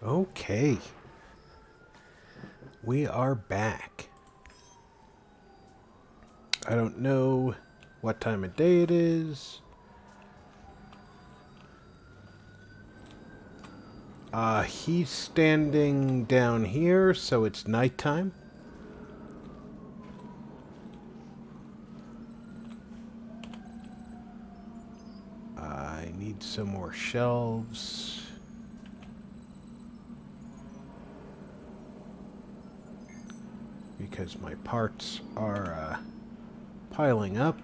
Okay. We are back. I don't know what time of day it is. He's standing down here, so it's nighttime. I need some more shelves. Because my parts are piling up.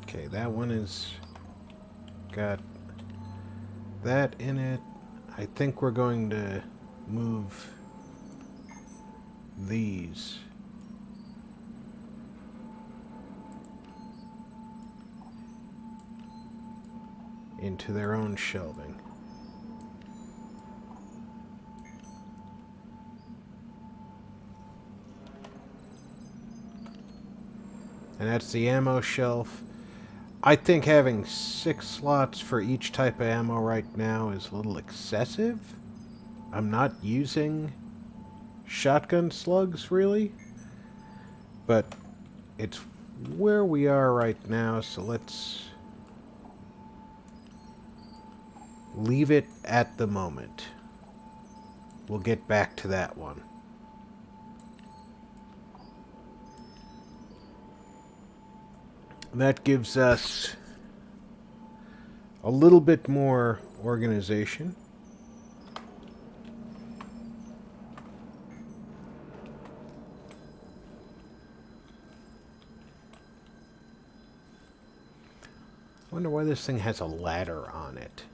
Okay, that one is got that in it. I think we're going to move these into their own shelving. And that's the ammo shelf. I think having 6 slots for each type of ammo right now is a little excessive. I'm not using shotgun slugs, really. But it's where we are right now, so let's leave it at the moment. We'll get back to that one. That gives us a little bit more organization. Wonder why this thing has a ladder on it.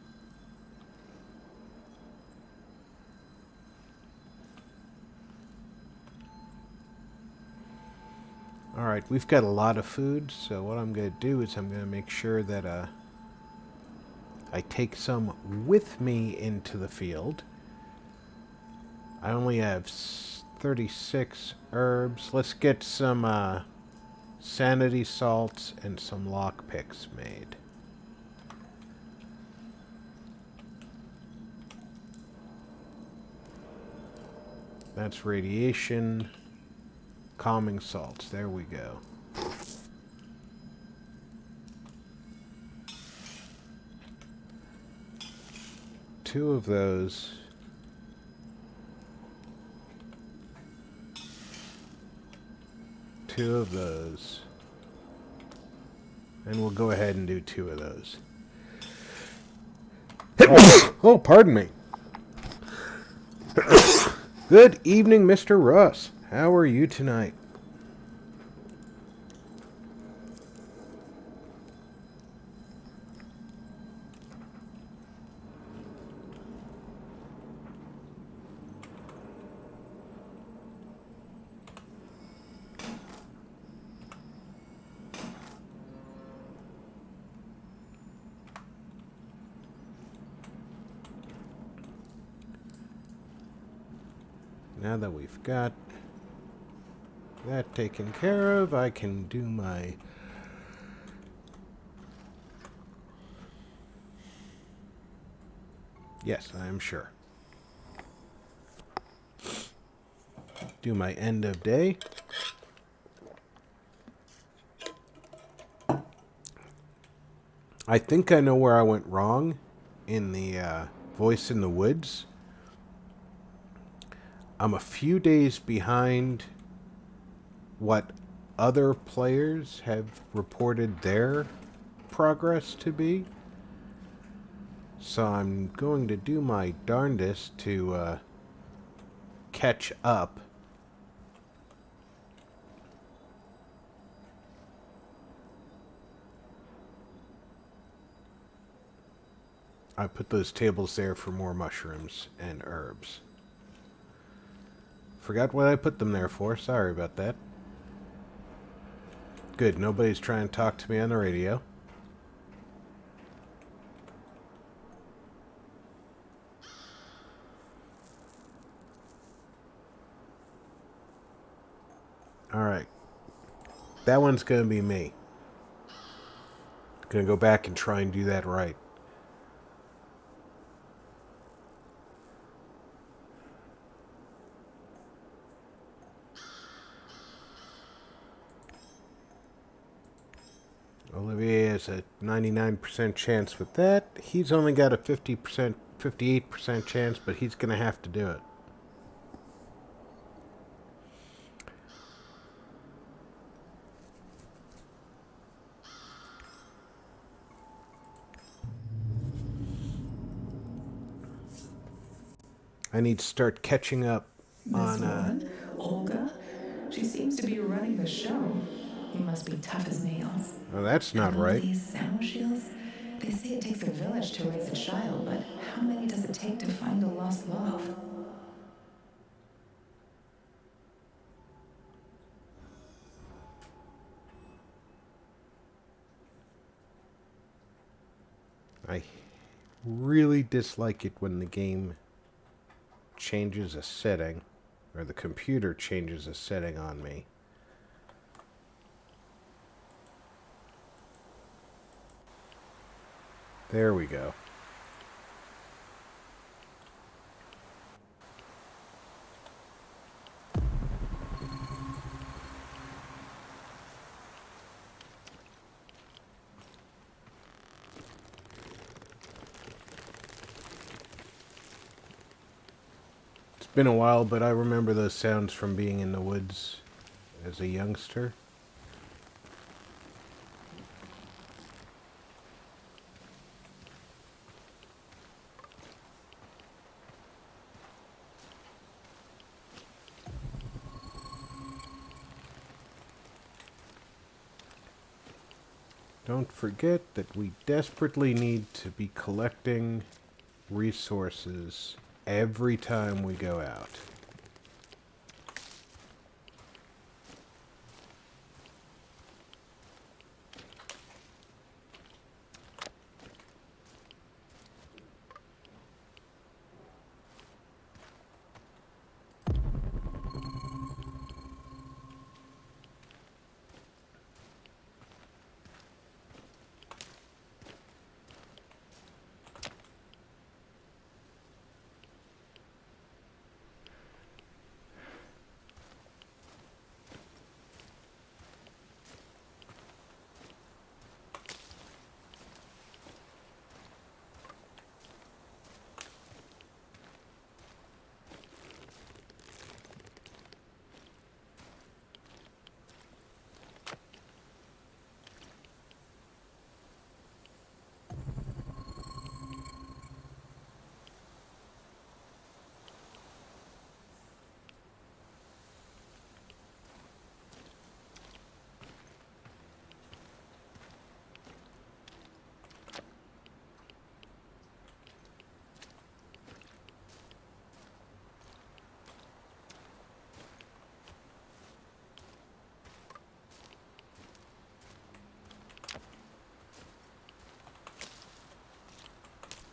Alright, we've got a lot of food, so what I'm going to do is I'm going to make sure that I take some with me into the field. I only have 36 herbs. Let's get some sanity salts and some lockpicks made. That's radiation. Calming salts. There we go. Two of those. Two of those. And we'll go ahead and do 2 of those. Oh, pardon me. Good evening, Mr. Russ. How are you tonight? Now that we've got that taken care of, I can do my yes, I am sure. Do my end of day. I think I know where I went wrong in the Voice in the Woods. I'm a few days behind what other players have reported their progress to be. So I'm going to do my darndest to catch up. I put those tables there for more mushrooms and herbs. Forgot what I put them there for. Sorry about that. Good, nobody's trying to talk to me on the radio. Alright. That one's going to be me. Going to go back and try and do that right. Olivier has a 99% chance with that. He's only got a 50%, 58% chance, but he's going to have to do it. I need to start catching up on... This woman, Olga, she seems to be running the show. You must be tough as nails. Oh, that's not And all right. these Samoshils, they say it takes a village to raise a child, but how many does it take to find a lost love? I really dislike it when the game changes a setting, or the computer changes a setting on me. There we go. It's been a while, but I remember those sounds from being in the woods as a youngster. Don't forget that we desperately need to be collecting resources every time we go out.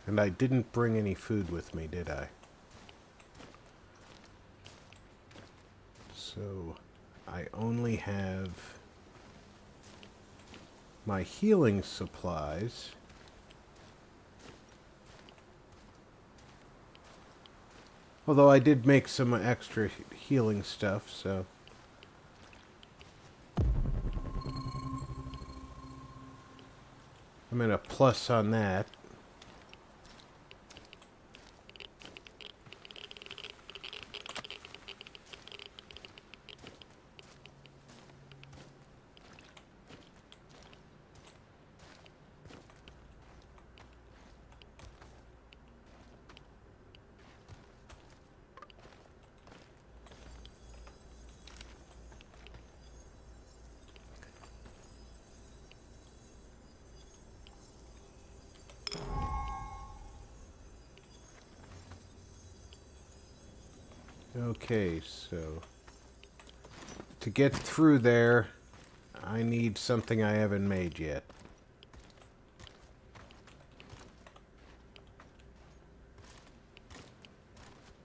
And I didn't bring any food with me, did I? So I only have my healing supplies. Although I did make some extra healing stuff, so... I'm at a plus on that. Okay, so to get through there, I need something I haven't made yet.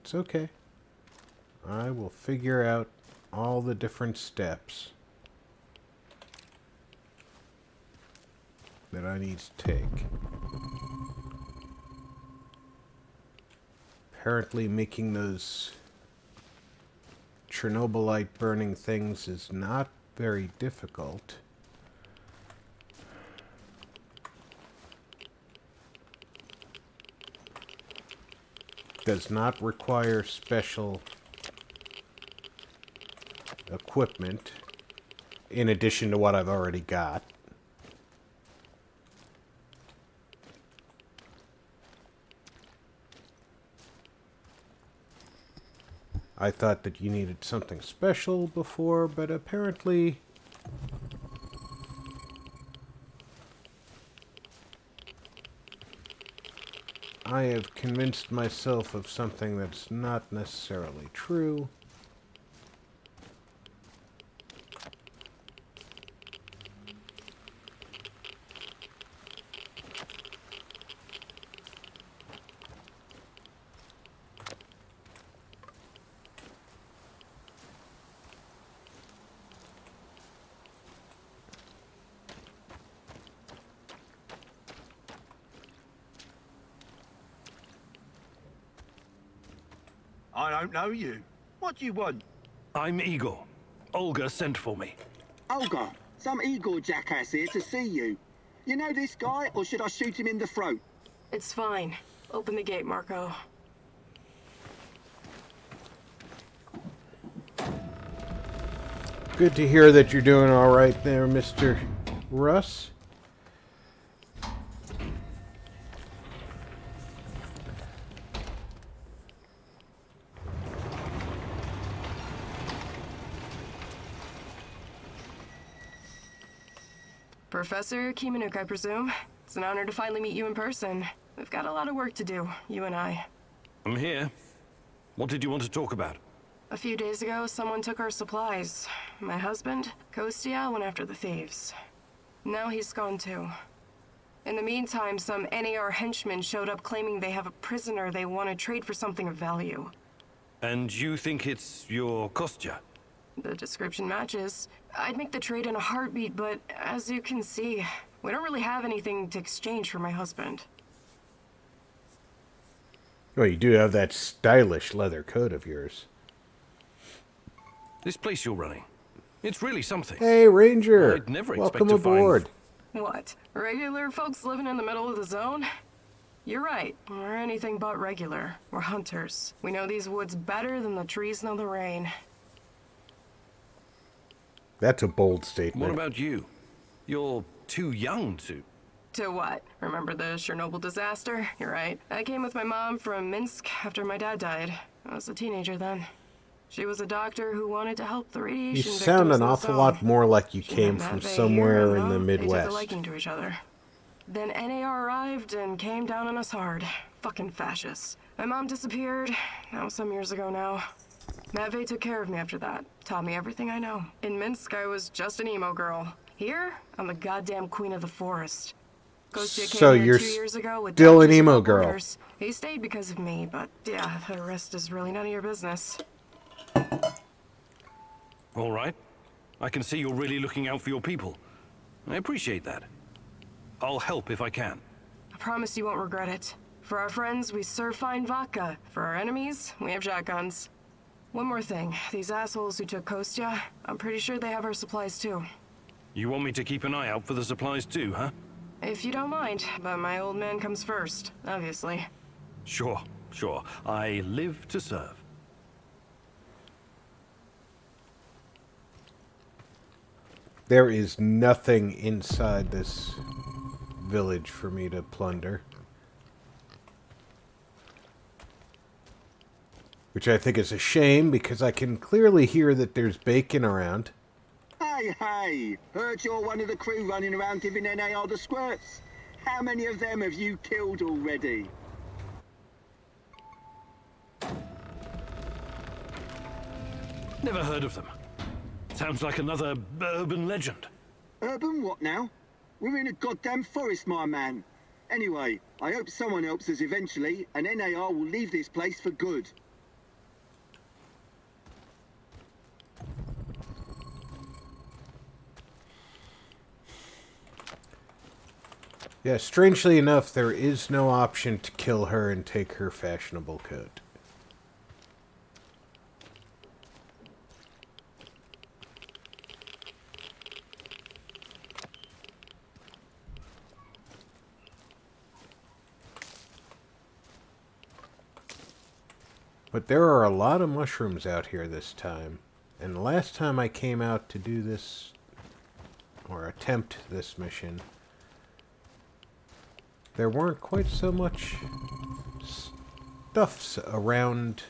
It's okay. I will figure out all the different steps that I need to take. Apparently making those Chernobylite burning things is not very difficult. Does not require special equipment in addition to what I've already got. I thought that you needed something special before, but apparently I have convinced myself of something that's not necessarily true. I don't know you. What do you want? I'm Igor. Olga sent for me. Olga, some Igor jackass here to see you. You know this guy, or should I shoot him in the throat? It's fine. Open the gate, Marco. Good to hear that you're doing all right there, Mr. Russ. Professor Kimanuk, I presume. It's an honor to finally meet you in person. We've got a lot of work to do, you and I. I'm here. What did you want to talk about? A few days ago, someone took our supplies. My husband, Kostya, went after the thieves. Now he's gone too. In the meantime, some NAR henchmen showed up claiming they have a prisoner they want to trade for something of value. And you think it's your Kostya? The description matches. I'd make the trade in a heartbeat, but as you can see, we don't really have anything to exchange for my husband. Well, you do have that stylish leather coat of yours. This place you're running. It's really something. Hey, Ranger. I'd never Welcome expect to find- aboard. What? Regular folks living in the middle of the zone? You're right. We're anything but regular. We're hunters. We know these woods better than the trees know the rain. That's a bold statement. What about you? You're too young to... To what? Remember the Chernobyl disaster? You're right. I came with my mom from Minsk after my dad died. I was a teenager then. She was a doctor who wanted to help the radiation You victims sound in an the awful zone. lot more like you She came met from Matvey somewhere here, in the and They took a Midwest. liking to each other. Then NAR arrived and came down on us hard. Fucking fascists. My mom disappeared. That was some years ago now. Matvey took care of me after that. Taught me everything I know. In Minsk, I was just an emo girl. Here, I'm the goddamn queen of the forest. Kostya So came here you're 2 years ago with still an Doctors emo Without girl. Borders. He stayed because of me, but yeah, the rest is really none of your business. All right. I can see you're really looking out for your people. I appreciate that. I'll help if I can. I promise you won't regret it. For our friends, we serve fine vodka. For our enemies, we have shotguns. One more thing. These assholes who took Kostya, I'm pretty sure they have our supplies too. You want me to keep an eye out for the supplies too, huh? If you don't mind, but my old man comes first, obviously. Sure, sure. I live to serve. There is nothing inside this village for me to plunder. Which I think is a shame, because I can clearly hear that there's bacon around. Hey, heard you're one of the crew running around giving NAR the squirts. How many of them have you killed already? Never heard of them. Sounds like another urban legend. Urban what now? We're in a goddamn forest, my man. Anyway, I hope someone helps us eventually, and NAR will leave this place for good. Yeah, strangely enough, there is no option to kill her and take her fashionable coat. But there are a lot of mushrooms out here this time. And the last time I came out to do this, or attempt this mission, there weren't quite so much stuffs around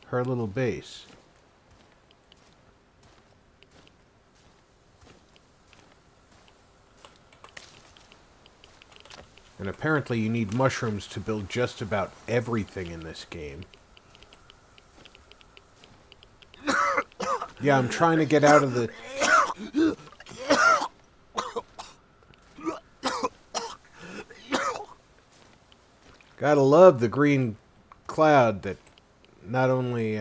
her little base. And apparently you need mushrooms to build just about everything in this game. Yeah, I'm trying to get out of the... Gotta love the green cloud that not only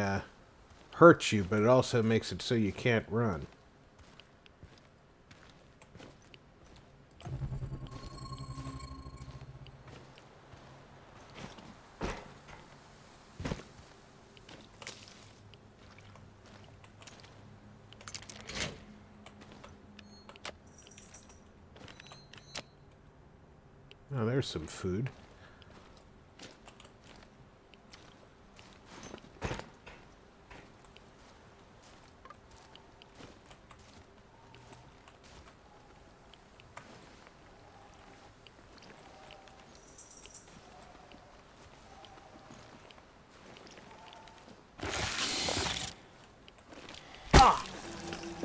hurts you, but it also makes it so you can't run. Oh, there's some food.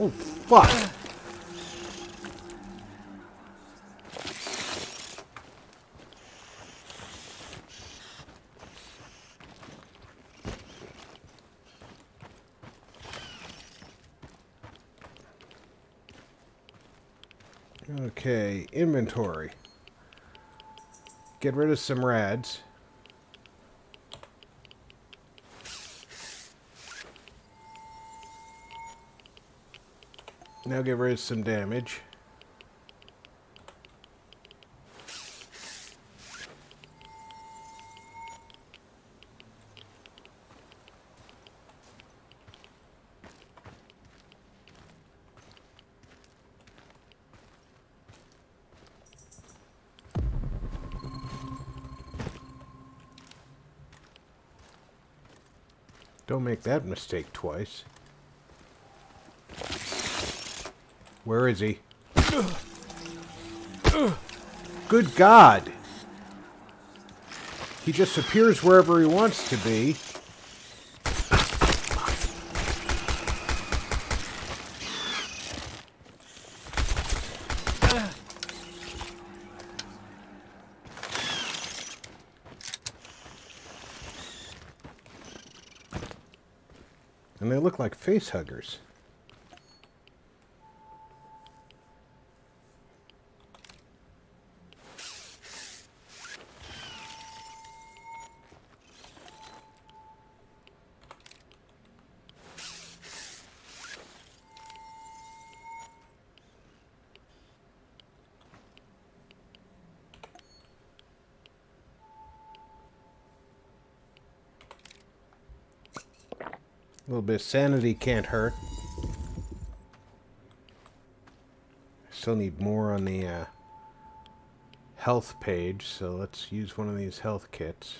Oh, fuck! Okay, inventory. Get rid of some rads. Now get rid of some damage. Don't make that mistake twice. Where is he? Good God! He just appears wherever he wants to be. And they look like face huggers. A little bit of sanity can't hurt. Still need more on the health page, so let's use one of these health kits.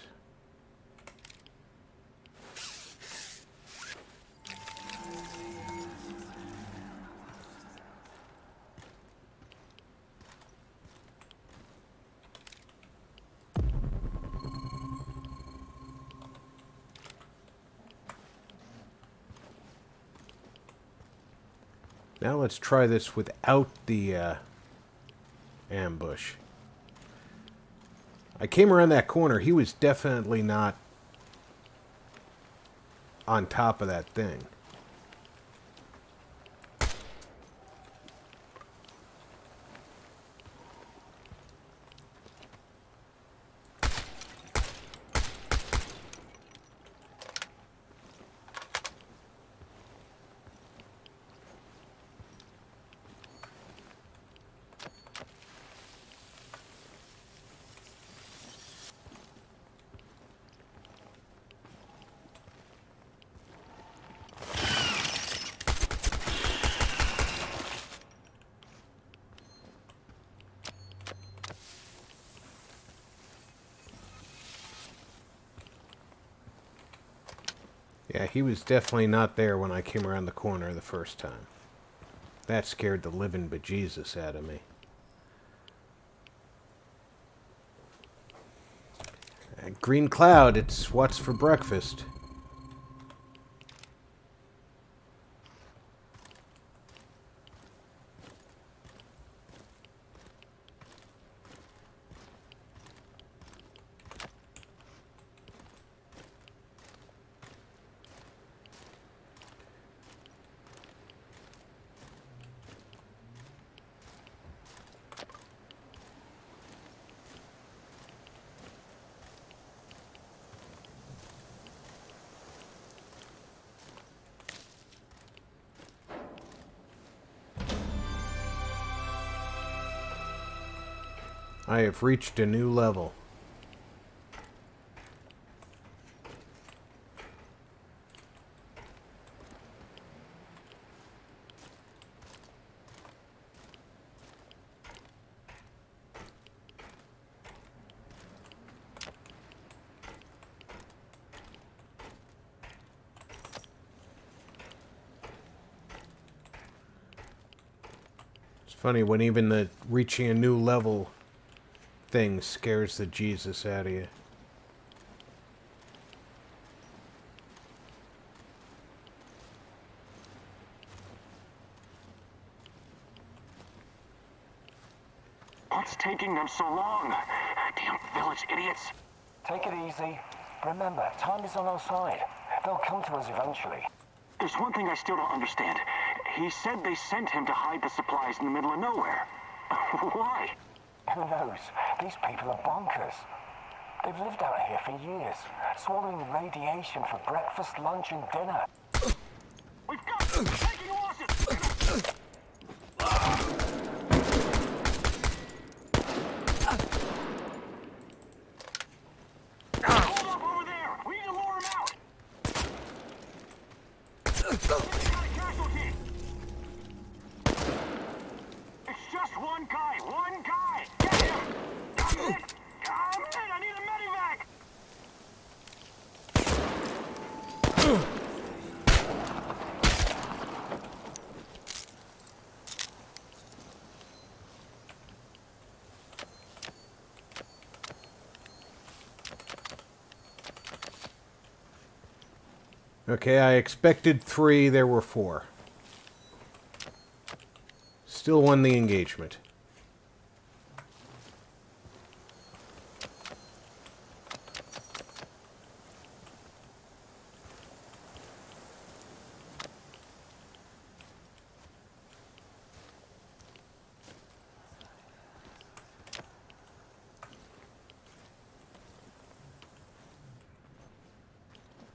Now let's try this without the ambush. I came around that corner. He was definitely not on top of that thing. Yeah, he was definitely not there when I came around the corner the first time. That scared the living bejesus out of me. Green cloud, it's what's for breakfast. I have reached a new level. It's funny when even the reaching a new level thing scares the Jesus out of you. What's taking them so long? Damn village idiots. Take it easy. Remember, time is on our side. They'll come to us eventually. There's one thing I still don't understand. He said they sent him to hide the supplies in the middle of nowhere. Why? Who knows? These people are bonkers. They've lived out here for years, swallowing radiation for breakfast, lunch, and dinner. We've got them! Taking losses! Hold up over there! We need to lure him out! We've got a casualty! It's just one guy! One guy! Get him! I'm in! I'm in! I need a medevac! Okay, I expected 3, there were 4. Still won the engagement.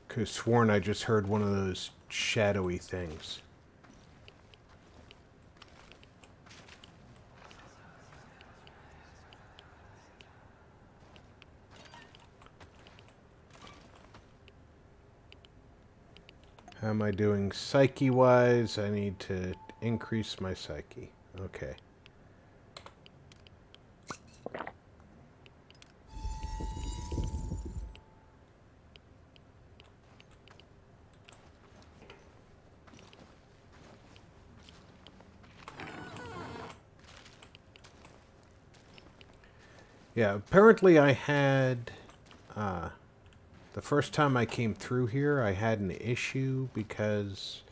Could have sworn I just heard one of those shadowy things. How am I doing psyche-wise? I need to increase my psyche. Okay. Yeah, apparently I had, the first time I came through here, I had an issue because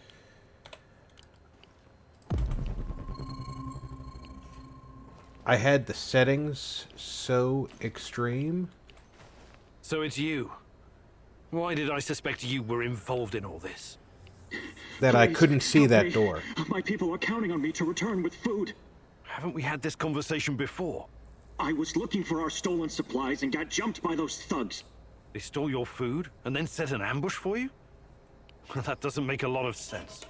I had the settings so extreme. So it's you. Why did I suspect you were involved in all this? That I Please, couldn't see help that me. door. My people are counting on me to return with food. Haven't we had this conversation before? I was looking for our stolen supplies and got jumped by those thugs. They stole your food and then set an ambush for you? That doesn't make a lot of sense.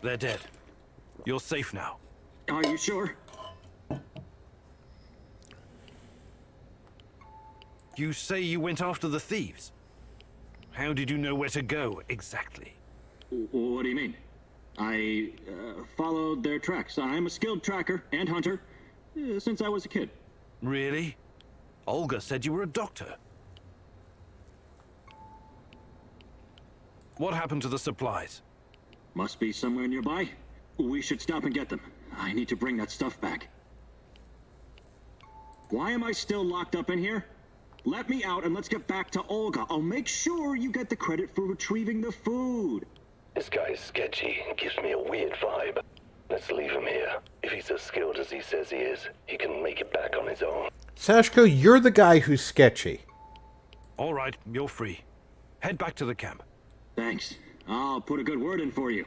They're dead. You're safe now. Are you sure? You say you went after the thieves. How did you know where to go, exactly? What do you mean? I followed their tracks. I'm a skilled tracker and hunter since I was a kid. Really? Olga said you were a doctor. What happened to the supplies? Must be somewhere nearby. We should stop and get them. I need to bring that stuff back. Why am I still locked up in here? Let me out and let's get back to Olga. I'll make sure you get the credit for retrieving the food. This guy is sketchy and gives me a weird vibe. Let's leave him here. If he's as skilled as he says he is, he can make it back on his own. Sashko, you're the guy who's sketchy. All right, you're free. Head back to the camp. Thanks. I'll put a good word in for you.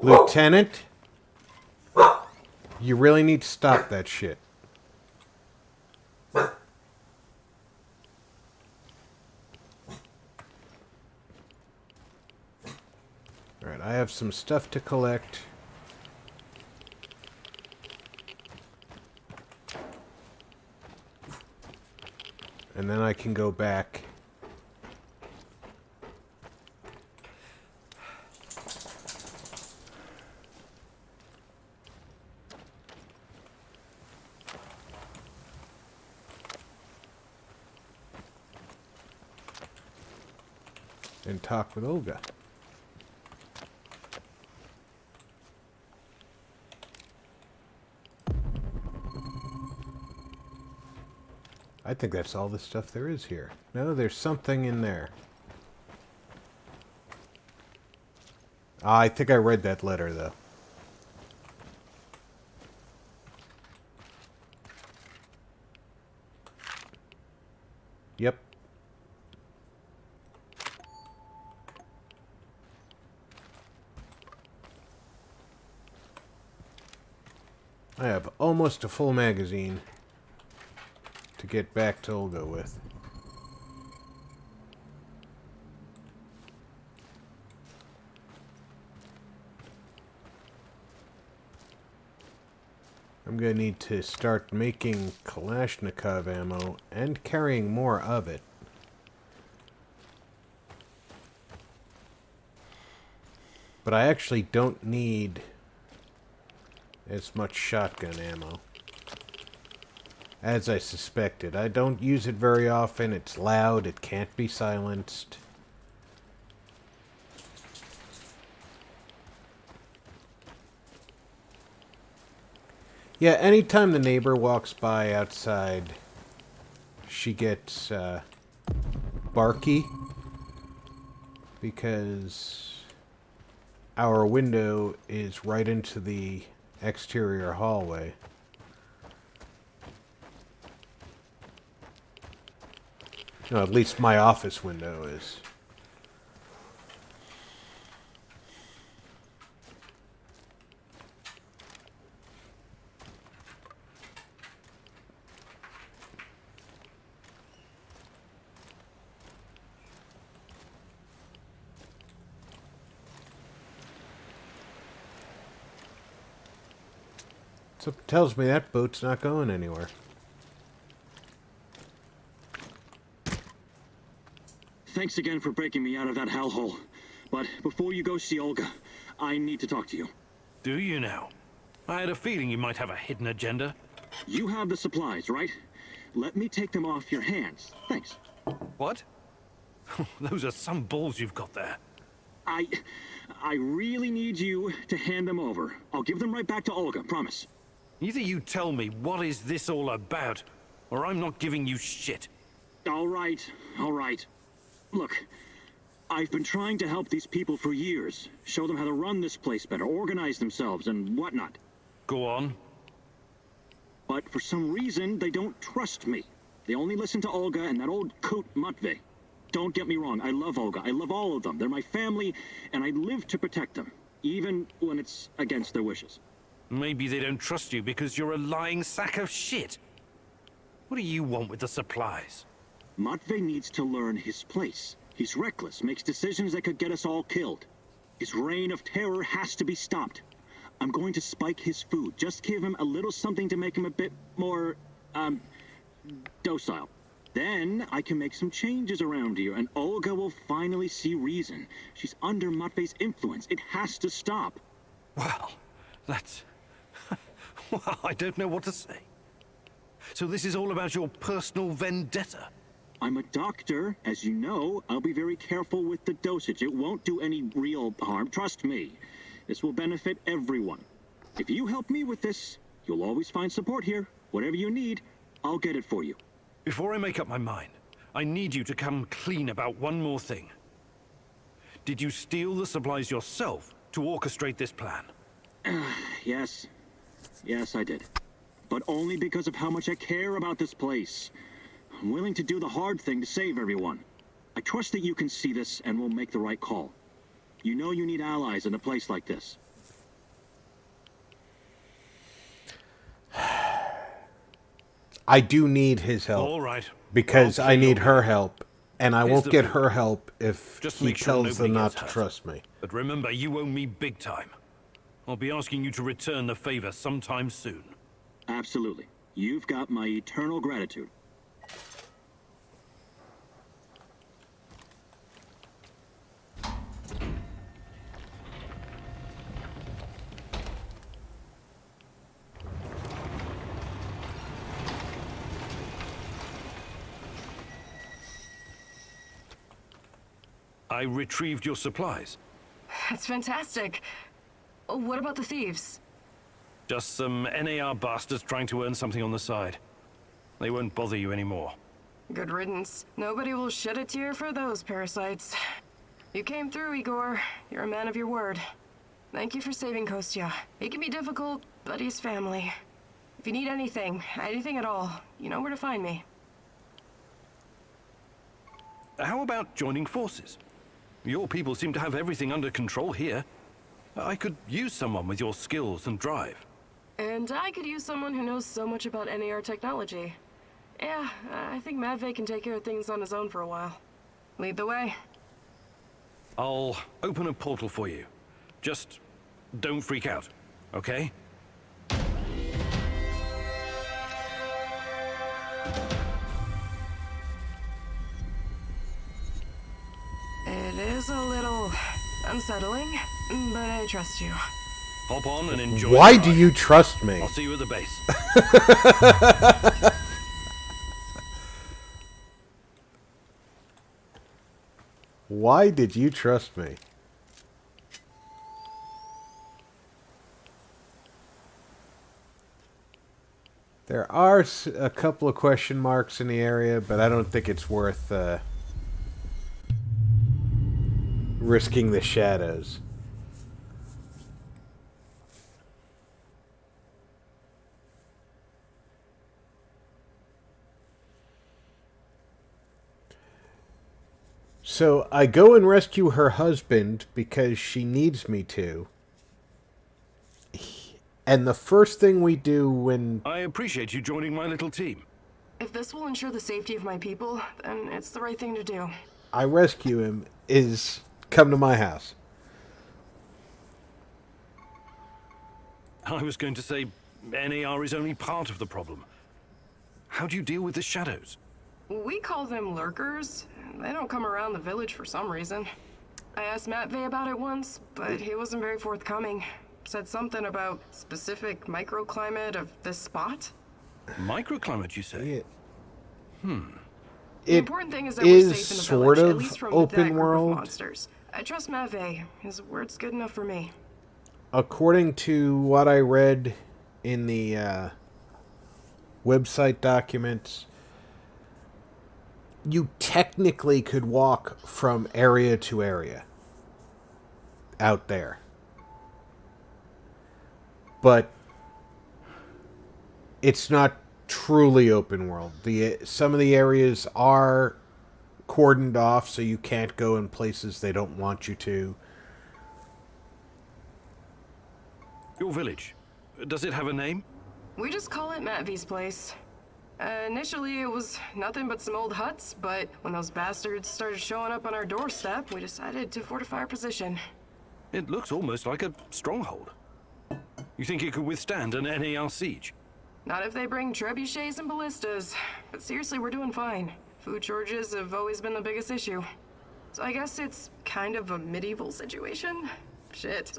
Lieutenant, you really need to stop that shit. Alright, I have some stuff to collect. And then I can go back. And talk with Olga. I think that's all the stuff there is here. No, there's something in there. I think I read that letter, though. Yep. I have almost a full magazine to get back to Olga with. I'm going to need to start making Kalashnikov ammo and carrying more of it. But I actually don't need as much shotgun ammo as I suspected. I don't use it very often. It's loud. It can't be silenced. Yeah, anytime the neighbor walks by outside, she gets barky because our window is right into the exterior hallway. No, at least my office window is. Something tells me that boat's not going anywhere. Thanks again for breaking me out of that hellhole. But before you go see Olga, I need to talk to you. Do you now? I had a feeling you might have a hidden agenda. You have the supplies, right? Let me take them off your hands. Thanks. What? Those are some balls you've got there. I really need you to hand them over. I'll give them right back to Olga, promise. Either you tell me what is this all about, or I'm not giving you shit. All right, all right. Look, I've been trying to help these people for years. Show them how to run this place better, organize themselves, and whatnot. Go on. But for some reason, they don't trust me. They only listen to Olga and that old coot Matvey. Don't get me wrong, I love Olga. I love all of them. They're my family, and I live to protect them, even when it's against their wishes. Maybe they don't trust you because you're a lying sack of shit. What do you want with the supplies? Matvey needs to learn his place. He's reckless, makes decisions that could get us all killed. His reign of terror has to be stopped. I'm going to spike his food. Just give him a little something to make him a bit more, docile. Then I can make some changes around here, and Olga will finally see reason. She's under Matvey's influence. It has to stop. Well, that's... well, I don't know what to say. So this is all about your personal vendetta? I'm a doctor, as you know. I'll be very careful with the dosage. It won't do any real harm, trust me. This will benefit everyone. If you help me with this, you'll always find support here. Whatever you need, I'll get it for you. Before I make up my mind, I need you to come clean about one more thing. Did you steal the supplies yourself to orchestrate this plan? Yes. Yes, I did. But only because of how much I care about this place. I'm willing to do the hard thing to save everyone. I trust that you can see this and will make the right call. You know you need allies in a place like this. I do need his help. All right. Because I need her help, and I Here's won't the get food. her help if Just he make sure tells them nobody not gets to hurt. trust me. But remember, you owe me big time. I'll be asking you to return the favor sometime soon. Absolutely. You've got my eternal gratitude. I retrieved your supplies. That's fantastic. What about the thieves? Just some NAR bastards trying to earn something on the side. They won't bother you anymore. Good riddance. Nobody will shed a tear for those parasites. You came through, Igor. You're a man of your word. Thank you for saving Kostya. It can be difficult, but he's family. If you need anything at all, you know where to find me. How about joining forces? Your people seem to have everything under control here. I could use someone with your skills and drive. And I could use someone who knows so much about NAR technology. Yeah, I think Matvey can take care of things on his own for a while. Lead the way. I'll open a portal for you. Just don't freak out, okay? It is a little unsettling, but I trust you. Hop on and enjoy. Why the do ride. you trust me? I'll see you at the base. Why did you trust me? There are a couple of question marks in the area, but I don't think it's worth risking the shadows. So I go and rescue her husband because she needs me to. And the first thing we do when... I appreciate you joining my little team. If this will ensure the safety of my people, then it's the right thing to do. I rescue him is come to my house. I was going to say NAR is only part of the problem. How do you deal with the shadows? We call them lurkers. They don't come around the village for some reason. I asked Matvey about it once, but he wasn't very forthcoming. Said something about specific microclimate of this spot. Microclimate, you say? The important thing is that is we're safe in the sort village, of at least from open that group world. of monsters. I trust Matvey. His word's good enough for me. According to what I read in the website documents, you technically could walk from area to area out there. But it's not truly open world. Some of the areas are cordoned off, so you can't go in places they don't want you to. Your village, does it have a name? We just call it Matt V's place. Initially, it was nothing but some old huts, but when those bastards started showing up on our doorstep, we decided to fortify our position. It looks almost like a stronghold. You think it could withstand an NAR siege? Not if they bring trebuchets and ballistas. But seriously, we're doing fine. Food shortages have always been the biggest issue. So I guess it's kind of a medieval situation? Shit.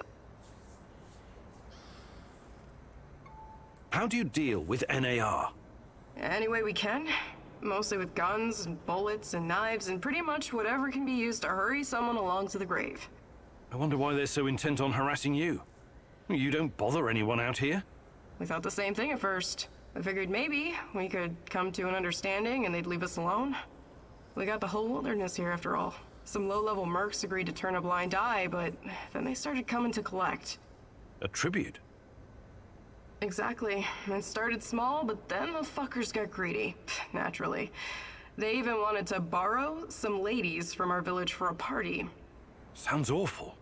How do you deal with NAR? Any way we can. Mostly with guns and bullets and knives and pretty much whatever can be used to hurry someone along to the grave. I wonder why they're so intent on harassing you. You don't bother anyone out here? We thought the same thing at first. I figured maybe we could come to an understanding and they'd leave us alone. We got the whole wilderness here after all. Some low-level mercs agreed to turn a blind eye, but then they started coming to collect. A tribute? Exactly. It started small, but then the fuckers got greedy. Naturally. They even wanted to borrow some ladies from our village for a party. Sounds awful.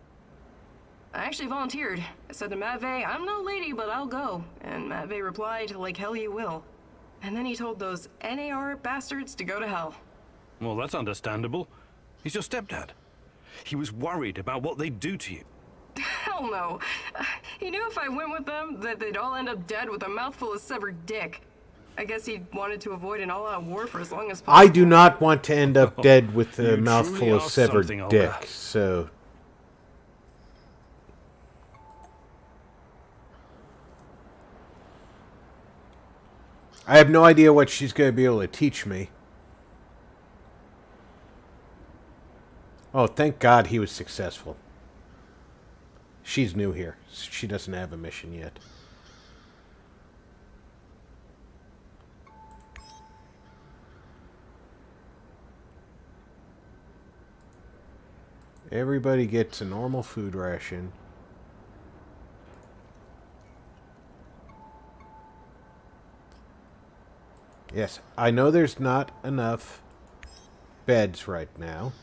I actually volunteered. I said to Matvey, I'm no lady, but I'll go. And Matvey replied, like hell you will. And then he told those NAR bastards to go to hell. Well, that's understandable. He's your stepdad. He was worried about what they'd do to you. Hell no. He knew if I went with them, that they'd all end up dead with a mouthful of severed dick. I guess he wanted to avoid an all-out war for as long as possible. I do not want to end up dead with a You mouthful truly of are severed something, dick, Olga. so... I have no idea what she's going to be able to teach me. Oh, thank God he was successful. She's new here. She doesn't have a mission yet. Everybody gets a normal food ration. Yes, I know there's not enough beds right now.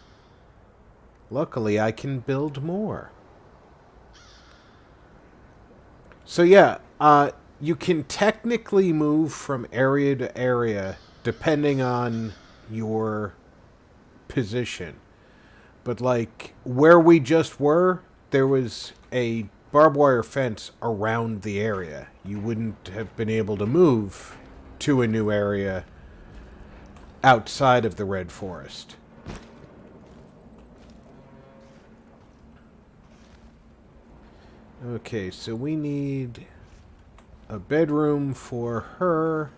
Luckily, I can build more. So yeah, you can technically move from area to area depending on your position. But like where we just were, there was a barbed wire fence around the area. You wouldn't have been able to move to a new area outside of the Red Forest. Okay, so we need a bedroom for her.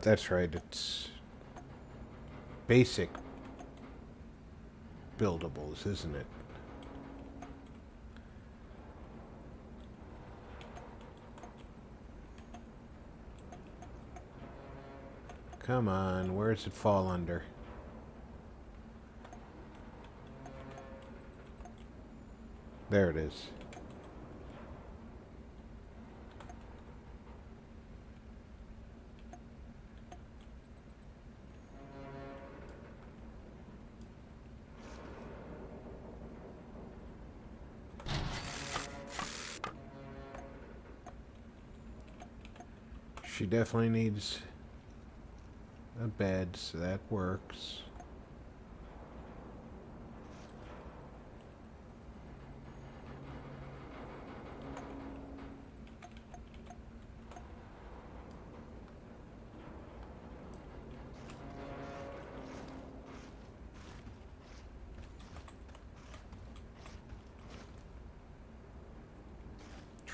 That's right, it's basic buildables, isn't it? Come on, where does it fall under? There it is. She definitely needs a bed, so that works.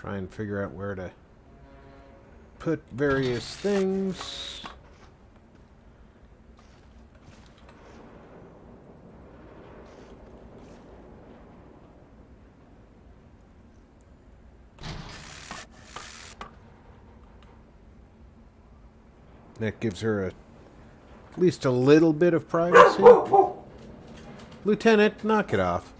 Try and figure out where to put various things. That gives her at least a little bit of privacy. Lieutenant, knock it off.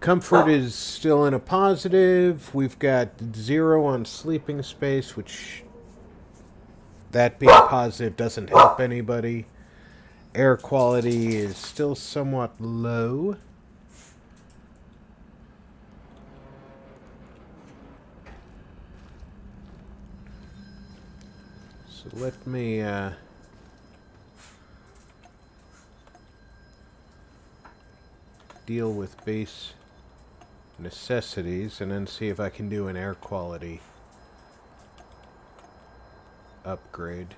Comfort is still in a positive. We've got 0 on sleeping space, which, that being positive, doesn't help anybody. Air quality is still somewhat low. So let me deal with base necessities and then see if I can do an air quality upgrade.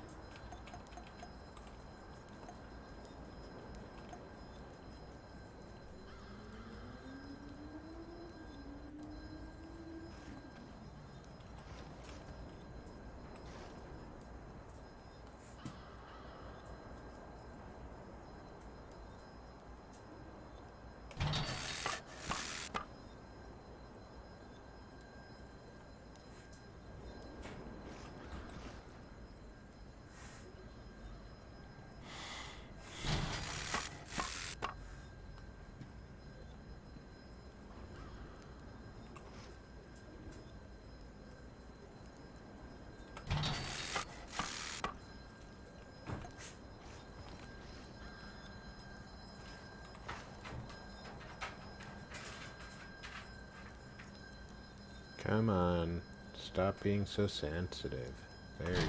Come on. Stop being so sensitive. There you go.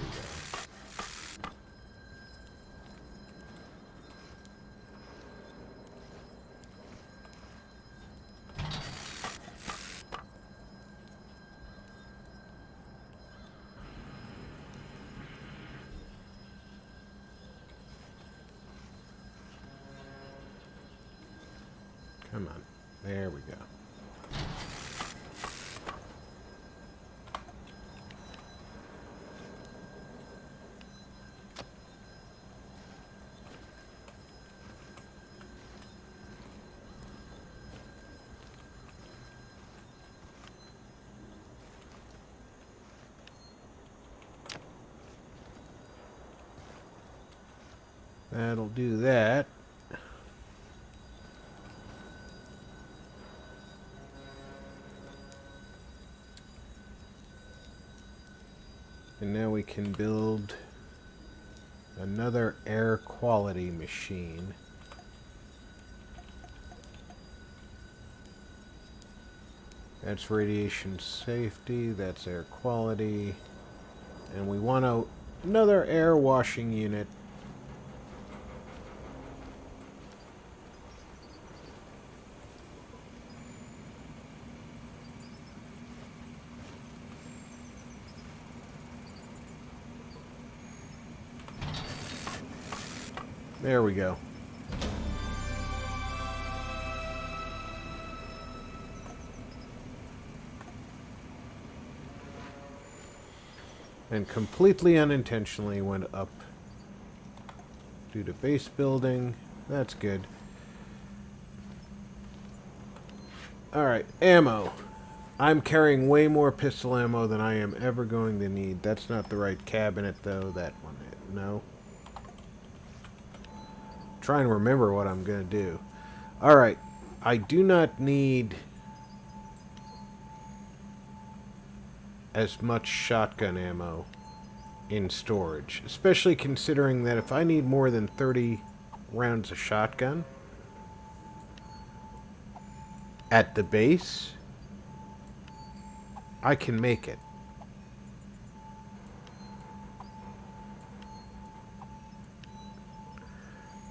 Come on. There we go. That'll do that. And now we can build another air quality machine. That's radiation safety, that's air quality. And we want another air washing unit. There we go. And completely unintentionally went up due to base building. That's good. Alright, ammo. I'm carrying way more pistol ammo than I am ever going to need. That's not the right cabinet, though. That one, no. Try and remember what I'm going to do. Alright, I do not need as much shotgun ammo in storage. Especially considering that if I need more than 30 rounds of shotgun at the base, I can make it.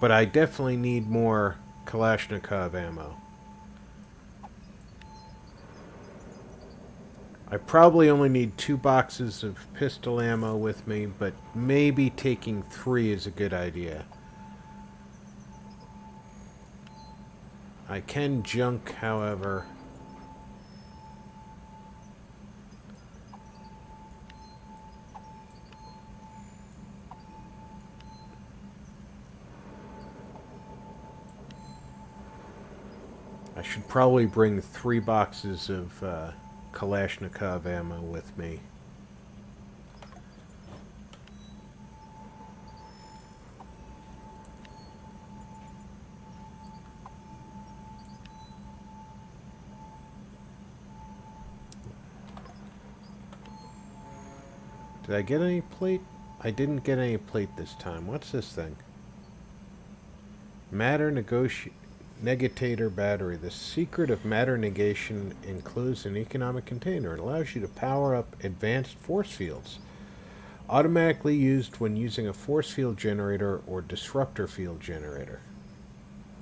But I definitely need more Kalashnikov ammo. I probably only need 2 boxes of pistol ammo with me, but maybe taking 3 is a good idea. I can junk, however. I should probably bring 3 boxes of Kalashnikov ammo with me. Did I get any plate? I didn't get any plate this time. What's this thing? Matter Negator battery. The secret of matter negation enclosed an economic container. It allows you to power up advanced force fields. Automatically used when using a force field generator or disruptor field generator.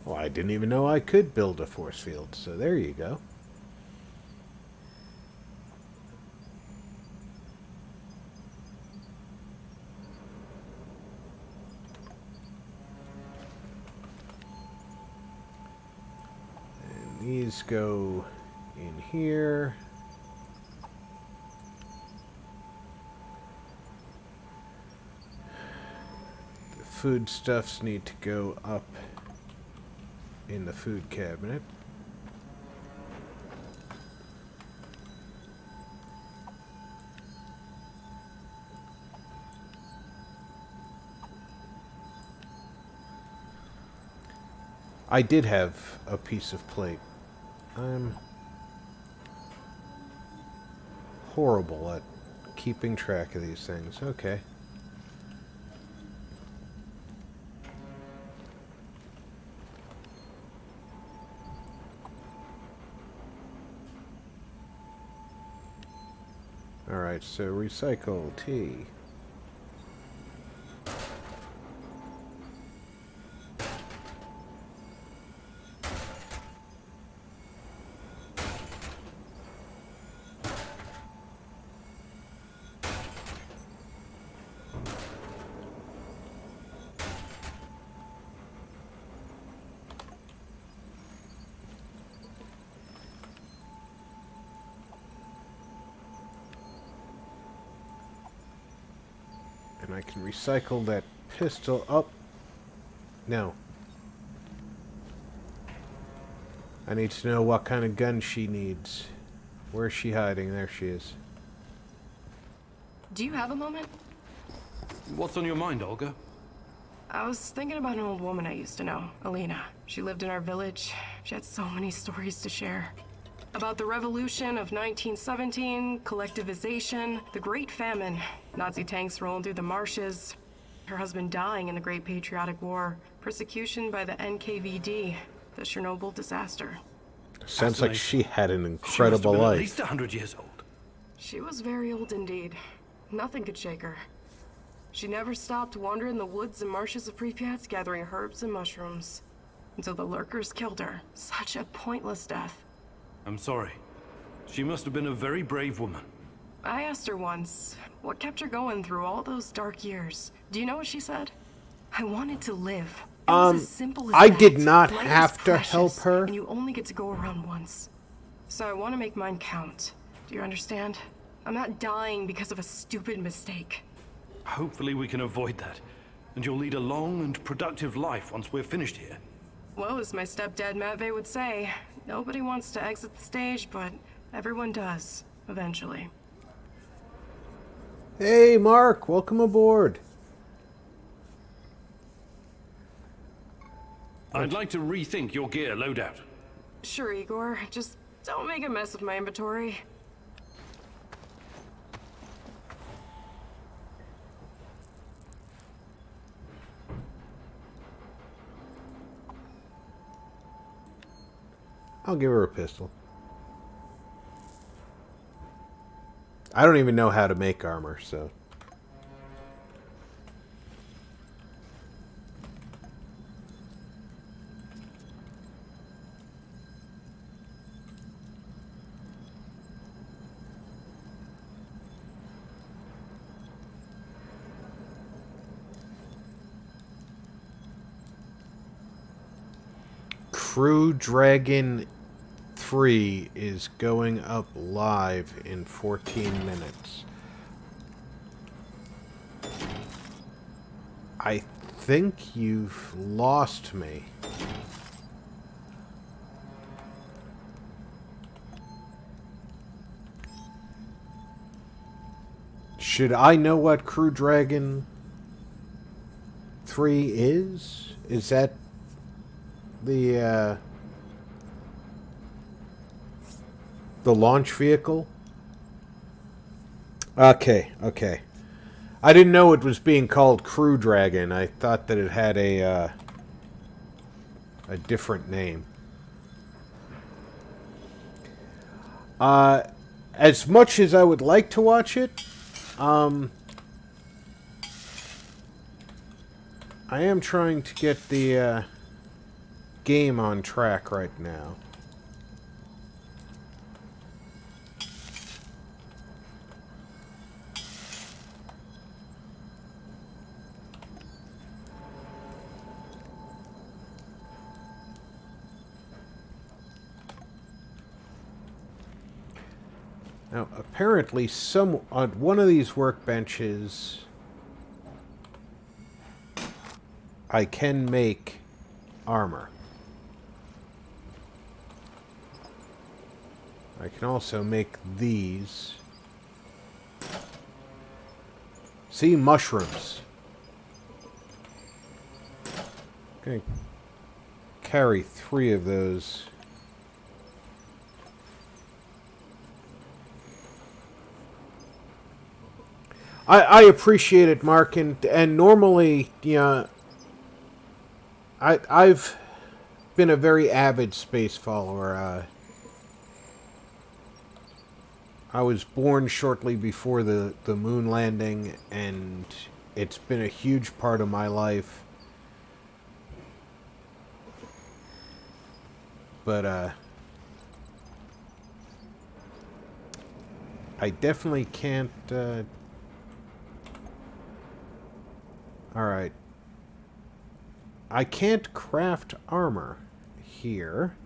Well, I didn't even know I could build a force field, so there you go. These go in here. The foodstuffs need to go up in the food cabinet. I did have a piece of plate. I'm horrible at keeping track of these things. Okay. Alright, so recycle T. And I can recycle that pistol up. No. I need to know what kind of gun she needs. Where's she hiding? There she is. Do you have a moment? What's on your mind, Olga? I was thinking about an old woman I used to know, Alina. She lived in our village. She had so many stories to share. About the revolution of 1917, collectivization, the Great Famine, Nazi tanks rolling through the marshes, her husband dying in the Great Patriotic War, persecution by the NKVD, the Chernobyl disaster. Sounds like she had an She must have incredible been life. at least 100 years old. She was very old indeed. Nothing could shake her. She never stopped wandering the woods and marshes of Pripyat, gathering herbs and mushrooms, until the lurkers killed her. Such a pointless death. I'm sorry. She must have been a very brave woman. I asked her once, what kept her going through all those dark years? Do you know what she said? I wanted to live. It was as simple as I that. did not Life have is to precious, help her. And you only get to go around once. So I want to make mine count. Do you understand? I'm not dying because of a stupid mistake. Hopefully we can avoid that, and you'll lead a long and productive life once we're finished here. Well, as my stepdad Matvey would say, nobody wants to exit the stage, but everyone does, eventually. Hey, Mark, welcome aboard. I'd like to rethink your gear loadout. Sure, Igor. Just don't make a mess of my inventory. I'll give her a pistol. I don't even know how to make armor, so... Crew Dragon 3 is going up live in 14 minutes. I think you've lost me. Should I know what Crew Dragon 3 is? Is that the launch vehicle? Okay. I didn't know it was being called Crew Dragon. I thought that it had a different name. As much as I would like to watch it, I am trying to get the game on track right now. Now, apparently, on one of these workbenches, I can make armor. I can also make these. See, mushrooms. I'm gonna carry 3 of those. I appreciate it, Mark, and normally, I've been a very avid space follower. I was born shortly before the moon landing, and it's been a huge part of my life. But, I definitely can't, Alright. I can't craft armor here.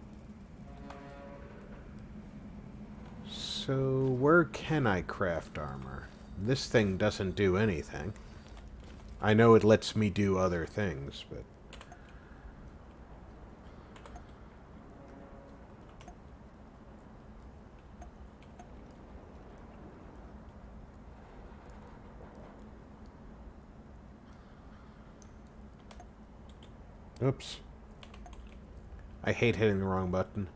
So, where can I craft armor? This thing doesn't do anything. I know it lets me do other things, but... Oops. I hate hitting the wrong button.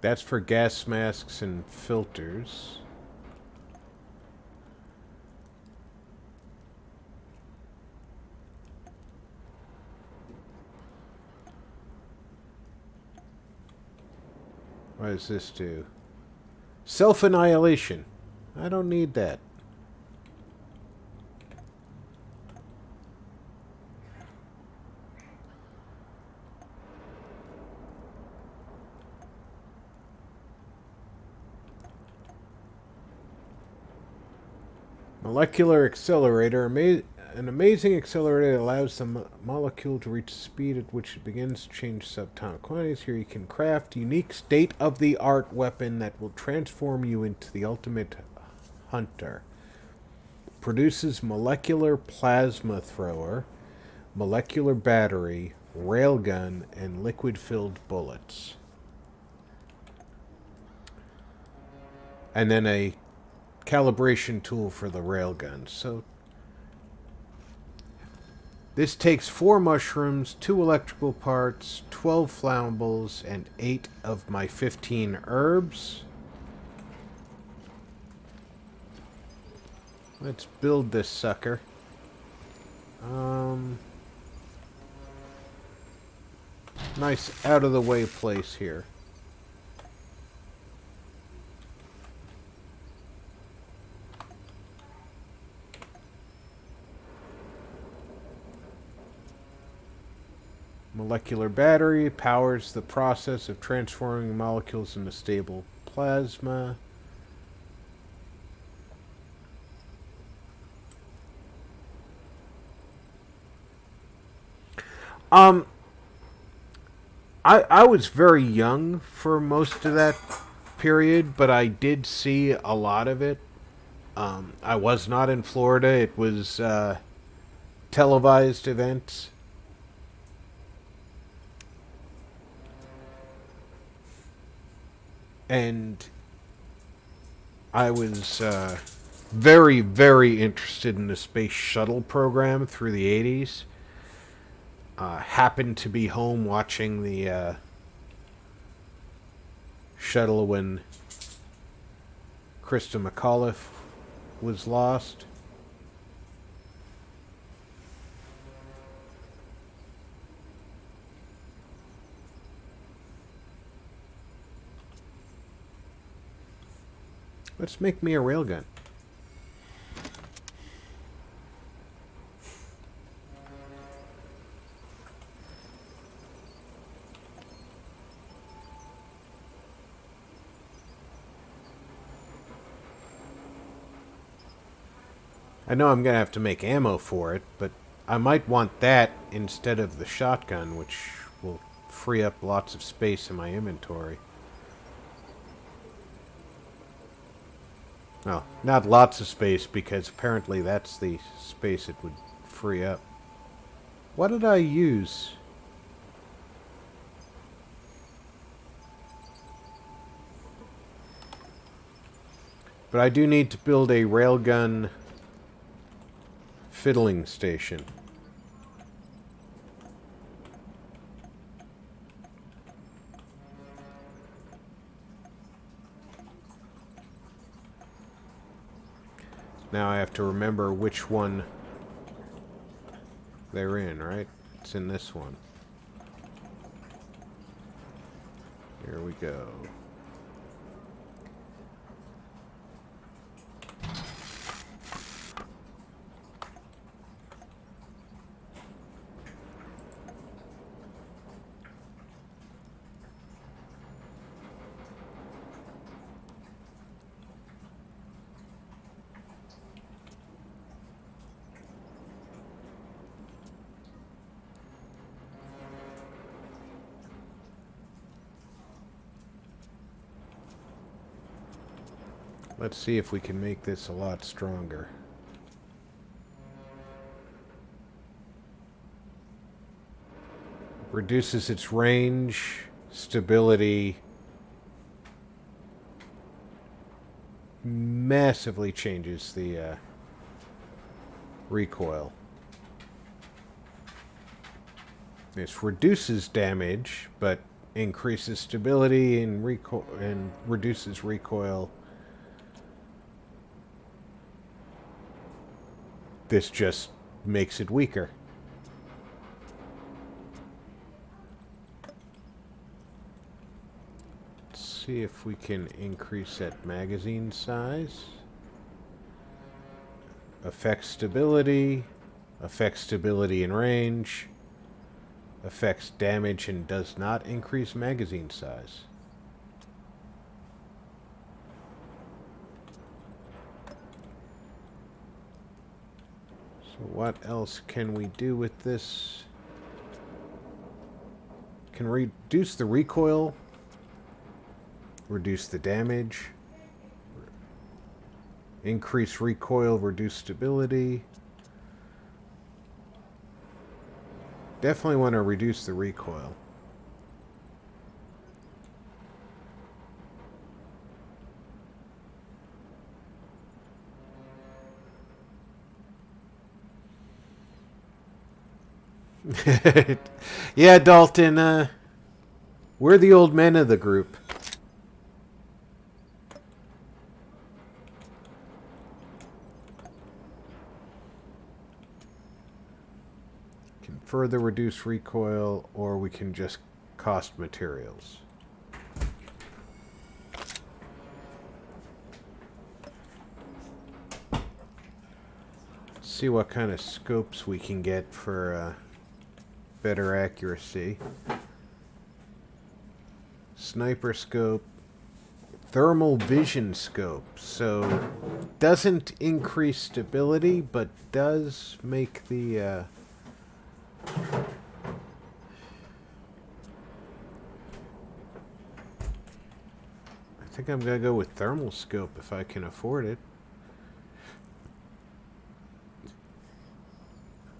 That's for gas masks and filters. What does this do? Self-annihilation. I don't need that. Molecular accelerator. An amazing accelerator that allows the molecule to reach the speed at which it begins to change subatomic quantities. Here you can craft a unique state-of-the-art weapon that will transform you into the ultimate hunter. Produces molecular plasma thrower, molecular battery, railgun, and liquid-filled bullets. And then a calibration tool for the railgun. So this takes 4 mushrooms, 2 electrical parts, 12 flammables, and 8 of my 15 herbs. Let's build this sucker. Nice out of the way place here. Molecular battery powers the process of transforming molecules into stable plasma. I was very young for most of that period, but I did see a lot of it. I was not in Florida. It was televised events. And I was very, very interested in the space shuttle program through the 80s. Happened to be home watching the shuttle when Krista McAuliffe was lost. Let's make me a railgun. I know I'm going to have to make ammo for it, but I might want that instead of the shotgun, which will free up lots of space in my inventory. Well, not lots of space, because apparently that's the space it would free up. What did I use? But I do need to build a railgun fiddling station. Now I have to remember which one they're in, right? It's in this one. Here we go. Let's see if we can make this a lot stronger. Reduces its range, stability, massively changes the recoil. This reduces damage, but increases stability and reduces recoil. This just makes it weaker. Let's see if we can increase that magazine size. Affects stability and range, affects damage and does not increase magazine size. What else can we do with this? Can reduce the recoil, reduce the damage, increase recoil, reduce stability. Definitely want to reduce the recoil. Yeah, Dalton, we're the old men of the group. Can further reduce recoil, or we can just cost materials. See what kind of scopes we can get for better accuracy. Sniper scope. Thermal vision scope. So, doesn't increase stability, but does make the... I think I'm going to go with thermal scope if I can afford it.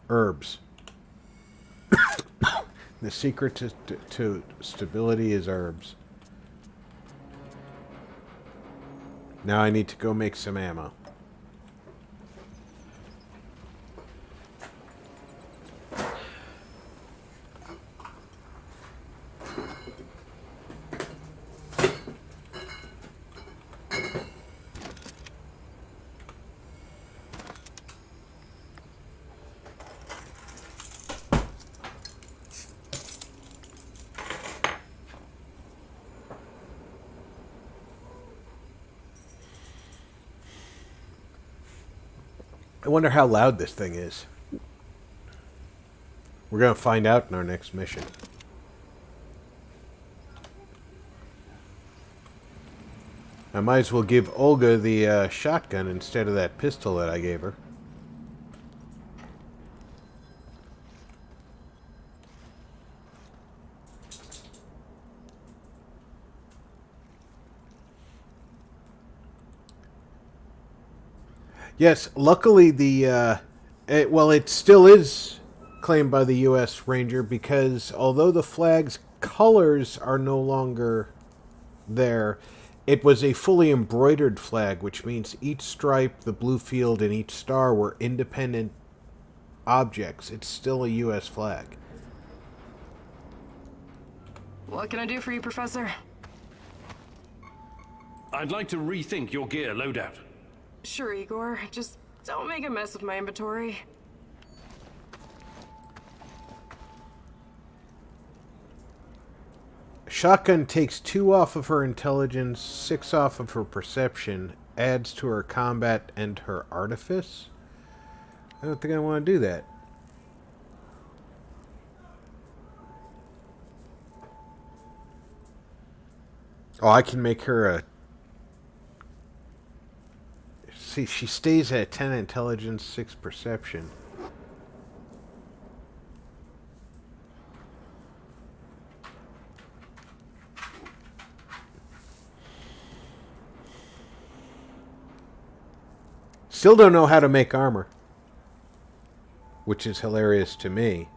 Herbs. The secret to stability is herbs. Now I need to go make some ammo. I wonder how loud this thing is. We're going to find out in our next mission. I might as well give Olga the shotgun instead of that pistol that I gave her. Yes, luckily it still is claimed by the U.S. Ranger because although the flag's colors are no longer there, it was a fully embroidered flag, which means each stripe, the blue field, and each star were independent objects. It's still a U.S. flag. What can I do for you, Professor? I'd like to rethink your gear loadout. Sure, Igor. Just don't make a mess of my inventory. Shotgun takes 2 off of her intelligence, 6 off of her perception, adds to her combat and her artifice. I don't think I want to do that. Oh, I can make her a... See, she stays at 10 intelligence, 6 perception. Still don't know how to make armor, which is hilarious to me.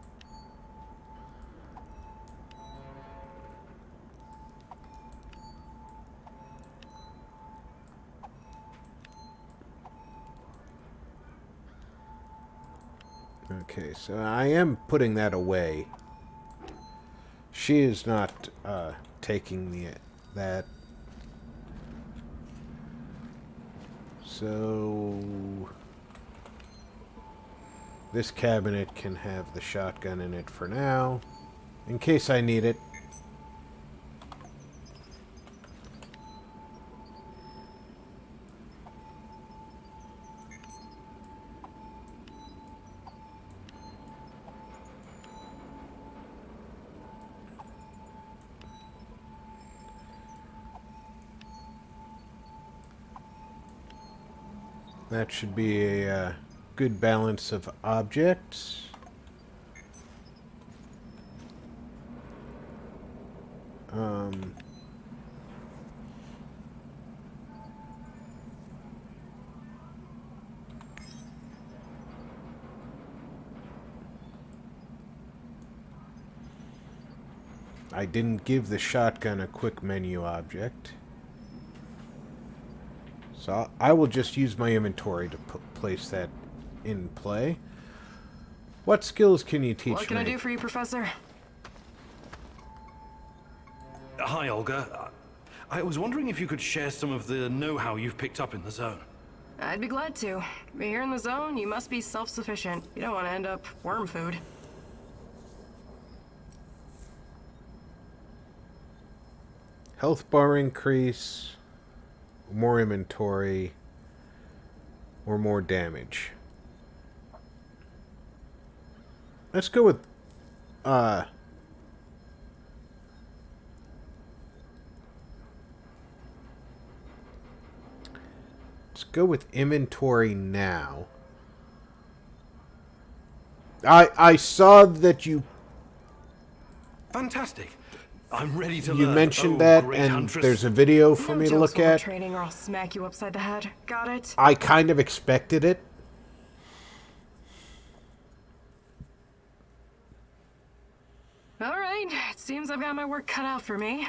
Okay, so I am putting that away. She is not taking that. So this cabinet can have the shotgun in it for now, in case I need it. That should be a good balance of objects. I didn't give the shotgun a quick menu object. So I will just use my inventory to place that in play. What skills can you teach me? What can I do for you, Professor? Hi, Olga. I was wondering if you could share some of the know-how you've picked up in the zone. I'd be glad to. But here in the zone, you must be self-sufficient. You don't want to end up worm food. Health bar increase, more inventory, or more damage. Let's go with Let's go with inventory now. I saw that you Fantastic. I'm ready to you learn. mentioned Oh, that, great and huntress. there's a video for No me to jokes look while we're at. training, or I'll smack you upside the head. Got it? I kind of expected it. All right. It seems I've got my work cut out for me.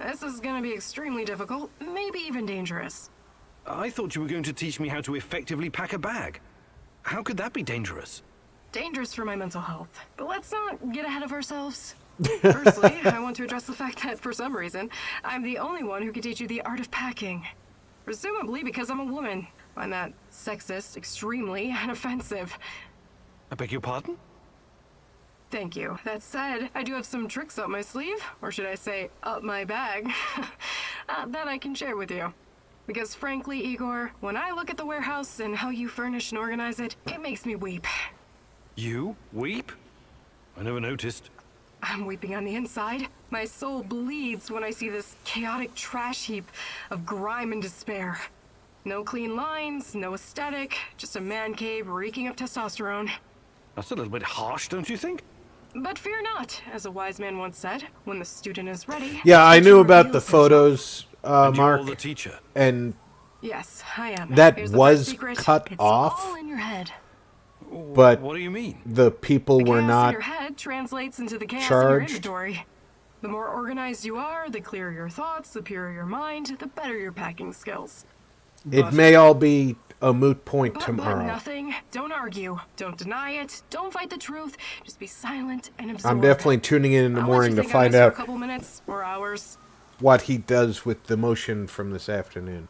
This is gonna be extremely difficult, maybe even dangerous. I thought you were going to teach me how to effectively pack a bag. How could that be dangerous? Dangerous for my mental health. But let's not get ahead of ourselves. Firstly, I want to address the fact that, for some reason, I'm the only one who can teach you the art of packing. Presumably because I'm a woman. Find that sexist, extremely, and offensive. I beg your pardon? Thank you. That said, I do have some tricks up my sleeve, or should I say, up my bag, that I can share with you. Because frankly, Igor, when I look at the warehouse and how you furnish and organize it, it makes me weep. You weep? I never noticed. I'm weeping on the inside. My soul bleeds when I see this chaotic trash heap of grime and despair. No clean lines, no aesthetic, just a man cave reeking of testosterone. That's a little bit harsh, don't you think? But fear not, as a wise man once said, when the student is ready. Yeah, I the knew teacher about the reveals himself. photos, And Mark, you're the teacher. and Yes, I am. That Here's the was first secret. cut it's off. all in your head. but What do you mean? the people The were chaos in not your head translates into the chaos charged. in your inventory. The more organized you are, the clearer your thoughts, the purer your mind, the better your packing skills. It may all be a moot point But tomorrow. nothing. Don't argue. Don't deny it. Don't fight the truth. Just be silent and absorb. I'm definitely tuning in the I'll let morning you to think on find this for out a couple minutes or hours. what he does with the motion from this afternoon.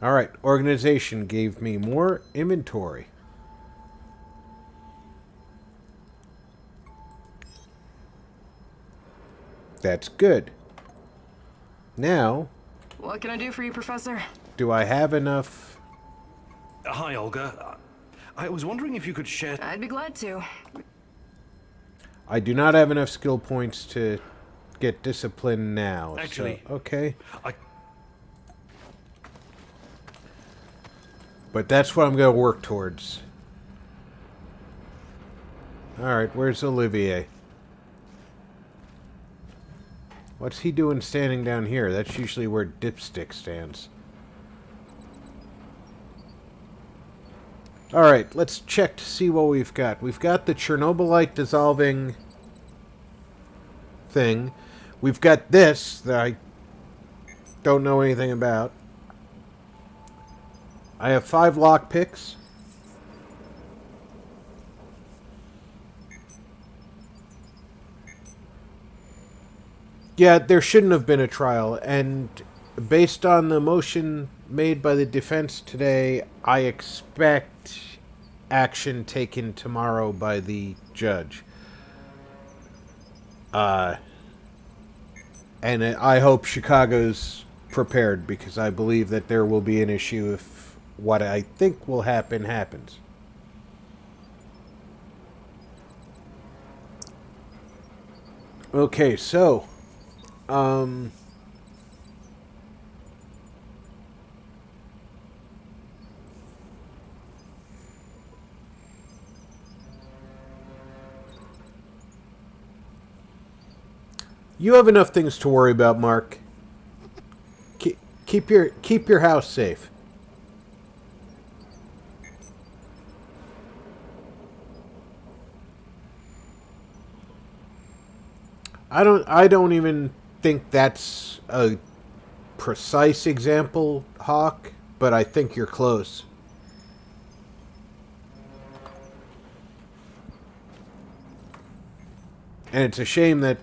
Alright, organization gave me more inventory. That's good. Now, What can I do for you, Professor? do I have enough? Hi, Olga. I was wondering if you could share... I'd be glad to. I do not have enough skill points to get discipline now. Actually, so, okay. I... But that's what I'm going to work towards. Alright, where's Olivier? What's he doing standing down here? That's usually where Dipstick stands. Alright, let's check to see what we've got. We've got the Chernobylite dissolving thing. We've got this that I don't know anything about. I have 5 lockpicks. Yeah, there shouldn't have been a trial, and based on the motion made by the defense today, I expect action taken tomorrow by the judge. And I hope Chicago's prepared, because I believe that there will be an issue if what I think will happen happens. Okay, so you have enough things to worry about, Mark. Keep your house safe. I don't even think that's a precise example, Hawk, but I think you're close. And it's a shame that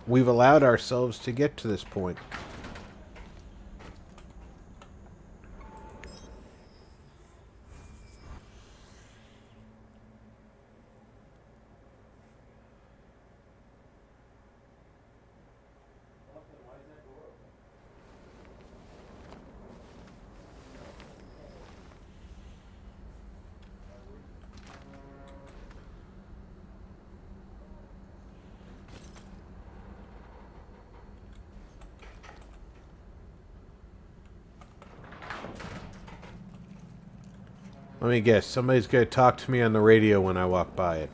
we've allowed ourselves to get to this point. Let me guess. Somebody's going to talk to me on the radio when I walk by it.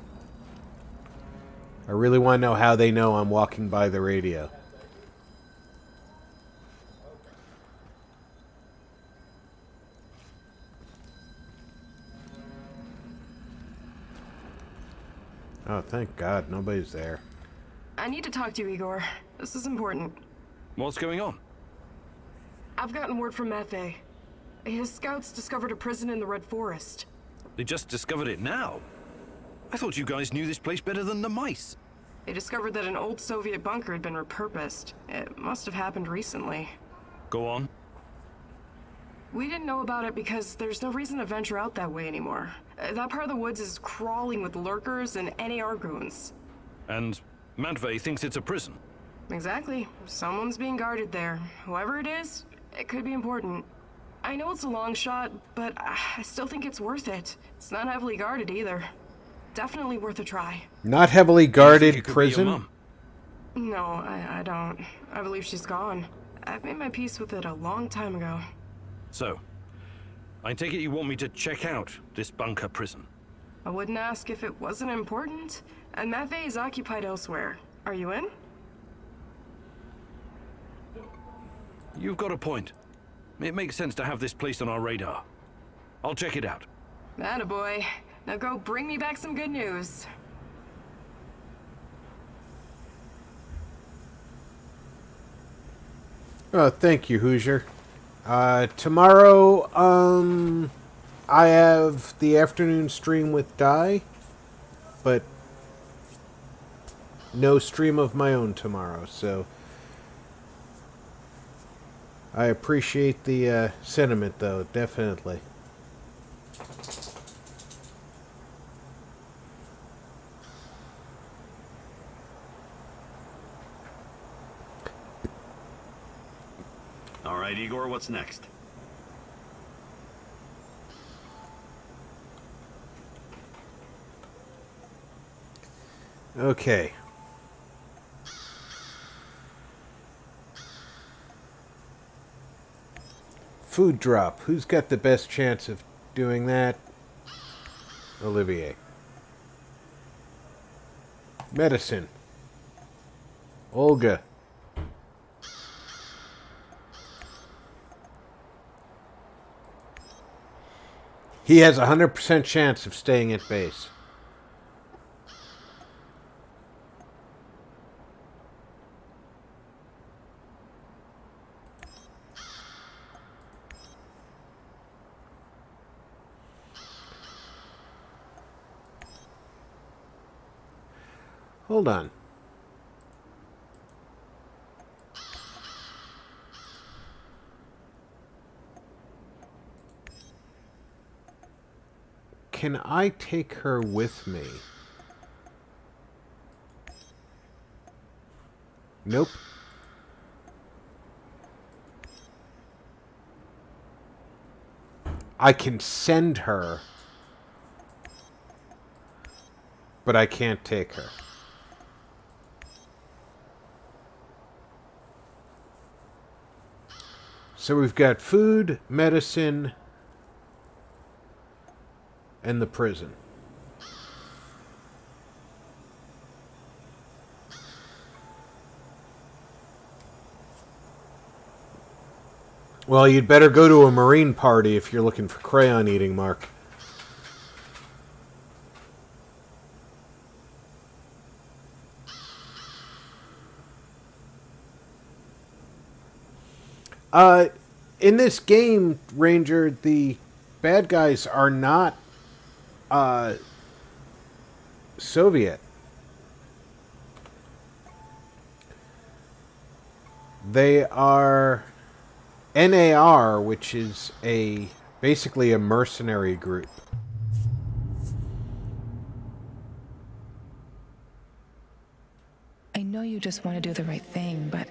I really want to know how they know I'm walking by the radio. Oh, thank God. Nobody's there. I need to talk to you, Igor. This is important. What's going on? I've gotten word from Mafe. His scouts discovered a prison in the Red Forest. They just discovered it now. I thought you guys knew this place better than the mice. They discovered that an old Soviet bunker had been repurposed. It must have happened recently. Go on. We didn't know about it because there's no reason to venture out that way anymore. That part of the woods is crawling with lurkers and NAR goons. And Matvey thinks it's a prison. Exactly. Someone's being guarded there. Whoever it is, it could be important. I know it's a long shot, but I still think it's worth it. It's not heavily guarded either. Definitely worth a try. Not heavily guarded prison? No, I don't. I believe she's gone. I've made my peace with it a long time ago. So, I take it you want me to check out this bunker prison? I wouldn't ask if it wasn't important. And Mafe is occupied elsewhere. Are you in? You've got a point. It makes sense to have this place on our radar. I'll check it out. Attaboy. Now go bring me back some good news. Oh, thank you, Hoosier. Tomorrow, I have the afternoon stream with Di, but no stream of my own tomorrow, so I appreciate the sentiment, though, definitely. All right, Igor, what's next? Okay. Food drop. Who's got the best chance of doing that? Olivier. Medicine. Olga. He has a 100% chance of staying at base. Hold on. Can I take her with me? Nope. I can send her, but I can't take her. So we've got food, medicine, and the prison. Well, you'd better go to a Marine party if you're looking for crayon eating, Mark. In this game, Ranger, the bad guys are not Soviet. They are NAR, which is basically a mercenary group. I know you just want to do the right thing, but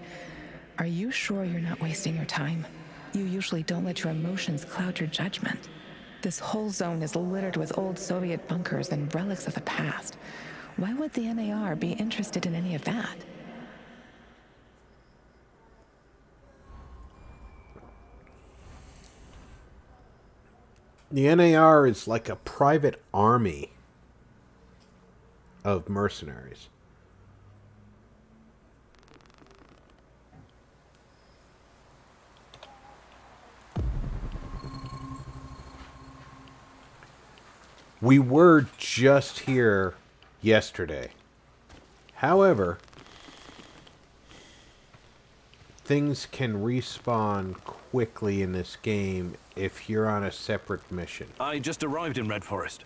are you sure you're not wasting your time? You usually don't let your emotions cloud your judgment. This whole zone is littered with old Soviet bunkers and relics of the past. Why would the NAR be interested in any of that? The NAR is like a private army of mercenaries. We were just here yesterday. However, things can respawn quickly in this game if you're on a separate mission. I just arrived in Red Forest.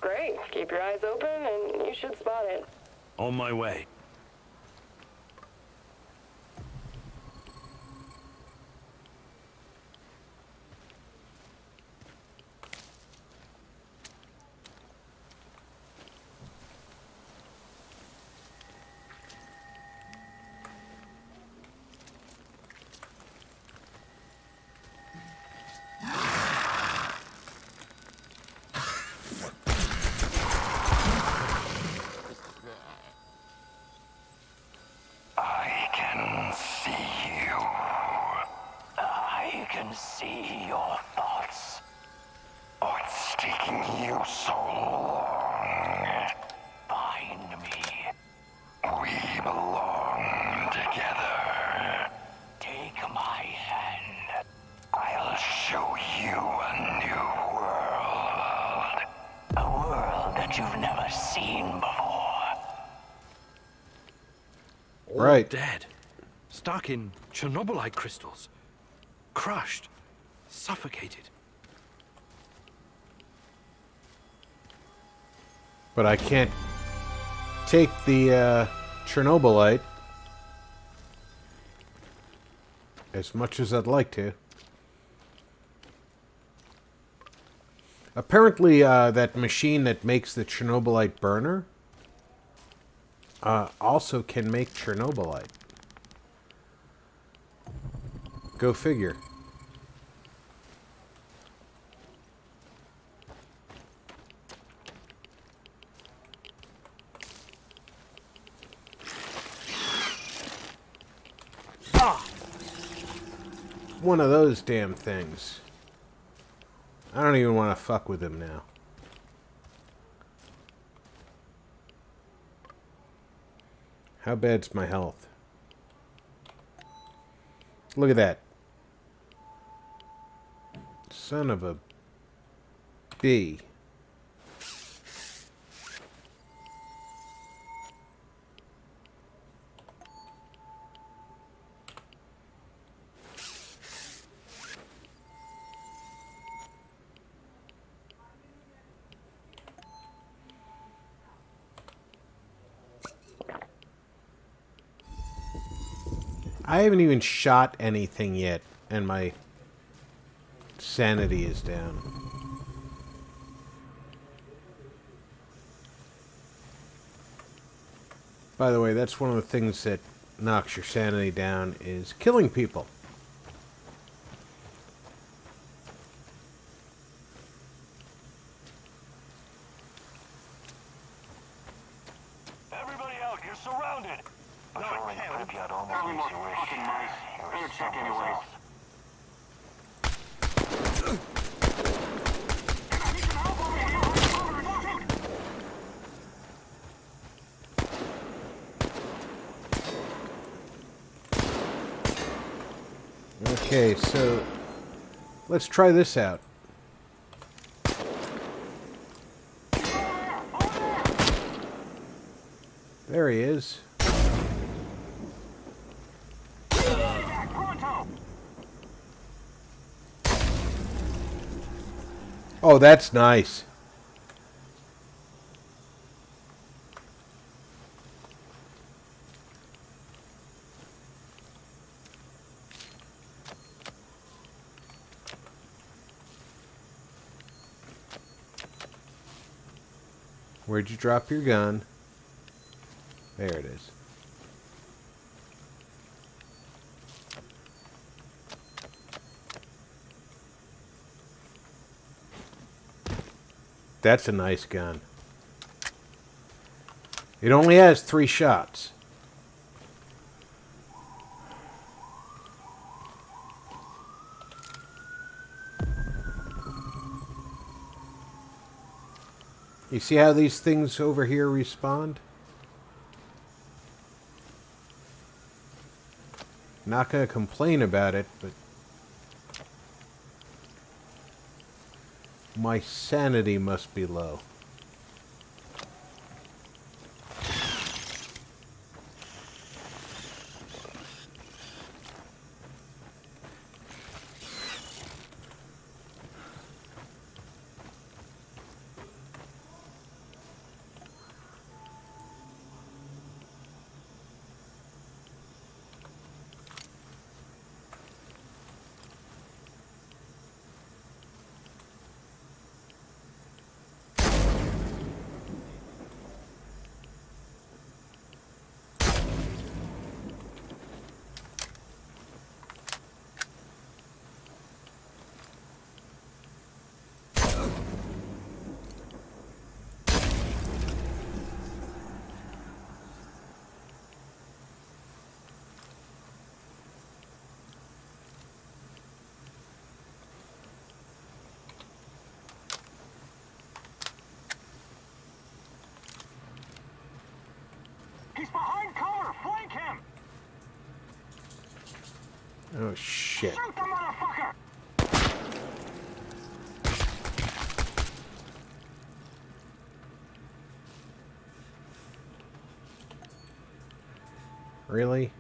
Great. Keep your eyes open and you should spot it. On my way. I can see you. I can see your thoughts. What's taking you so long? Find me. We belong together. Take my hand. I'll show you a new world. A world that you've never seen before. Right. Dead. Stuck in Chernobylite crystals. Crushed. Suffocated. But I can't take the Chernobylite as much as I'd like to. Apparently, that machine that makes the Chernobylite burner also can make Chernobylite. Go figure. One of those damn things. I don't even want to fuck with him now. How bad's my health? Look at that. Son of a bee. I haven't even shot anything yet, and my sanity is down. By the way, that's one of the things that knocks your sanity down, is killing people. Everybody out, you're surrounded. No, Before I can't. put up yet almost Tell me makes what you wish fucking mice. you were Better check someplace anyways. else. Okay, so let's try this out. There he is. Oh, that's nice. Where'd you drop your gun? There it is. That's a nice gun. It only has 3 shots. You see how these things over here respond? Not gonna complain about it, but my sanity must be low. He's behind cover! Flank him! Oh, shit. Shoot the motherfucker! Really?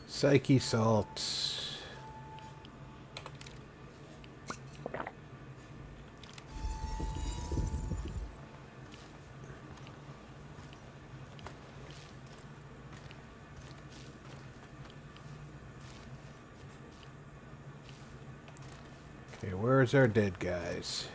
Psyche salts. Okay, where's our dead guys?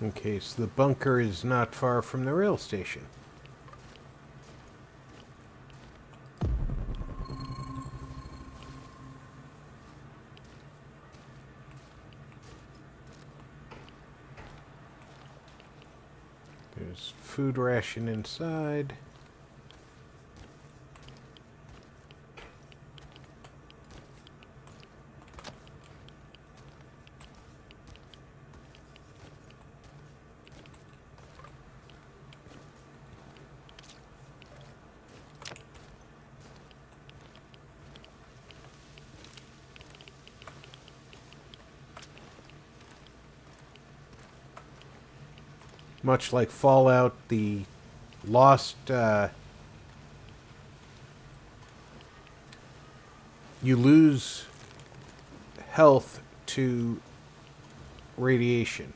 Okay, so the bunker is not far from the rail station. There's food ration inside. Much like Fallout, the lost, you lose health to radiation.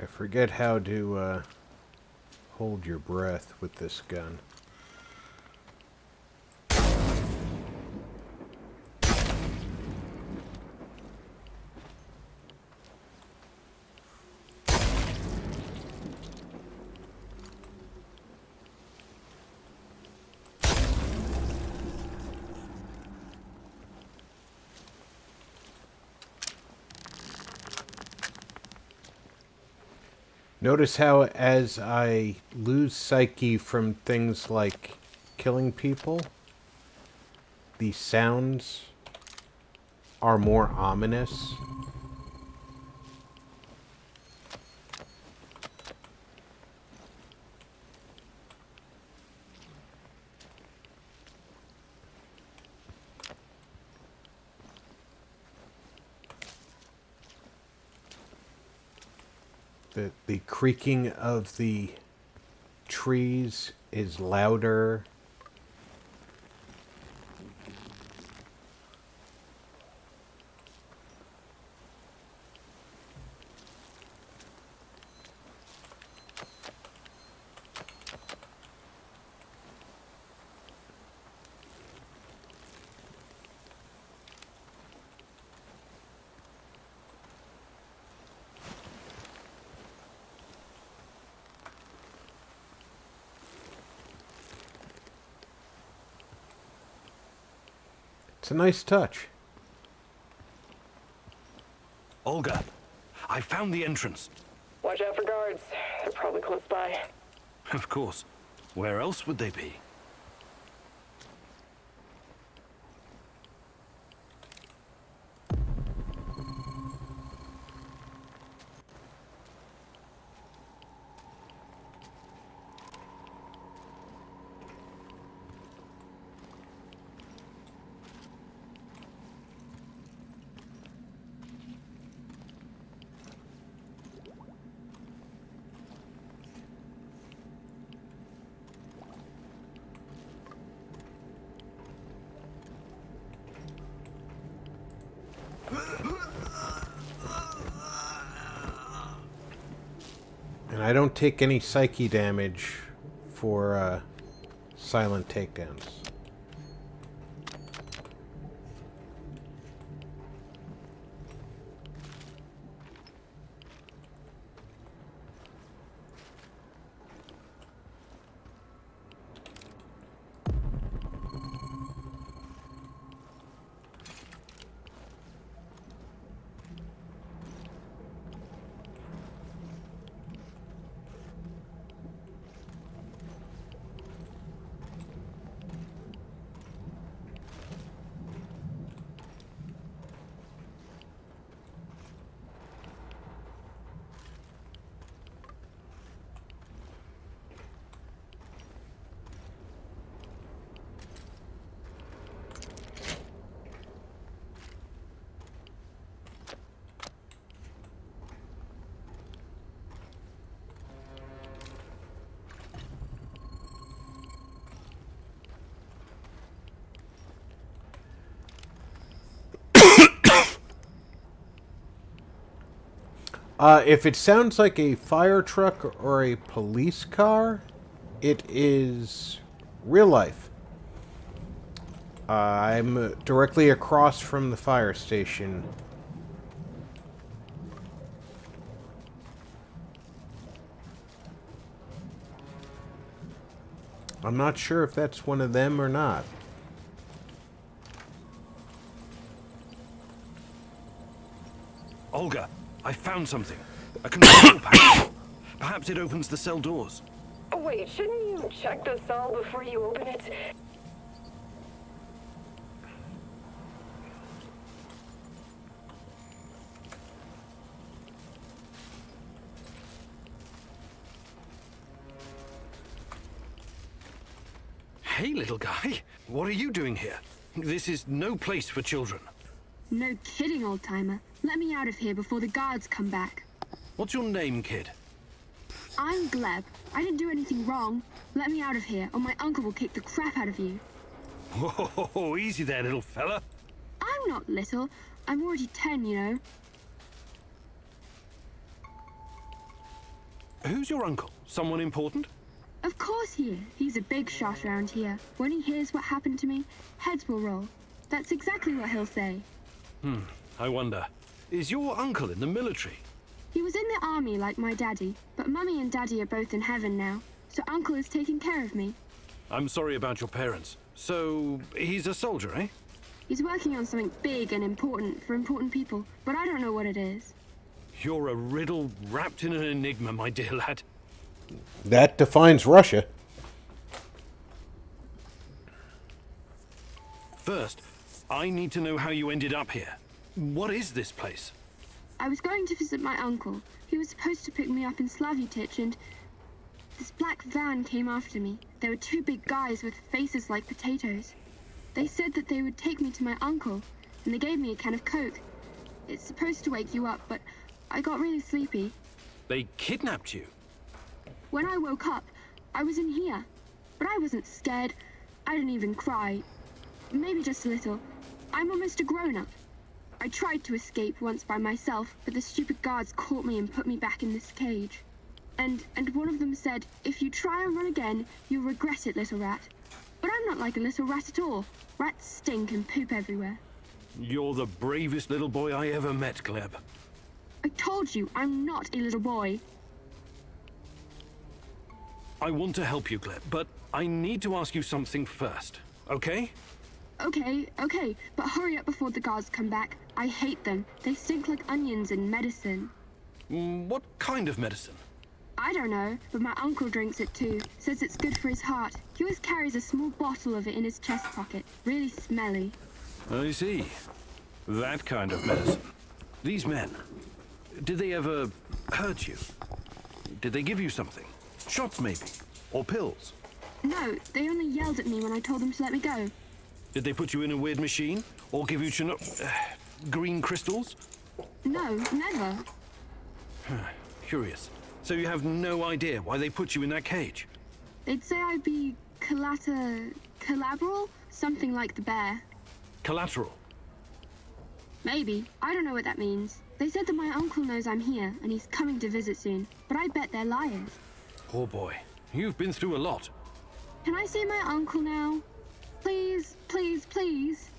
I forget how to hold your breath with this gun. Notice how as I lose psyche from things like killing people, the sounds are more ominous. The creaking of the trees is louder. It's a nice touch. Olga, I found the entrance. Watch out for guards. They're probably close by. Of course. Where else would they be? And I don't take any psyche damage for silent takedowns. If it sounds like a fire truck or a police car, it is real life. I'm directly across from the fire station. I'm not sure if that's one of them or not. Olga, I found something. A control panel. Perhaps it opens the cell doors. Oh, wait, shouldn't you check the cell before you open it? Hey, little guy. What are you doing here? This is no place for children. No kidding, old-timer. Let me out of here before the guards come back. What's your name, kid? I'm Gleb. I didn't do anything wrong. Let me out of here, or my uncle will kick the crap out of you. Whoa, easy there, little fella. I'm not little. I'm already 10, you know. Who's your uncle? Someone important? Of course he is. He's a big shot around here. When he hears what happened to me, heads will roll. That's exactly what he'll say. I wonder. Is your uncle in the military? He was in the army like my daddy, but Mummy and Daddy are both in heaven now, so Uncle is taking care of me. I'm sorry about your parents. So, he's a soldier, eh? He's working on something big and important for important people, but I don't know what it is. You're a riddle wrapped in an enigma, my dear lad. That defines Russia. First, I need to know how you ended up here. What is this place? I was going to visit my uncle. He was supposed to pick me up in Slavutich, and this black van came after me. There were two big guys with faces like potatoes. They said that they would take me to my uncle, and they gave me a can of Coke. It's supposed to wake you up, but I got really sleepy. They kidnapped you? When I woke up, I was in here. But I wasn't scared. I didn't even cry. Maybe just a little. I'm almost a grown-up. I tried to escape once by myself, but the stupid guards caught me and put me back in this cage. And one of them said, if you try and run again, you'll regret it, little rat. But I'm not like a little rat at all. Rats stink and poop everywhere. You're the bravest little boy I ever met, Gleb. I told you, I'm not a little boy. I want to help you, Gleb, but I need to ask you something first, okay? Okay, but hurry up before the guards come back. I hate them. They stink like onions and medicine. What kind of medicine? I don't know, but my uncle drinks it too. Says it's good for his heart. He always carries a small bottle of it in his chest pocket. Really smelly. I see. That kind of medicine. These men, did they ever hurt you? Did they give you something? Shots, maybe? Or pills? No, they only yelled at me when I told them to let me go. Did they put you in a weird machine? Or give you green crystals? No, never. Curious. So you have no idea why they put you in that cage? They'd say I'd be collateral? Something like the bear. Collateral? Maybe. I don't know what that means. They said that my uncle knows I'm here, and he's coming to visit soon. But I bet they're liars. Oh boy, you've been through a lot. Can I see my uncle now? Please, please, please.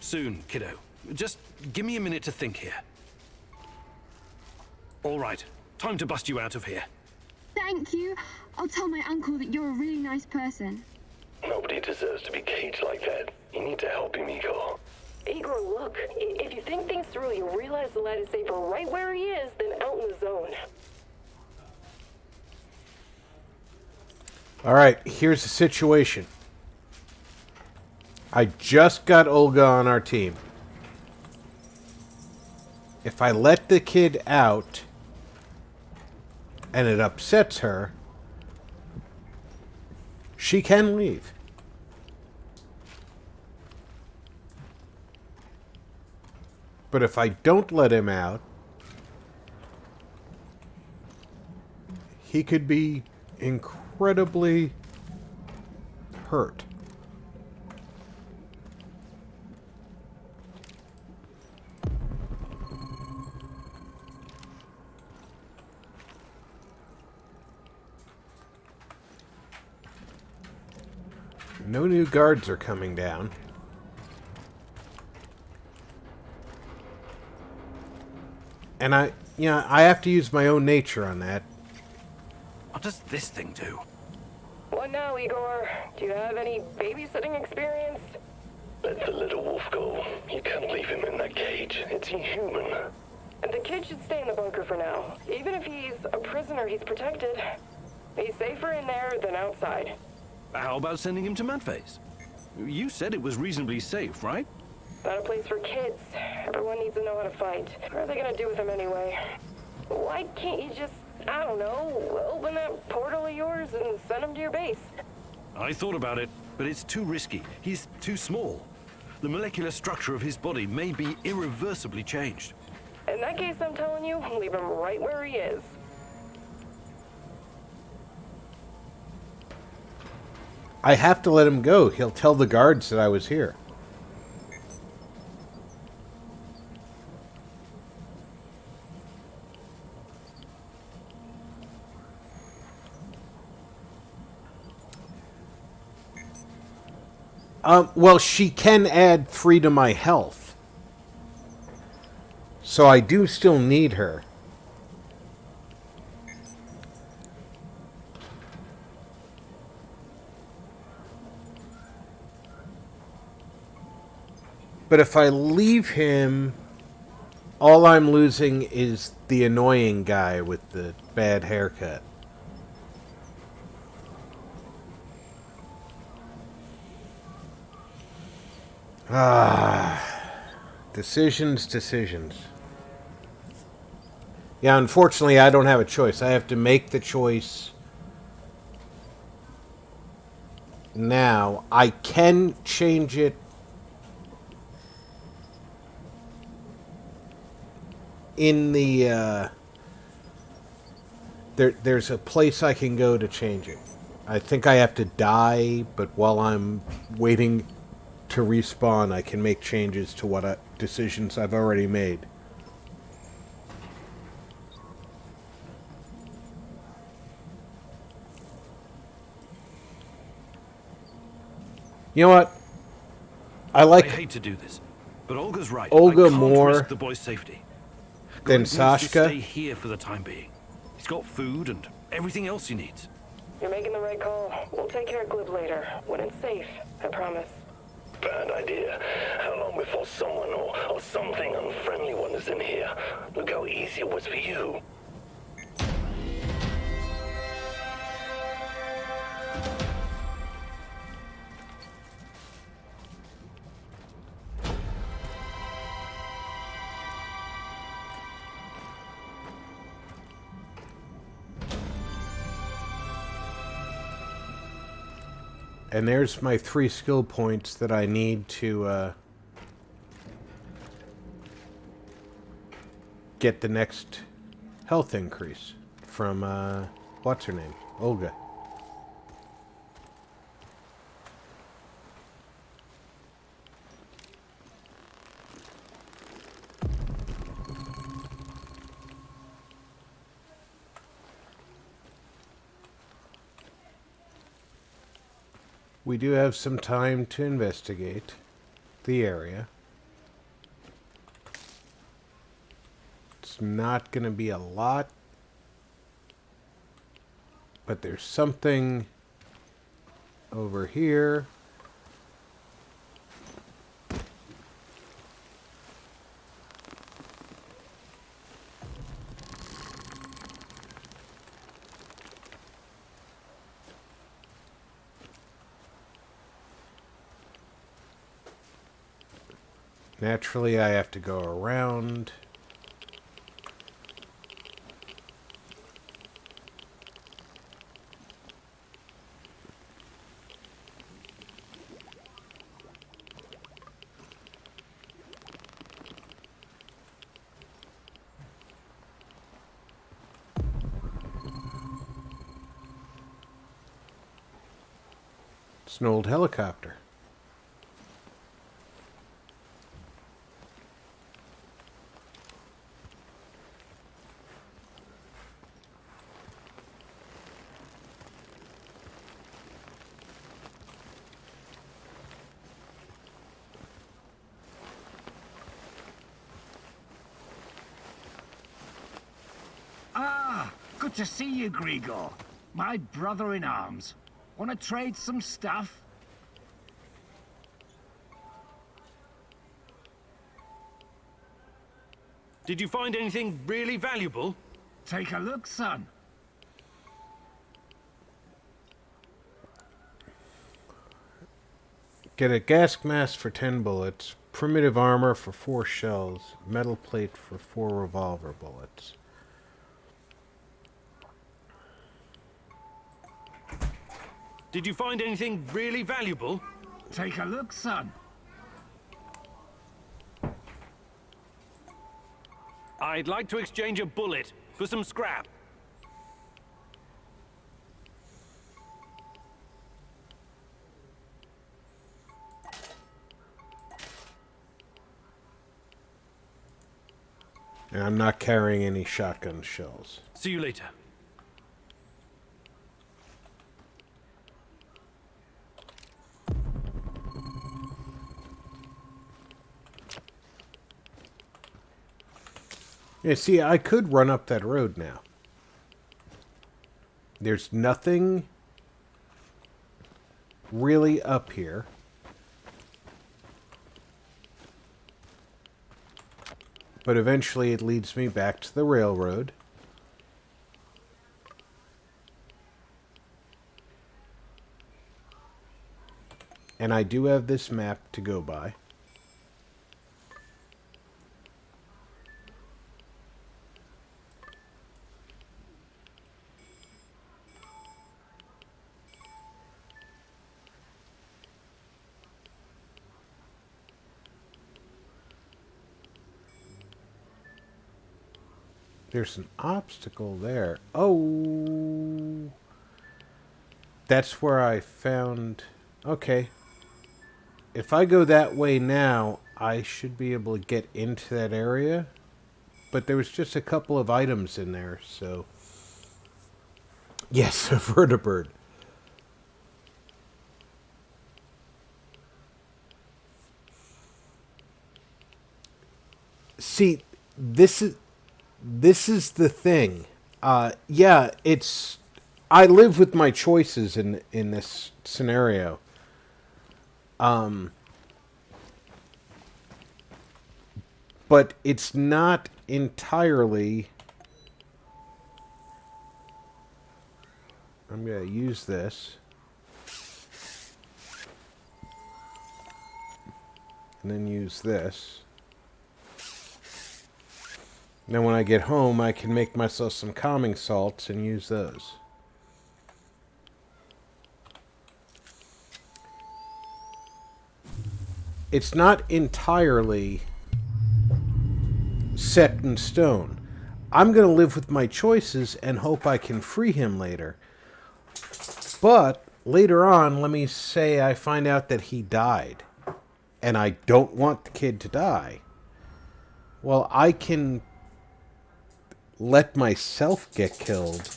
Soon, kiddo. Just give me a minute to think here. All right, time to bust you out of here. Thank you. I'll tell my uncle that you're a really nice person. Nobody deserves to be caged like that. You need to help him, Igor. Igor, look. If you think things through, you'll realize the lad is safer right where he is than out in the zone. All right, here's the situation. I just got Olga on our team. If I let the kid out and it upsets her, she can leave. But if I don't let him out, he could be incredibly hurt. No new guards are coming down. And I have to use my own nature on that. What does this thing do? What now, Igor? Do you have any babysitting experience? Let the little wolf go. You can't leave him in that cage. It's inhuman. The kid should stay in the bunker for now. Even if he's a prisoner, he's protected. He's safer in there than outside. How about sending him to Madface? You said it was reasonably safe, right? Not a place for kids. Everyone needs to know how to fight. What are they gonna do with him anyway? Why can't you just, I don't know, open that portal of yours and send him to your base? I thought about it, but it's too risky. He's too small. The molecular structure of his body may be irreversibly changed. In that case, I'm telling you, leave him right where he is. I have to let him go. He'll tell the guards that I was here. Well, she can add 3 to my health. So I do still need her. But if I leave him All I'm losing is the annoying guy with the bad haircut. Decisions. Yeah, unfortunately, I don't have a choice. I have to make the choice now. I can change it in the... There's a place I can go to change it. I think I have to die, but while I'm waiting to respawn, I can make changes to what decisions I've already made. You know what? I hate to do this, but Olga's right. Olga I can't more risk the boy's safety. than Greg needs to Sashka. stay here for the time being. He's got food and everything else he needs. You're making the right call. We'll take care of Glib later, when it's safe, I promise. Bad idea. How long before someone or something unfriendly one is in here? Look how easy it was for you. And there's my 3 skill points that I need to get the next health increase from, what's her name? Olga. We do have some time to investigate the area. It's not going to be a lot, but there's something over here. Naturally, I have to go around. It's an old helicopter. Good to see you, Grigor. My brother in arms. Want to trade some stuff? Did you find anything really valuable? Take a look, son. Get a gas mask for 10 bullets, primitive armor for 4 shells, metal plate for 4 revolver bullets. Did you find anything really valuable? Take a look, son. I'd like to exchange a bullet for some scrap. And I'm not carrying any shotgun shells. See you later. Yeah, see, I could run up that road now. There's nothing really up here. But eventually it leads me back to the railroad. And I do have this map to go by. There's an obstacle there. Oh! That's where I found... Okay. If I go that way now, I should be able to get into that area. But there was just a couple of items in there, so... Yes, a vertebrate. See, this is the thing. Yeah, it's... I live with my choices in this scenario. But it's not entirely... I'm going to use this. And then use this. Then when I get home, I can make myself some calming salts and use those. It's not entirely set in stone. I'm going to live with my choices and hope I can free him later. But later on, let me say I find out that he died. And I don't want the kid to die. Well, I can let myself get killed.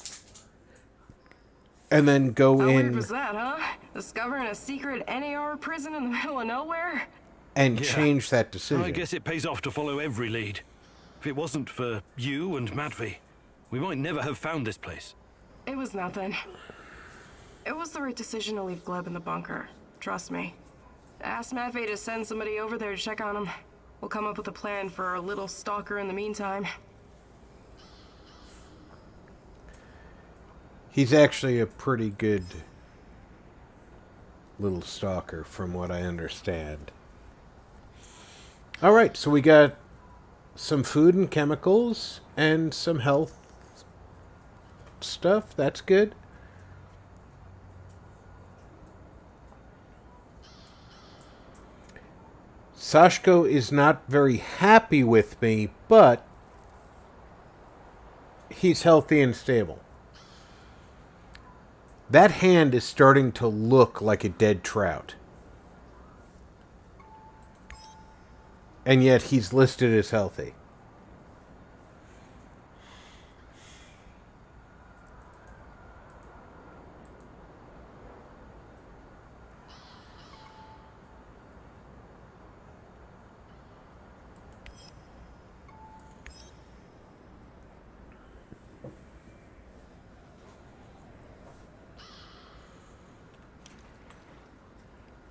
And then go How in... weird was that, huh? Discovering a secret NAR prison in the middle of nowhere? And change that decision. I guess it pays off to follow every lead. If it wasn't for you and Matvey, we might never have found this place. It was nothing. It was the right decision to leave Gleb in the bunker. Trust me. Ask Matvey to send somebody over there to check on him. We'll come up with a plan for our little stalker in the meantime. He's actually a pretty good little stalker, from what I understand. Alright, so we got some food and chemicals and some health stuff. That's good. Sashko is not very happy with me, but he's healthy and stable. That hand is starting to look like a dead trout. And yet he's listed as healthy.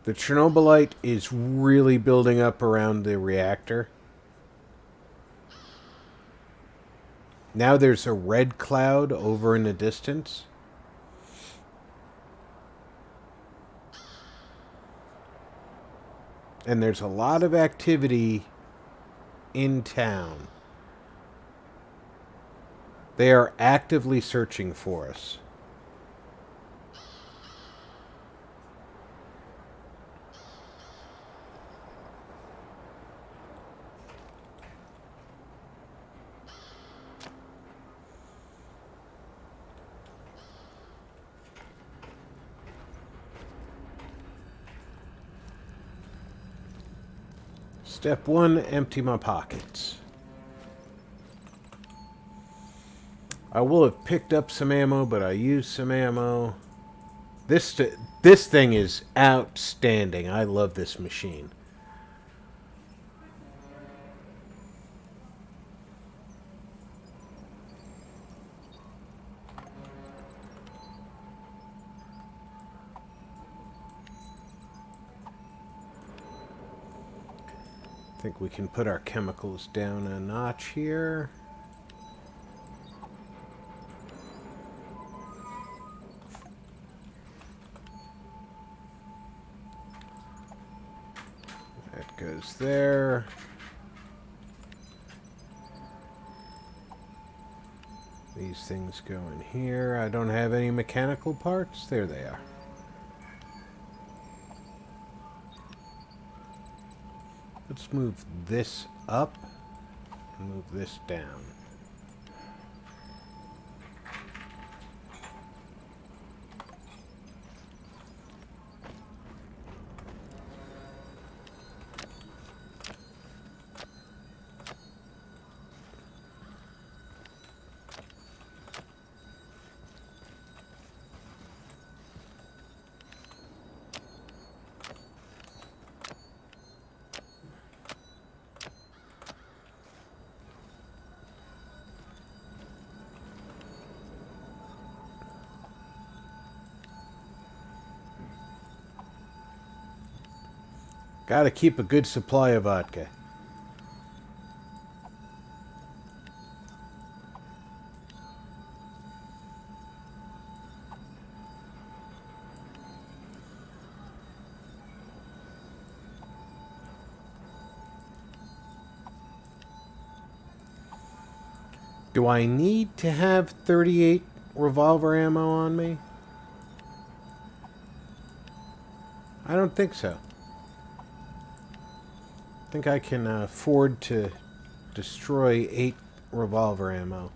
The Chernobylite is really building up around the reactor. Now there's a red cloud over in the distance. And there's a lot of activity in town. They are actively searching for us. Step 1, empty my pockets. I will have picked up some ammo, but I used some ammo. This thing is outstanding. I love this machine. I think we can put our chemicals down a notch here. That goes there. These things go in here. I don't have any mechanical parts. There they are. Let's move this up and move this down. Gotta keep a good supply of vodka. Do I need to have 38 revolver ammo on me? I don't think so. I think I can afford to destroy 8 revolver ammo.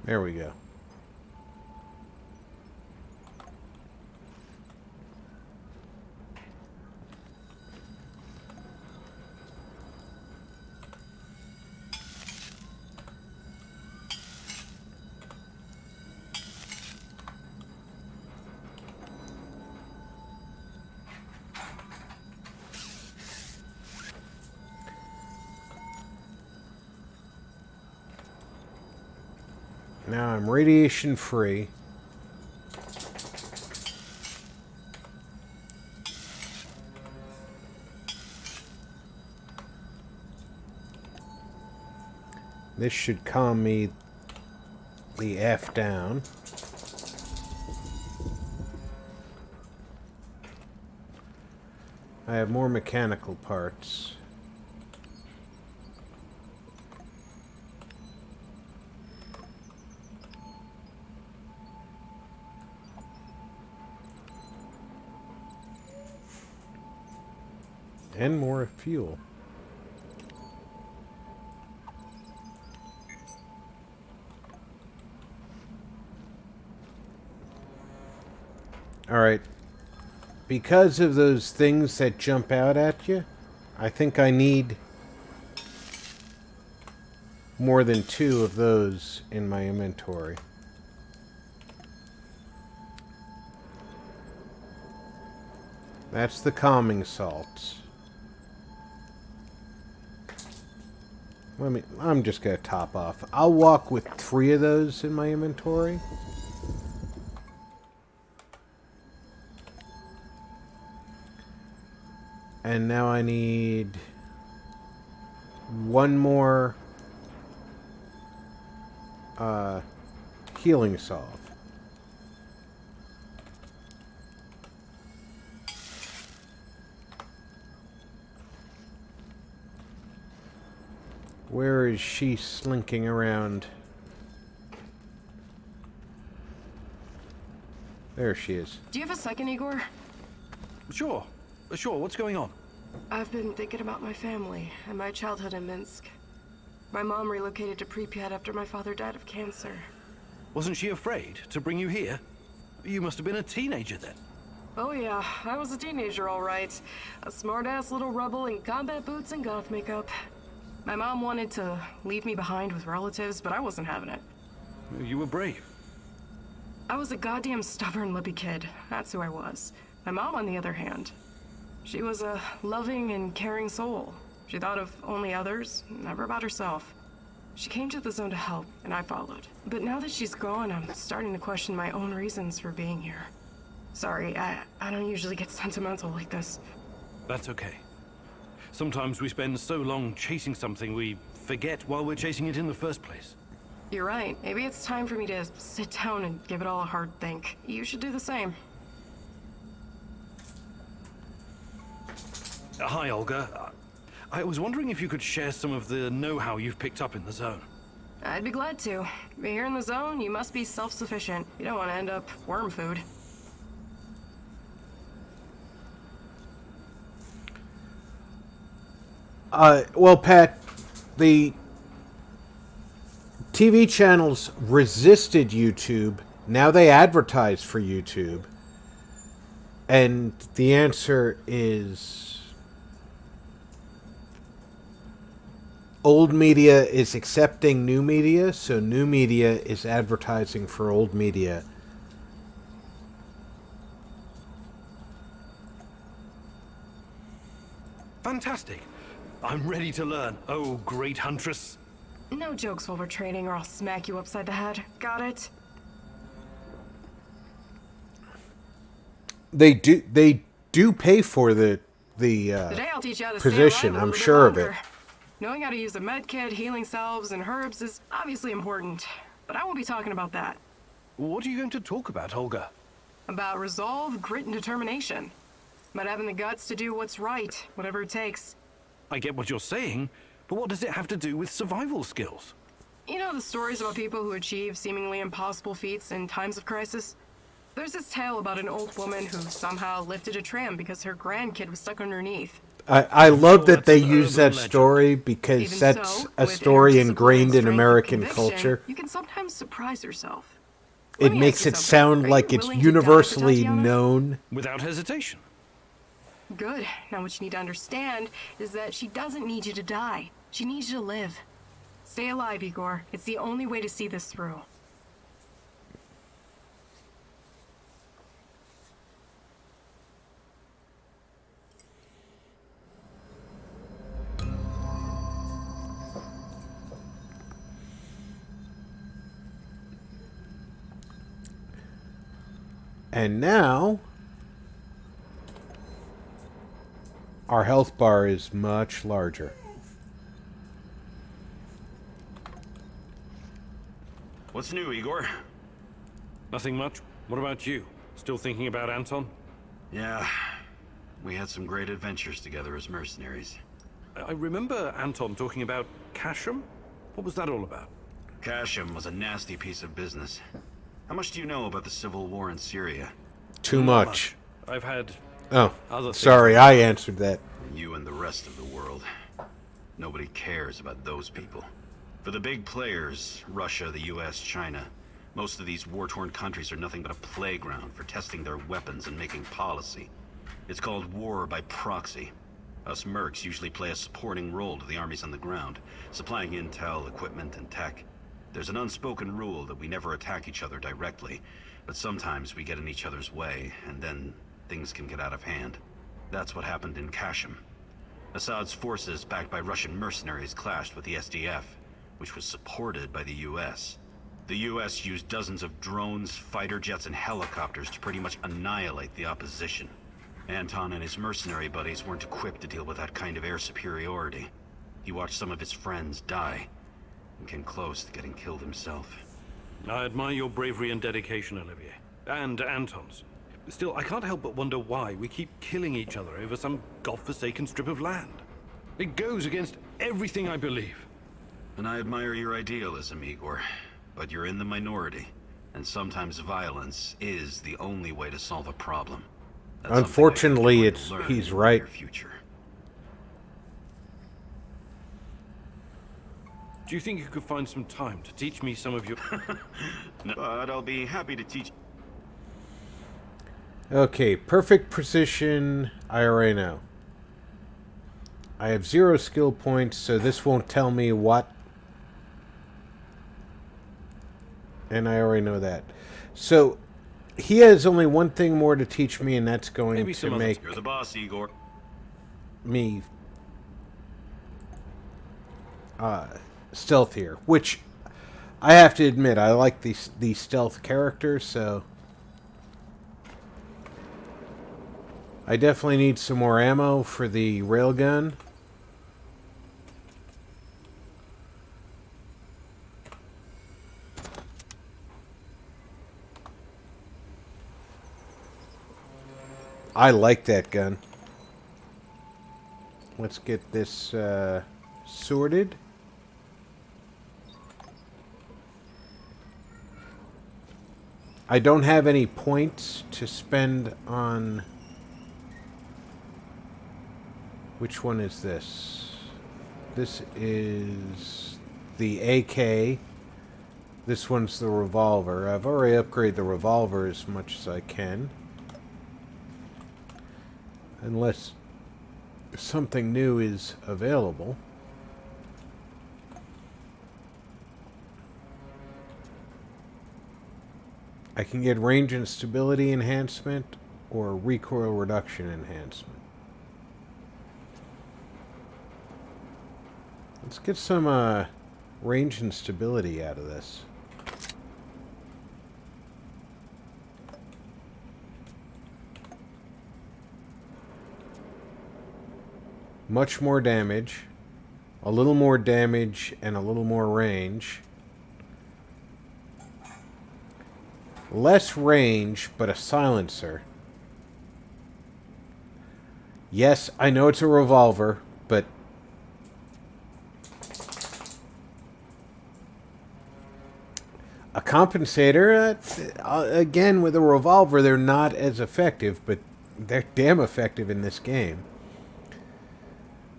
There we go. Now I'm radiation free. This should calm me the F down. I have more mechanical parts. And more fuel. Alright. Because of those things that jump out at you, I think I need more than 2 of those in my inventory. That's the calming salts. I'm just going to top off. I'll walk with 3 of those in my inventory. And now I need 1 more healing salve. Where is she slinking around? There she is. Do you have a second, Igor? Sure. Sure, what's going on? I've been thinking about my family and my childhood in Minsk. My mom relocated to Pripyat after my father died of cancer. Wasn't she afraid to bring you here? You must have been a teenager then. Oh yeah, I was a teenager all right. A smart-ass little rebel in combat boots and goth makeup. My mom wanted to leave me behind with relatives, but I wasn't having it. You were brave. I was a goddamn stubborn, lippy kid. That's who I was. My mom, on the other hand, she was a loving and caring soul. She thought of only others, never about herself. She came to the zone to help, and I followed. But now that she's gone, I'm starting to question my own reasons for being here. Sorry, I don't usually get sentimental like this. That's okay. Sometimes we spend so long chasing something we forget while we're chasing it in the first place. You're right. Maybe it's time for me to sit down and give it all a hard think. You should do the same. Hi, Olga. I was wondering if you could share some of the know-how you've picked up in the zone. I'd be glad to. But here in the zone, you must be self-sufficient. You don't want to end up worm food. Well, Pat, the TV channels resisted YouTube. Now they advertise for YouTube. And the answer is old media is accepting new media, so new media is advertising for old media. Fantastic. I'm ready to learn. Oh, great huntress. No jokes while we're trading or I'll smack you upside the head. Got it? They do pay for the Today I'll teach you how to stay position. alive a I'm little sure bit of it. longer. Knowing how to use a med kit, healing salves, and herbs is obviously important. But I won't be talking about that. What are you going to talk about, Olga? About resolve, grit, and determination. About having the guts to do what's right, whatever it takes. I get what you're saying, but what does it have to do with survival skills? You know the stories about people who achieve seemingly impossible feats in times of crisis? There's this tale about an old woman who somehow lifted a tram because her grandkid was stuck underneath. I love that they that's an use that urban legend. story because Even that's so, a with story inner discipline, ingrained in strength, and American conviction, culture. You can sometimes surprise yourself. It Let me makes ask you it something. sound Are you like it's willing to die for universally Tatiana? known. Without hesitation. Good. Now what you need to understand is that she doesn't need you to die. She needs you to live. Stay alive, Igor. It's the only way to see this through. And now our health bar is much larger. What's new, Igor? Nothing much. What about you? Still thinking about Anton? Yeah, we had some great adventures together as mercenaries. I remember Anton talking about Kasham. What was that all about? Kasham was a nasty piece of business. How much do you know about the civil war in Syria? Too much. I've had Oh, other things. sorry, I answered that. You and the rest of the world. Nobody cares about those people. For the big players, Russia, the US, China, most of these war-torn countries are nothing but a playground for testing their weapons and making policy. It's called war by proxy. Us mercs usually play a supporting role to the armies on the ground, supplying intel, equipment, and tech. There's an unspoken rule that we never attack each other directly, but sometimes we get in each other's way, and then things can get out of hand. That's what happened in Kasham. Assad's forces, backed by Russian mercenaries, clashed with the SDF, which was supported by the US. The US used dozens of drones, fighter jets, and helicopters to pretty much annihilate the opposition. Anton and his mercenary buddies weren't equipped to deal with that kind of air superiority. He watched some of his friends die, and came close to getting killed himself. I admire your bravery and dedication, Olivier. And Anton's. Still, I can't help but wonder why we keep killing each other over some godforsaken strip of land. It goes against everything I believe. And I admire your idealism, Igor. But you're in the minority, and sometimes violence is the only way to solve a problem. That's something I think Unfortunately, you're going to learn he's in the right. near future. Do you think you could find some time to teach me some of your... No, but I'll be happy to teach. Okay, perfect precision, I already know. I have 0 skill points, so this won't tell me what. And I already know that. So, he has only one thing more to teach me, and that's going Maybe to some other- make You're the boss, Igor. me stealthier, which I have to admit, I like these stealth characters, so I definitely need some more ammo for the railgun. I like that gun. Let's get this sorted. I don't have any points to spend on... Which one is this? This is the AK. This one's the revolver. I've already upgraded the revolver as much as I can. Unless something new is available. I can get range and stability enhancement or recoil reduction enhancement. Let's get some range and stability out of this. Much more damage, a little more damage, and a little more range. Less range, but a silencer. Yes, I know it's a revolver, but a compensator, again, with a revolver, they're not as effective, but they're damn effective in this game.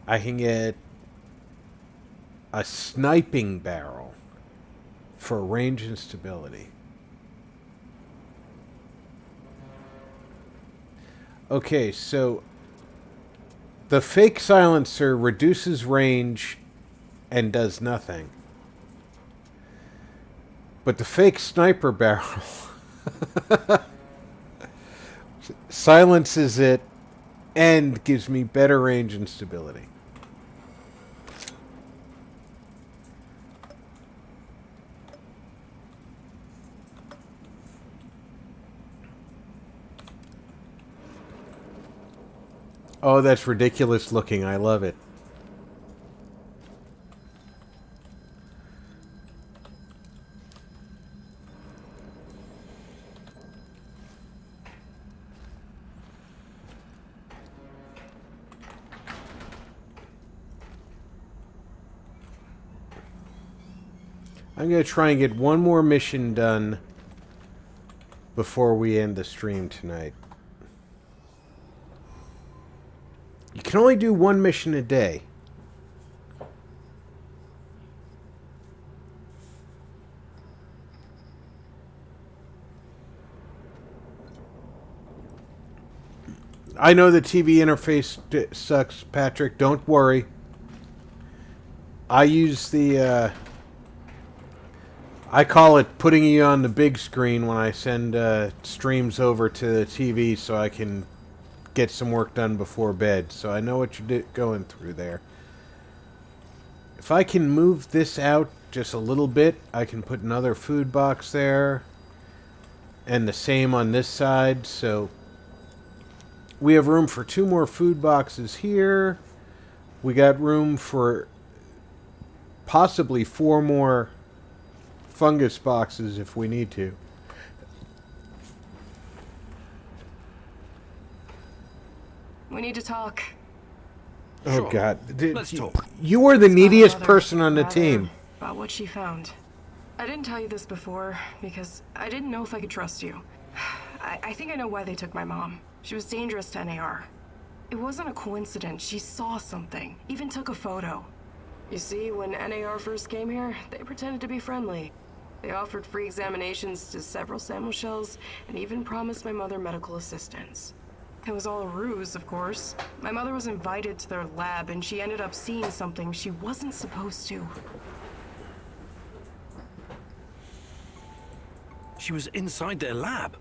I can get a sniping barrel for range and stability. Okay, so the fake silencer reduces range and does nothing. But the fake sniper barrel silences it and gives me better range and stability. Oh, that's ridiculous looking. I love it. I'm going to try and get one more mission done before we end the stream tonight. You can only do one mission a day. I know the TV interface sucks, Patrick. Don't worry. I use the... I call it putting you on the big screen when I send streams over to the TV so I can get some work done before bed. So I know what you're going through there. If I can move this out just a little bit, I can put another food box there. And the same on this side. So we have room for 2 more food boxes here. We got room for possibly 4 more fungus boxes if we need to. We need to talk. Oh, Sure. God. Let's talk. You are the neediest Mother, person on the rather, team. About what she found. I didn't tell you this before because I didn't know if I could trust you. I think I know why they took my mom. She was dangerous to NAR. It wasn't a coincidence. She saw something, even took a photo. You see, when NAR first came here, they pretended to be friendly. They offered free examinations to several sample shells and even promised my mother medical assistance. It was all a ruse, of course. My mother was invited to their lab and she ended up seeing something she wasn't supposed to. She was inside their lab.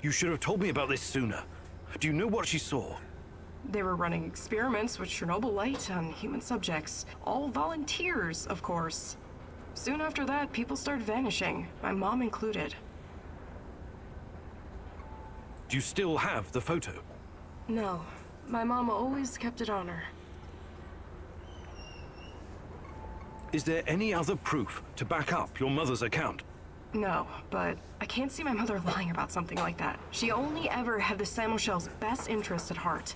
You should have told me about this sooner. Do you know what she saw? They were running experiments with Chernobylite on human subjects. All volunteers, of course. Soon after that, people started vanishing, my mom included. Do you still have the photo? No, my mom always kept it on her. Is there any other proof to back up your mother's account? No, but I can't see my mother lying about something like that. She only ever had the Samoshell's best interest at heart.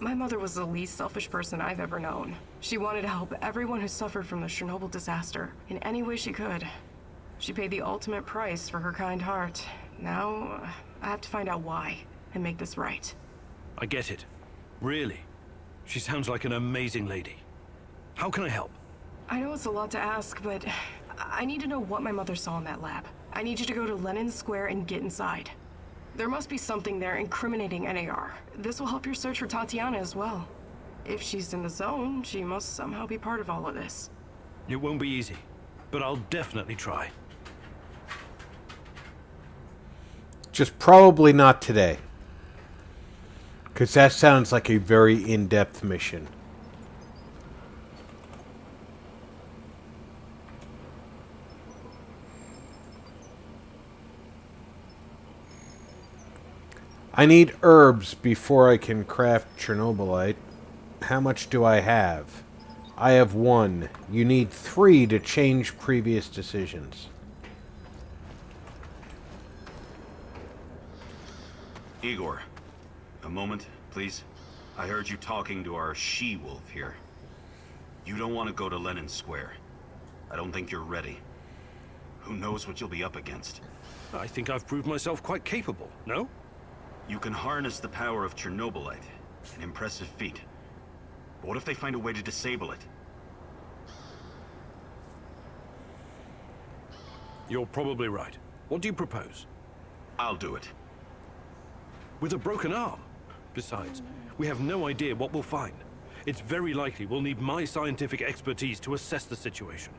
My mother was the least selfish person I've ever known. She wanted to help everyone who suffered from the Chernobyl disaster in any way she could. She paid the ultimate price for her kind heart. Now, I have to find out why and make this right. I get it. Really. She sounds like an amazing lady. How can I help? I know it's a lot to ask, but I need to know what my mother saw in that lab. I need you to go to Lenin Square and get inside. There must be something there incriminating NAR. This will help your search for Tatiana as well. If she's in the zone, she must somehow be part of all of this. It won't be easy, but I'll definitely try. Just probably not today. Because that sounds like a very in-depth mission. I need herbs before I can craft Chernobylite. How much do I have? I have 1. You need 3 to change previous decisions. Igor, a moment, please. I heard you talking to our she-wolf here. You don't want to go to Lenin Square. I don't think you're ready. Who knows what you'll be up against? I think I've proved myself quite capable, no? You can harness the power of Chernobylite. An impressive feat. But what if they find a way to disable it? You're probably right. What do you propose? I'll do it. With a broken arm? Besides, we have no idea what we'll find. It's very likely we'll need my scientific expertise to assess the situation.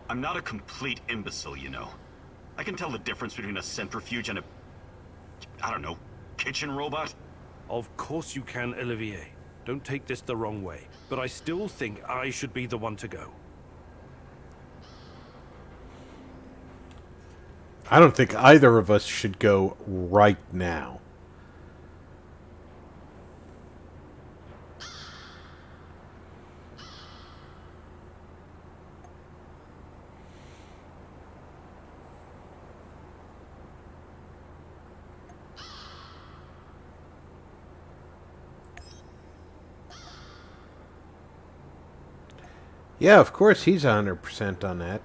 I'm not a complete imbecile, you know. I can tell the difference between a centrifuge and a... I don't know, kitchen robot? Of course you can, Olivier. Don't take this the wrong way, but I still think I should be the one to go. I don't think either of us should go right now. Yeah, of course he's 100% on that.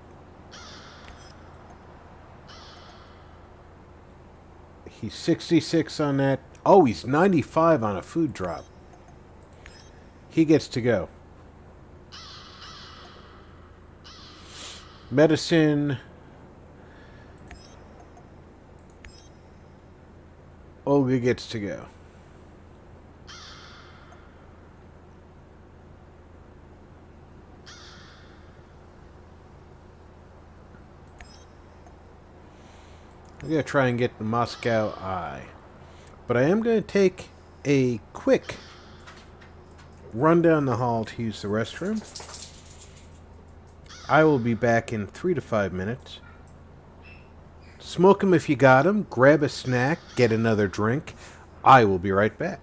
He's 66 on that. Oh, he's 95 on a food drop. He gets to go. Medicine. Olga gets to go. I'm going to try and get the Moscow Eye. But I am going to take a quick run down the hall to use the restroom. I will be back in 3 to 5 minutes. Smoke 'em if you got 'em. Grab a snack. Get another drink. I will be right back.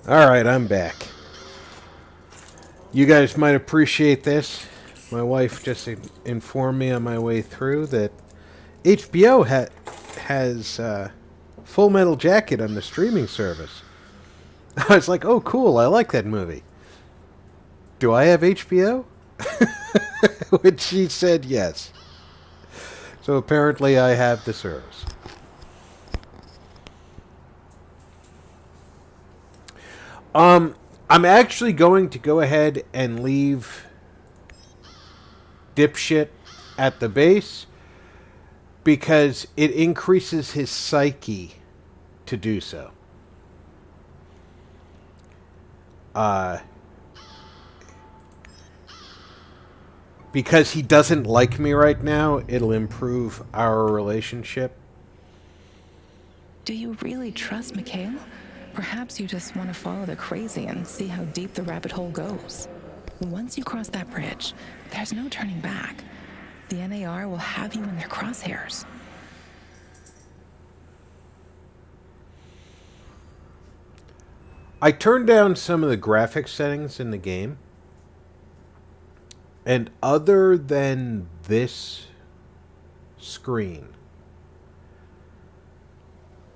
Alright, I'm back. You guys might appreciate this. My wife just informed me on my way through that HBO has Full Metal Jacket on the streaming service. I was like, oh cool, I like that movie. Do I have HBO? Which she said yes. So apparently I have the service. I'm actually going to go ahead and leave Dipshit at the base because it increases his psyche to do so. Because he doesn't like me right now, it'll improve our relationship. Do you really trust Mikhail? Perhaps you just want to follow the crazy and see how deep the rabbit hole goes. Once you cross that bridge, there's no turning back. The NAR will have you in their crosshairs. I turned down some of the graphics settings in the game. And other than this screen,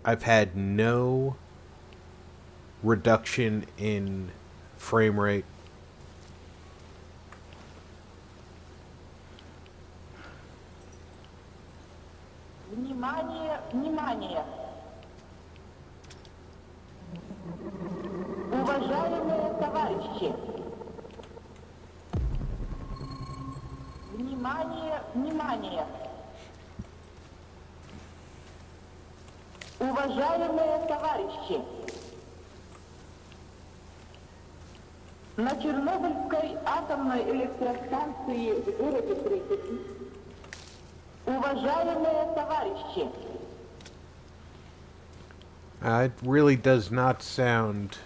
I've had no reduction in frame rate. Внимание, внимание! Уважаемые товарищи! Внимание, внимание! Уважаемые товарищи! На Чернобыльской атомной электростанции в городе Припяти. Уважаемые товарищи! It really does not sound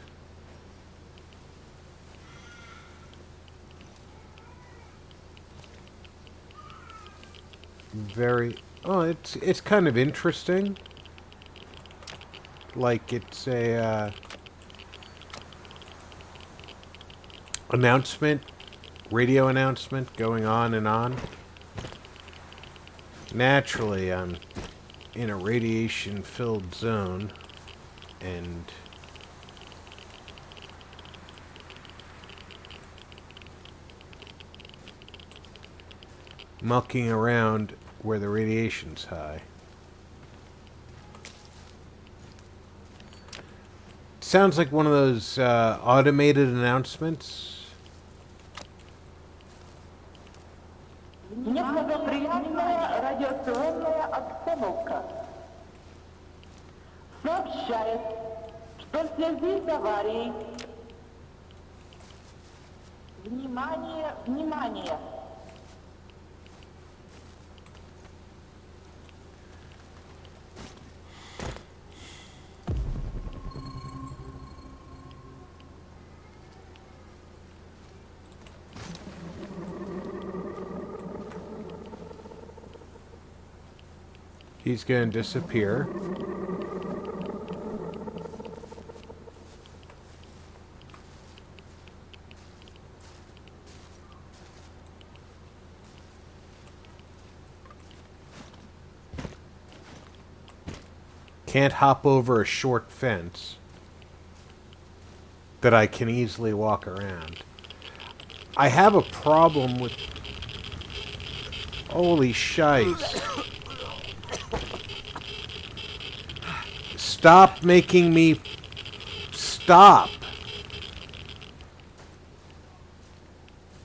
very... Oh, it's kind of interesting. Like it's a announcement, radio announcement going on and on. Naturally, I'm in a radiation-filled zone, and mucking around where the radiation's high. Sounds like one of those automated announcements. Неблагоприятная радиационная обстановка. Сообщает, что в связи с аварией... Внимание, внимание! He's going to disappear. Can't hop over a short fence that I can easily walk around. I have a problem with... Holy shites. Stop making me... Stop.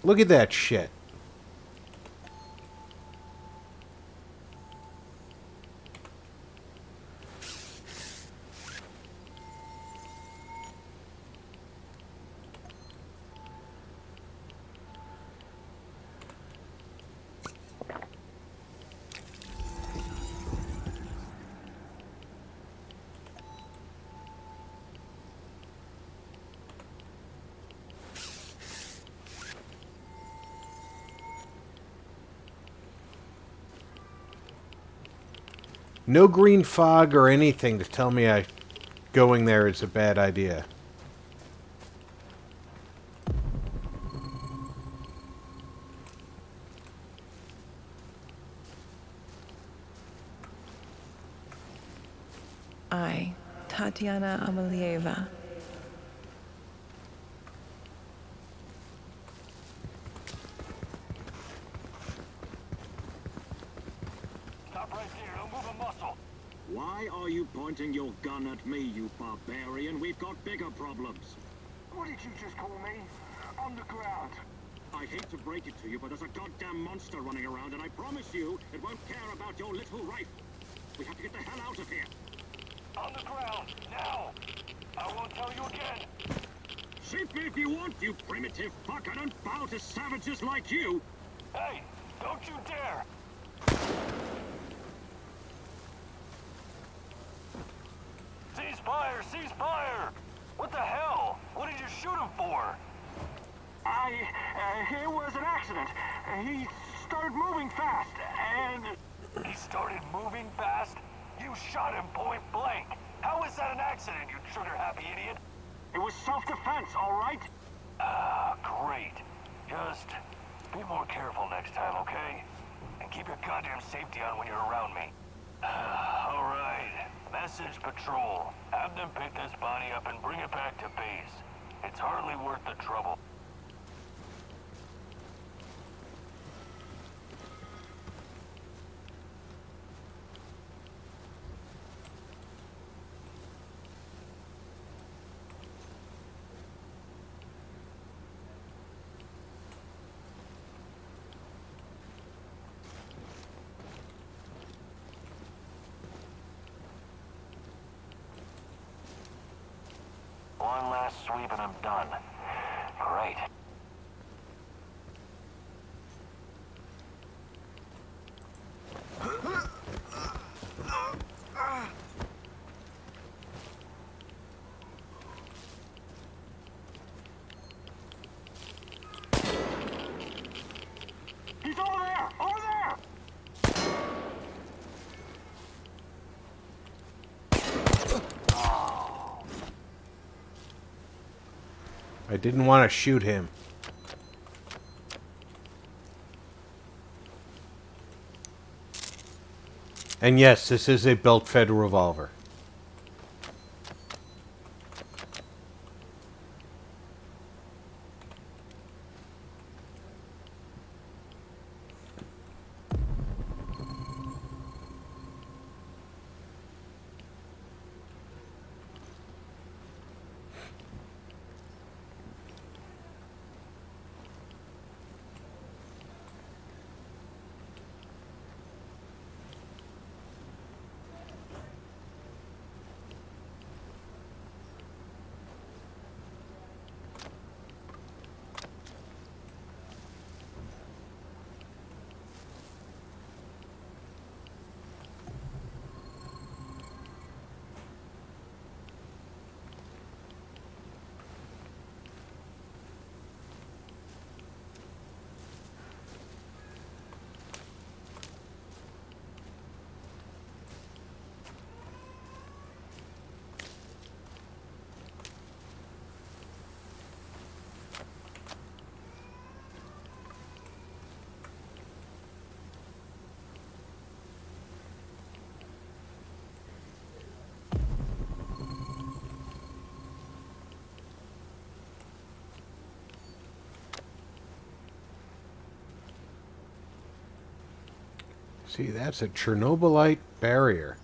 Look at that shit. No green fog or anything to tell me going there is a bad idea. Tatiana Amelieva. Stop right there. Don't move a muscle. Why are you pointing your gun at me, you barbarian? We've got bigger problems. What did you just call me? On the ground. I hate to break it to you, but there's a goddamn monster running around, and I promise you it won't care about your little rifle. We have to get the hell out of here. On the ground. Now. I won't tell you again. Shoot me if you want, you primitive fuck. I don't bow to savages like you. Hey, don't you dare. Cease fire! Cease fire! What the hell? What did you shoot him for? It was an accident. He started moving fast, and... He started moving fast? You shot him point blank. How is that an accident, you trigger-happy idiot? It was self-defense, all right? Ah, great. Just be more careful next time, okay? And keep your goddamn safety on when you're around me. All right. Message Patrol. Have them pick this body up and bring it back to base. It's hardly worth the trouble. One last sweep and I'm done. Great. He's over there! Over there! I didn't want to shoot him. And yes, this is a belt-fed revolver. See, that's a Chernobylite barrier.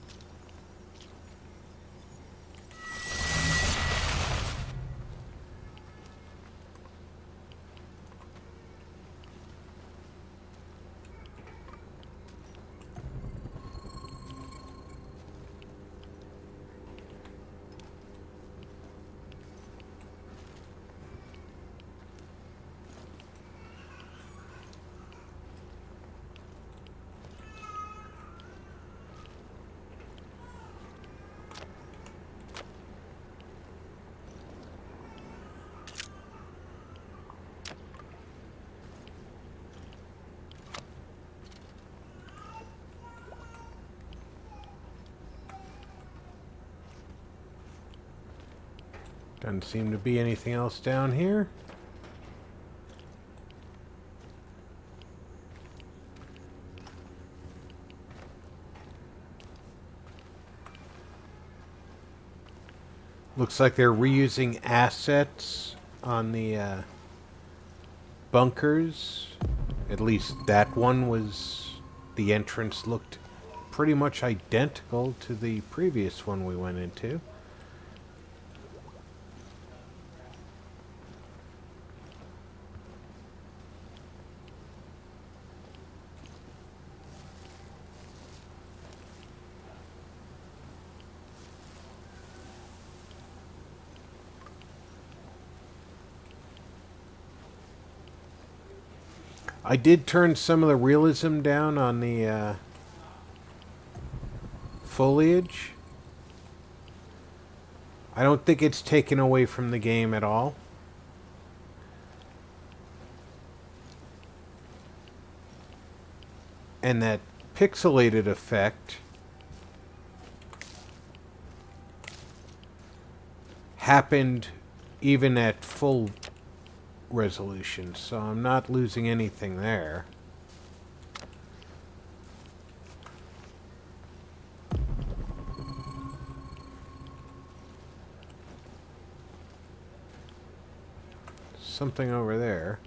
Doesn't seem to be anything else down here. Looks like they're reusing assets on the bunkers. At least that one was... The entrance looked pretty much identical to the previous one we went into. I did turn some of the realism down on the foliage. I don't think it's taken away from the game at all. And that pixelated effect happened even at full resolution, so I'm not losing anything there. Something over there.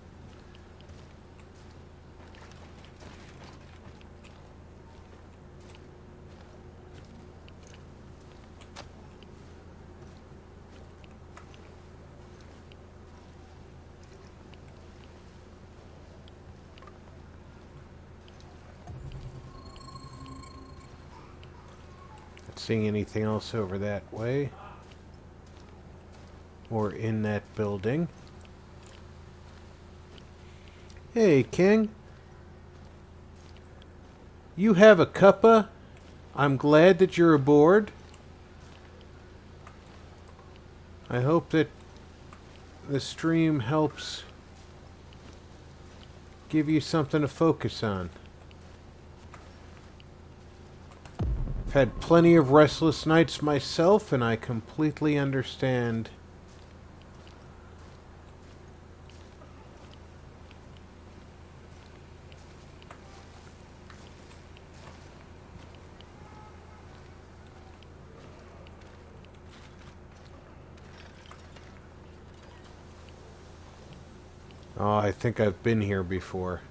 Seeing anything else over that way or in that building. Hey, King. You have a cuppa? I'm glad that you're aboard. I hope that the stream helps give you something to focus on. I've had plenty of restless nights myself, and I completely understand. Oh, I think I've been here before.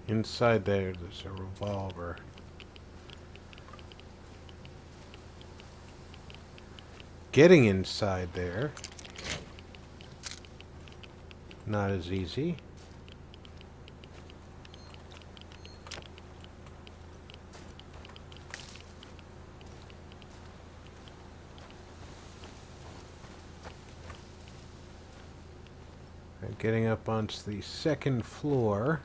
Inside there's a revolver. Getting inside there, not as easy. And getting up onto the second floor.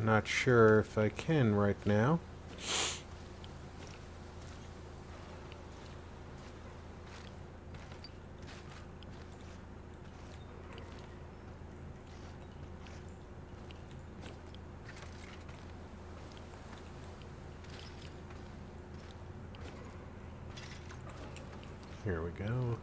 Not sure if I can right now. Here we go.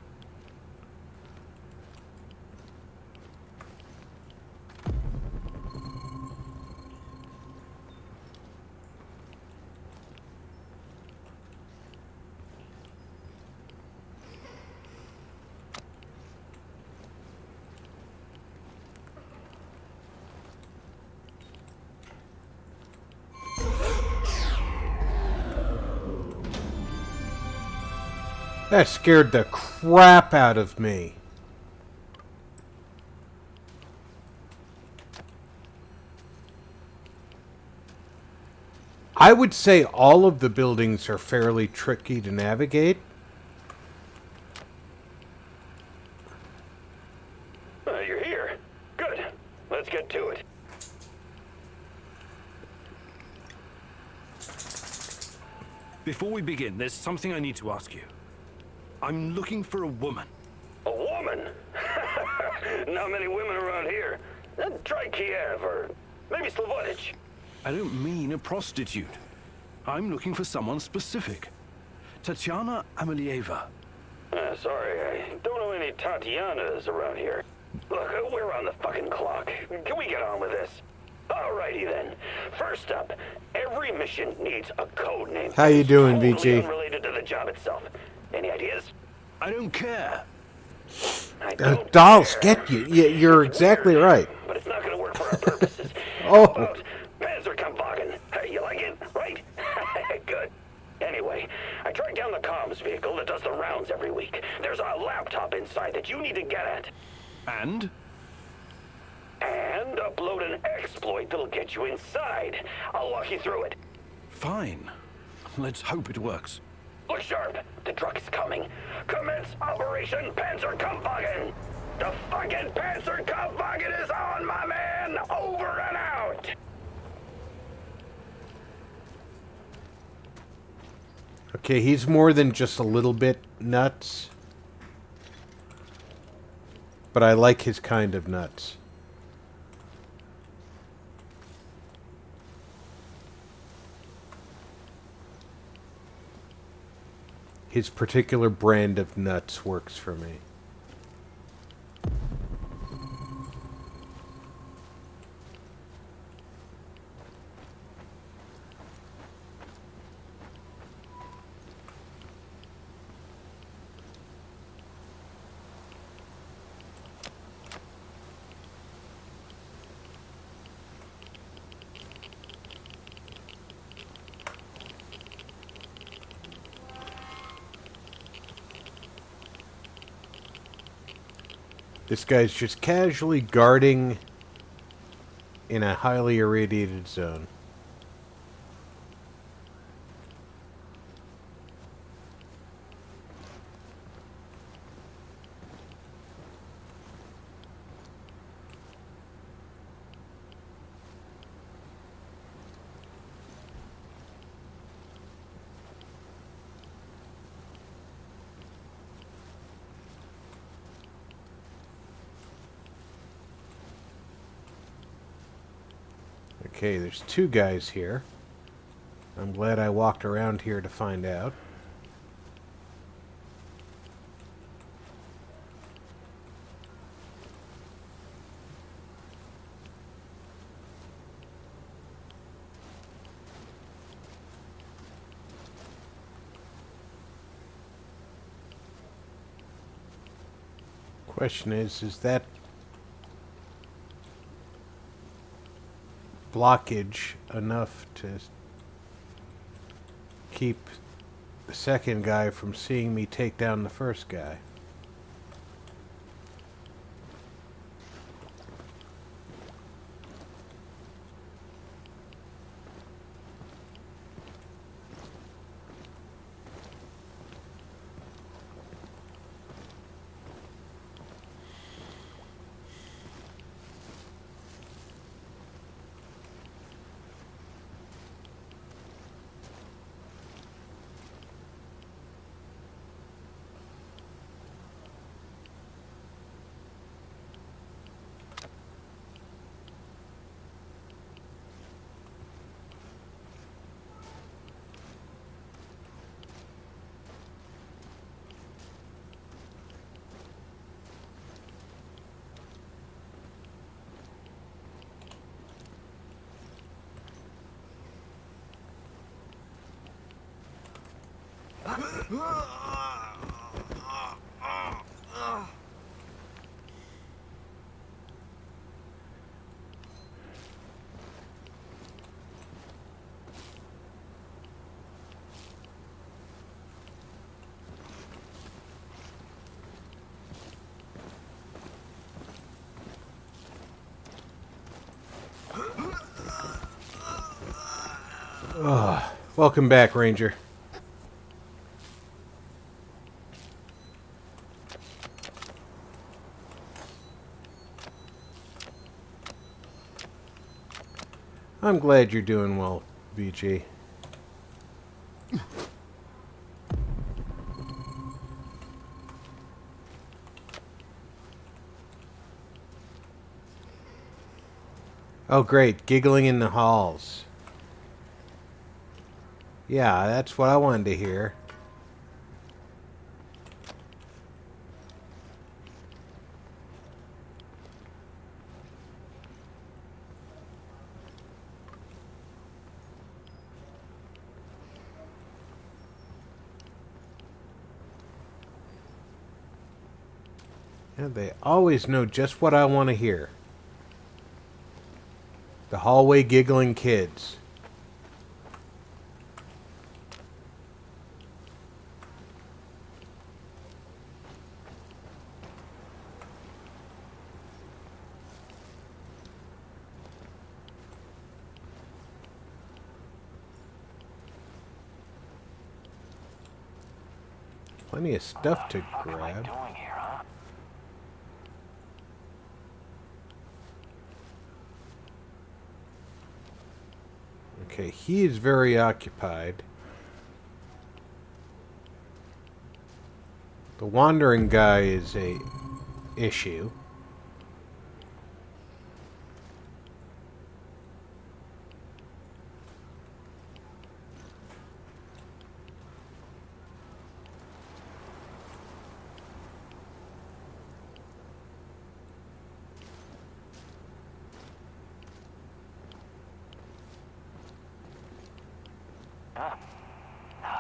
That scared the crap out of me. I would say all of the buildings are fairly tricky to navigate. You're here. Good. Let's get to it. Before we begin, there's something I need to ask you. I'm looking for a woman. A woman? Not many women around here. Try Kiev or maybe Slavonich. I don't mean a prostitute. I'm looking for someone specific. Tatiana Amelieva. Sorry, I don't know any Tatianas around here. Look, we're on the fucking clock. Can we get on with this? Alrighty then. First up, every mission needs a code name. How you doing, totally VG? unrelated to the job itself. Any ideas? I don't care. I don't Dolls care. get you. You're exactly right. But it's not going to work for our purposes. Oh. How about Panzerkampfwagen? You like it, right? Good. Anyway, I tracked down the comms vehicle that does the rounds every week. There's a laptop inside that you need to get at. And? And upload an exploit that'll get you inside. I'll walk you through it. Fine. Let's hope it works. Look sharp. The truck is coming. Commence Operation Panzerkampfwagen. The fucking Panzerkampfwagen is on, my man. Over and out. Okay, he's more than just a little bit nuts. But I like his kind of nuts. His particular brand of nuts works for me. This guy's just casually guarding in a highly irradiated zone. Okay, there's two guys here. I'm glad I walked around here to find out. Question is that blockage enough to keep the second guy from seeing me take down the first guy? Welcome back, Ranger. I'm glad you're doing well, BG. Oh, great. Giggling in the halls. Yeah, that's what I wanted to hear. Yeah, they always know just what I want to hear. The hallway giggling kids. Plenty of stuff to grab. Okay, he is very occupied. The wandering guy is a issue.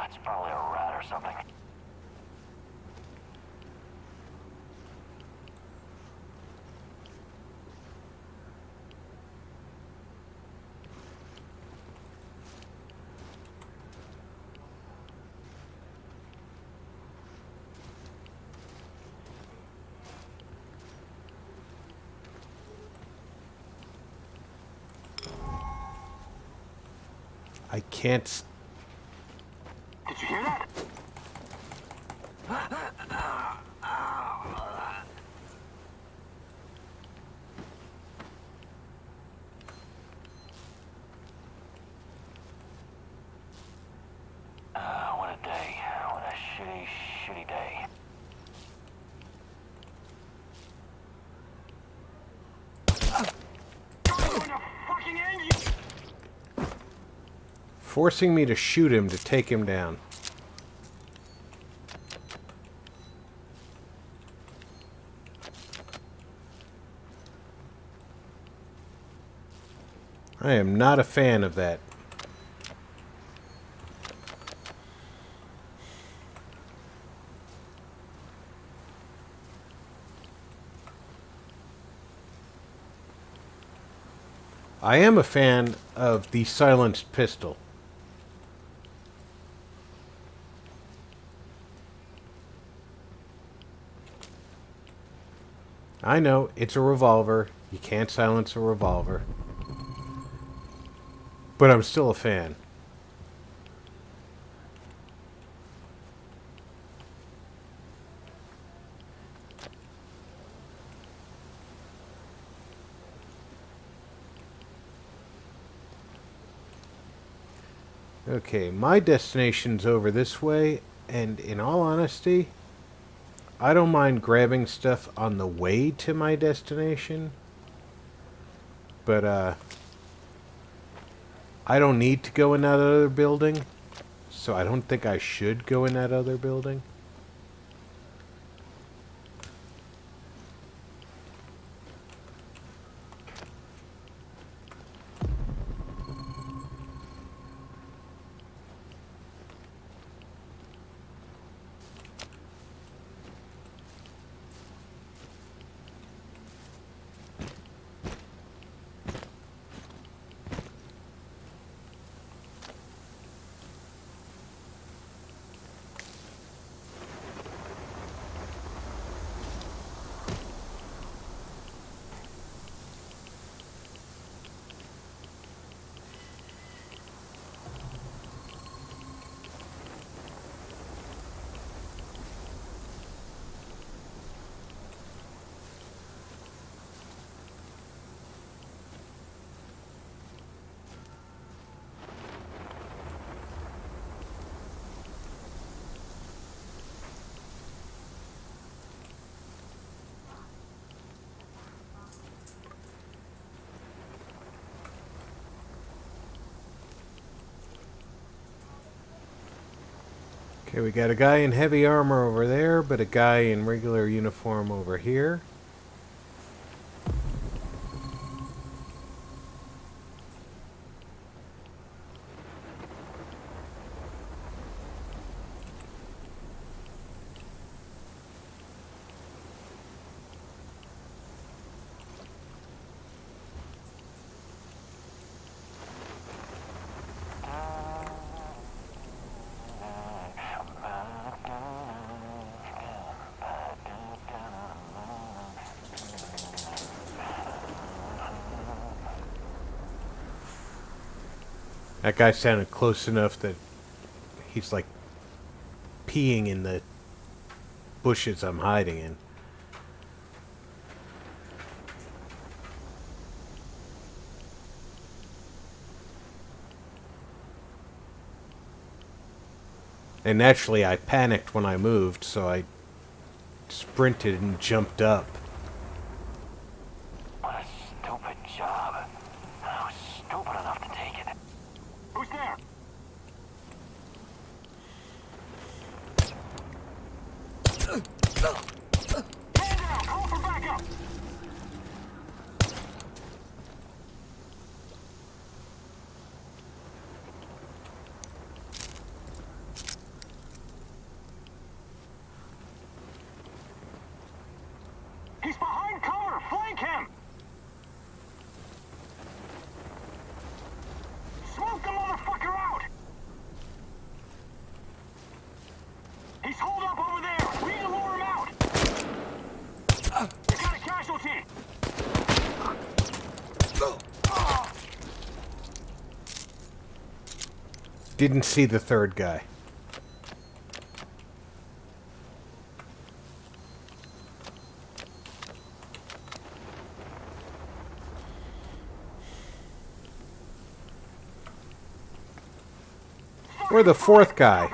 It's probably a rat or something. I can't... Did you hear that? What a day. What a shitty, shitty day. Forcing me to shoot him to take him down. I am not a fan of that. I am a fan of the silenced pistol. I know, it's a revolver. You can't silence a revolver. But I'm still a fan. Okay, my destination's over this way, and in all honesty, I don't mind grabbing stuff on the way to my destination, but I don't need to go in that other building, so I don't think I should go in that other building. Okay, we got a guy in heavy armor over there, but a guy in regular uniform over here. That guy sounded close enough that he's like peeing in the bushes I'm hiding in. And naturally I panicked when I moved, so I sprinted and jumped up. What a stupid job. I was stupid enough to take it. Who's there? Man down! Call for backup! He's behind cover! Flank him! Smoke the motherfucker out! He's holed up over there! We need to lure him out! We got a casualty! Didn't see the third guy. Or the fourth guy.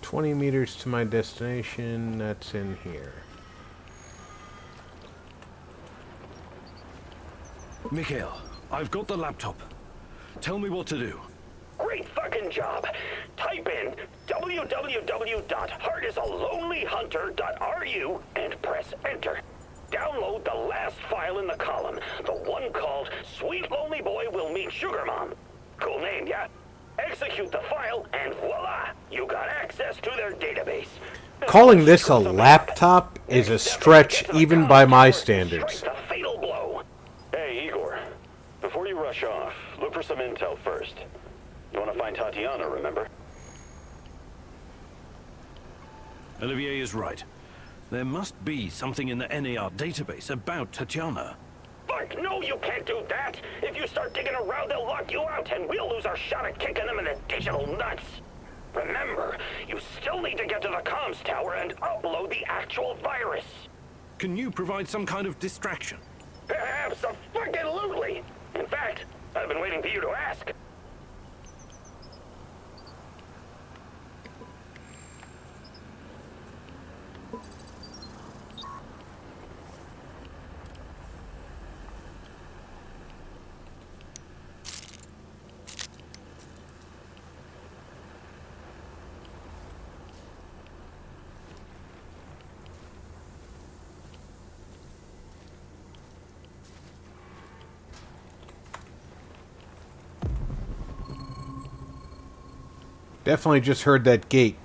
"20 meters to my destination." That's in here. Mikhail, I've got the laptop. Tell me what to do. Great fucking job. Type in www.heartisalonelyhunter.ru and press enter. Download the last file in the column, the one called Sweet Lonely Boy Will Meet Sugar Mom. Cool name, yeah? Execute the file and voila, you got access to their database. Calling this a laptop is a stretch even by my standards. Strike the fatal blow. Hey, Igor. Before you rush off, look for some intel first. You want to find Tatiana, remember? Olivier is right. There must be something in the NAR database about Tatiana. Fuck, no, you can't do that. If you start digging around, they'll lock you out, and we'll lose our shot at kicking them in the digital nuts. Remember, you still need to get to the comms tower and upload the actual virus. Can you provide some kind of distraction? Abso-fucking-lutely. In fact, I've been waiting for you to ask. Definitely just heard that gate.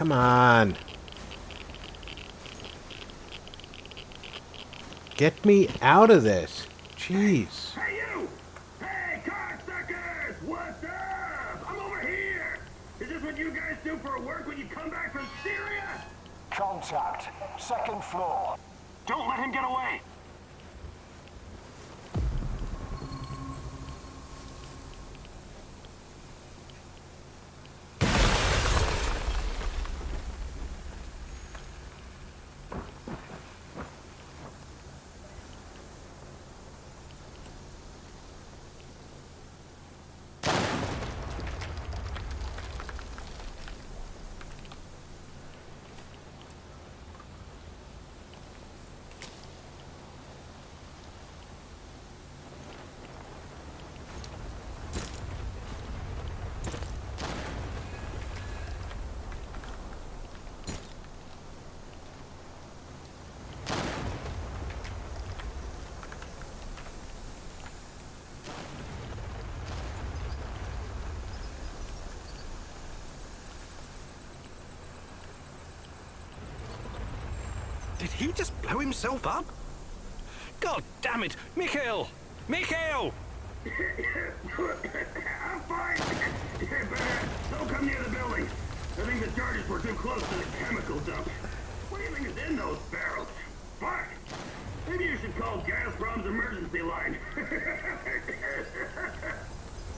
Come on. Get me out of this. Jeez. Hey, you! Hey, cocksuckers! What's up? I'm over here! Is this what you guys do for work when you come back from Syria? Contact. Second floor. Don't let him get away! Did he just blow himself up? God damn it! Mikhail! Mikhail! I'm fine! But don't come near the building. I think the charges were too close to the chemical dump. What do you think is in those barrels? Fuck! Maybe you should call Gazprom's emergency line.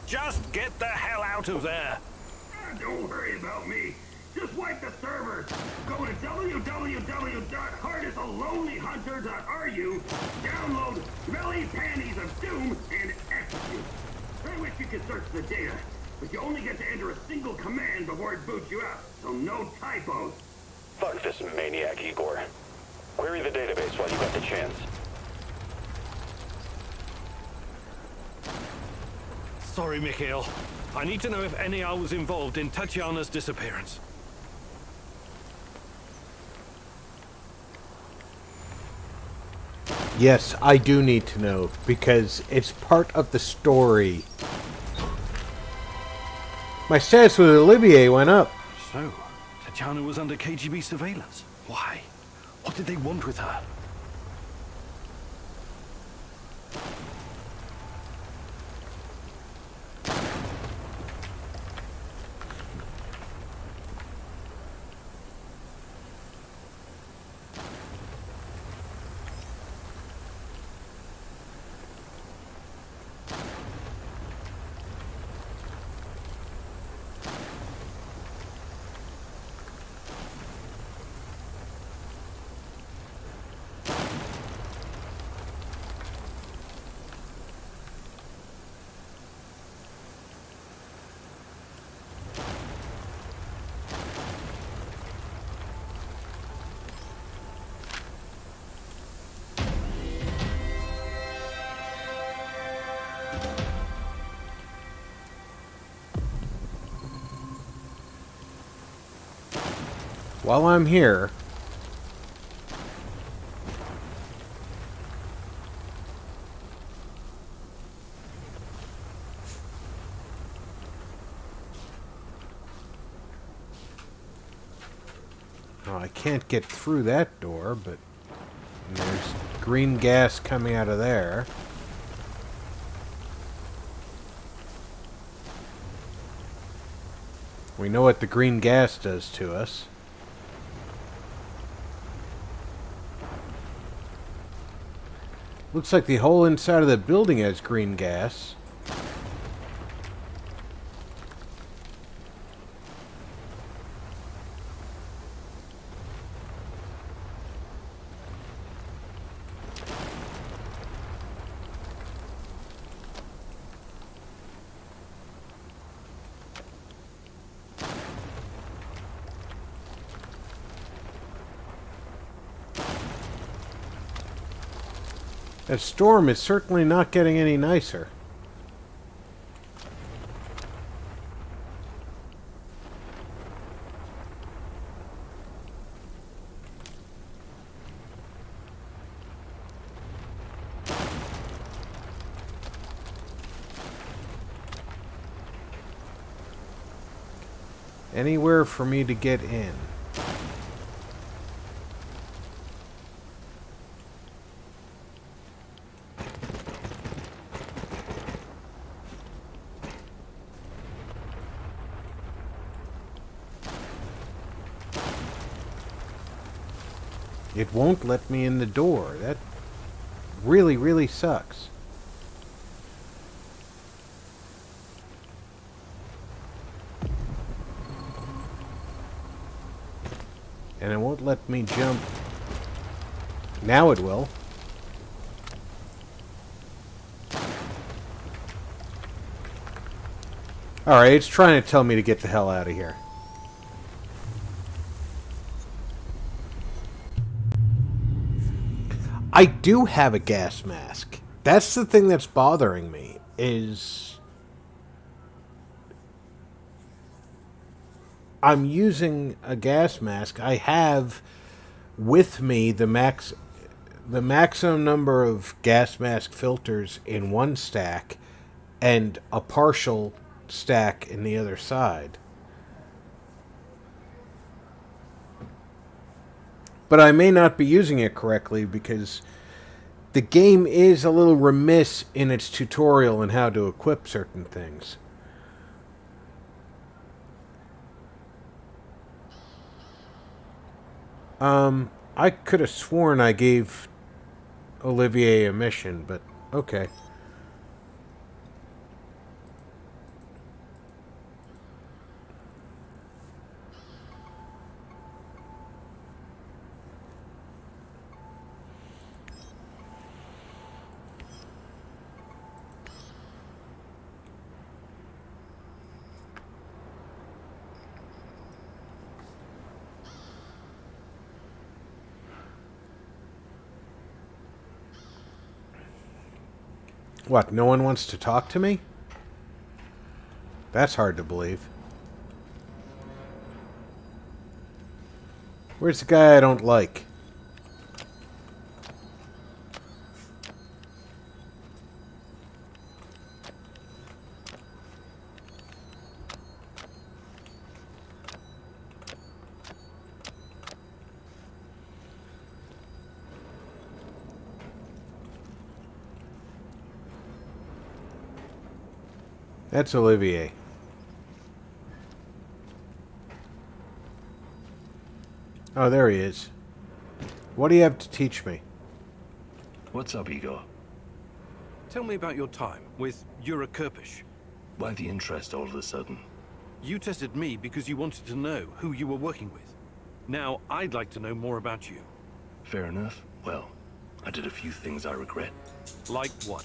Just get the hell out of there! Don't worry about me. Just wipe the servers. Go to www.heartasalonelyhunter.ru, download Smelly Panties of Doom, and execute. I wish you could search the data, but you only get to enter a single command before it boots you out, so no typos. Fuck this maniac, Igor. Query the database while you got the chance. Sorry, Mikhail. I need to know if NAR was involved in Tatiana's disappearance. Yes, I do need to know, because it's part of the story. My status with Olivier went up. So, Tatiana was under KGB surveillance. Why? What did they want with her? While I'm here, oh, I can't get through that door, but there's green gas coming out of there. We know what the green gas does to us. Looks like the whole inside of the building has green gas. That storm is certainly not getting any nicer. Anywhere for me to get in. It won't let me in the door. That really, really sucks. And it won't let me jump. Now it will. Alright, it's trying to tell me to get the hell out of here. I do have a gas mask. That's the thing that's bothering me, is I'm using a gas mask. I have with me the maximum number of gas mask filters in one stack and a partial stack in the other side. But I may not be using it correctly because the game is a little remiss in its tutorial on how to equip certain things. I could have sworn I gave Olivier a mission, but okay. What, no one wants to talk to me? That's hard to believe. Where's the guy I don't like? That's Olivier. Oh, there he is. What do you have to teach me? What's up, Igor? Tell me about your time with Yura Kirpish. Why the interest all of a sudden? You tested me because you wanted to know who you were working with. Now, I'd like to know more about you. Fair enough. Well, I did a few things I regret. Like what?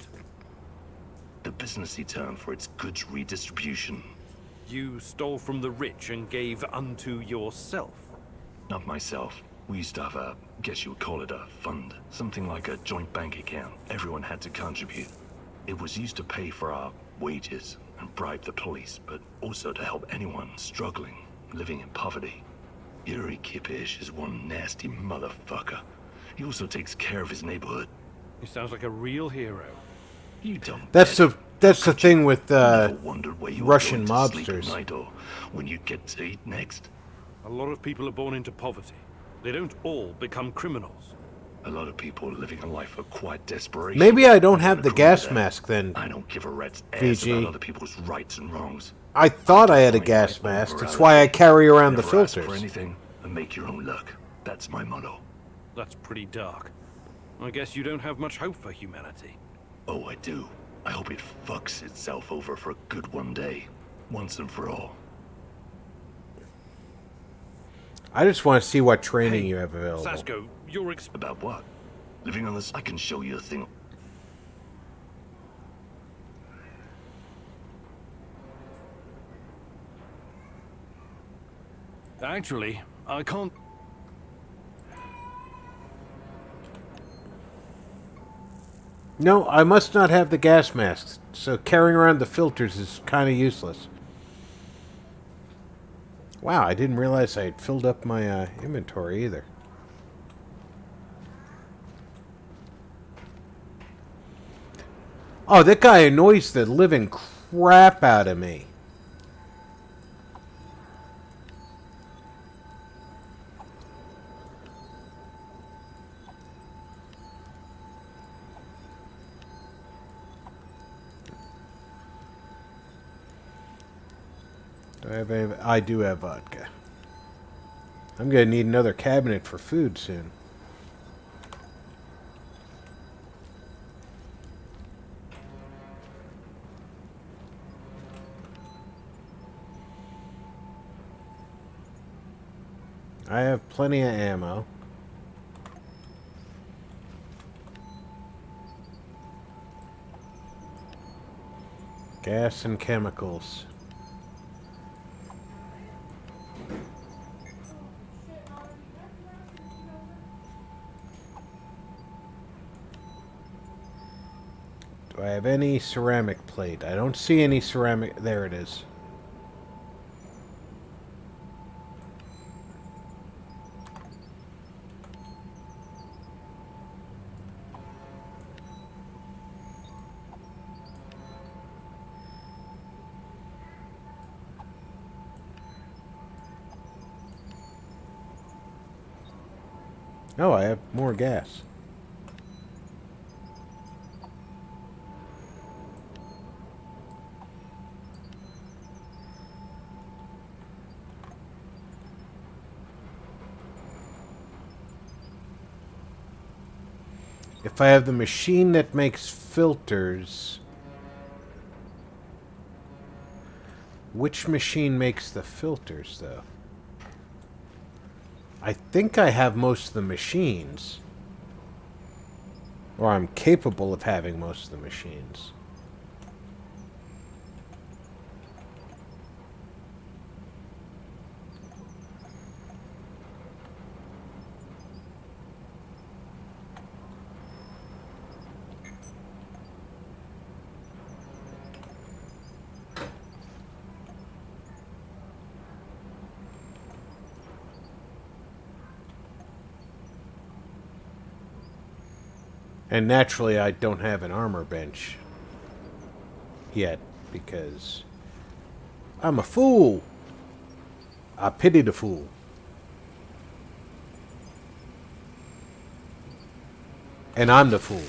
The business he turned for its goods redistribution. You stole from the rich and gave unto yourself. Not myself. We used to have a, guess you would call it a fund. Something like a joint bank account. Everyone had to contribute. It was used to pay for our wages and bribe the police, but also to help anyone struggling, living in poverty. Yuri Kipish is one nasty motherfucker. He also takes care of his neighborhood. He sounds like a real hero. You don't. That's the thing with wondered where you Russian were going to sleep mobsters. at night or when you'd get to eat next. A lot of people are born into poverty. They don't all become criminals. A lot of people living a life of quiet desperation. Maybe I don't have I'm the gonna gas prove that. mask then. I don't give a rat's ass VG. about other people's rights and wrongs. I thought I had a Find gas my own mask. That's morality. why I carry around the Never ask for filters. anything and make your own luck. That's my motto. That's pretty dark. I guess you don't have much hope for humanity. Oh, I do. I hope it fucks itself over for good one day. Once and for all. I just want to see what training Hey, you have available. Sasko, you're About what? Living on this, I can show you a thing. Actually, I can't... No, I must not have the gas masks, so carrying around the filters is kind of useless. Wow, I didn't realize I had filled up my inventory either. Oh, that guy annoys the living crap out of me. I do have vodka. I'm gonna need another cabinet for food soon. I have plenty of ammo. Gas and chemicals. Do I have any ceramic plate? I don't see any ceramic. There it is. Oh, I have more gas. If I have the machine that makes filters... Which machine makes the filters, though? I think I have most of the machines. Or I'm capable of having most of the machines. And naturally, I don't have an armor bench yet, because I'm a fool. I pity the fool. And I'm the fool.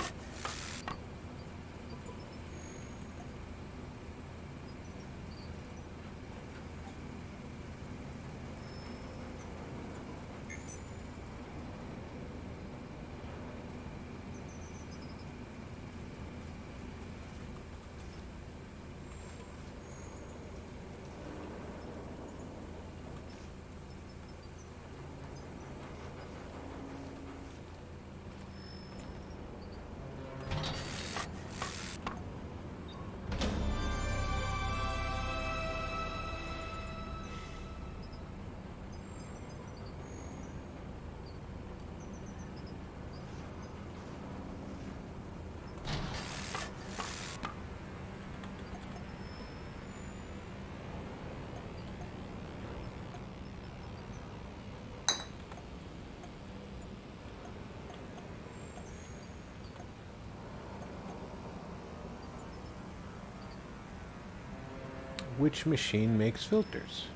Which machine makes filters?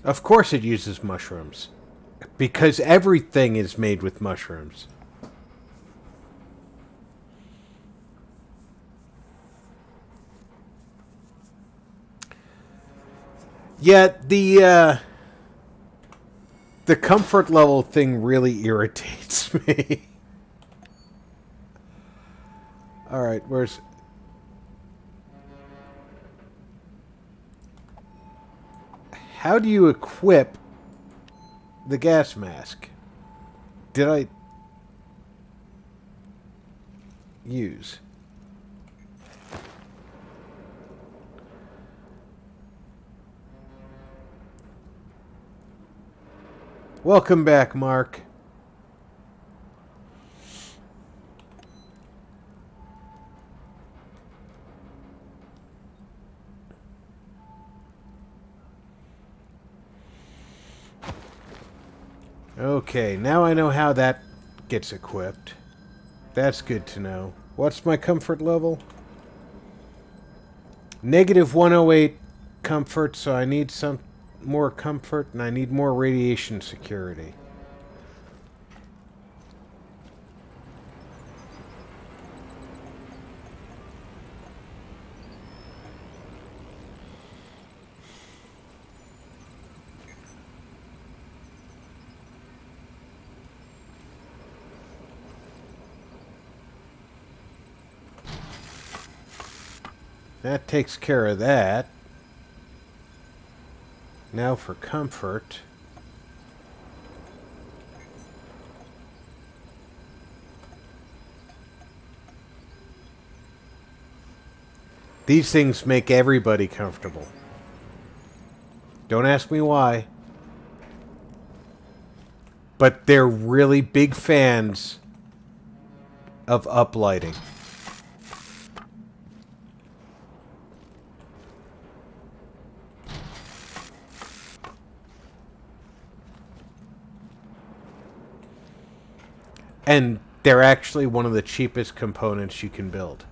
Of course it uses mushrooms. Because everything is made with mushrooms. Yet the comfort level thing really irritates me. Alright, where's... How do you equip the gas mask? Did I use? Welcome back, Mark. Okay, now I know how that gets equipped. That's good to know. What's my comfort level? Negative 108 comfort, so I need some more comfort, and I need more radiation security. That takes care of that. Now for comfort. These things make everybody comfortable. Don't ask me why. But they're really big fans of uplighting. And they're actually one of the cheapest components you can build.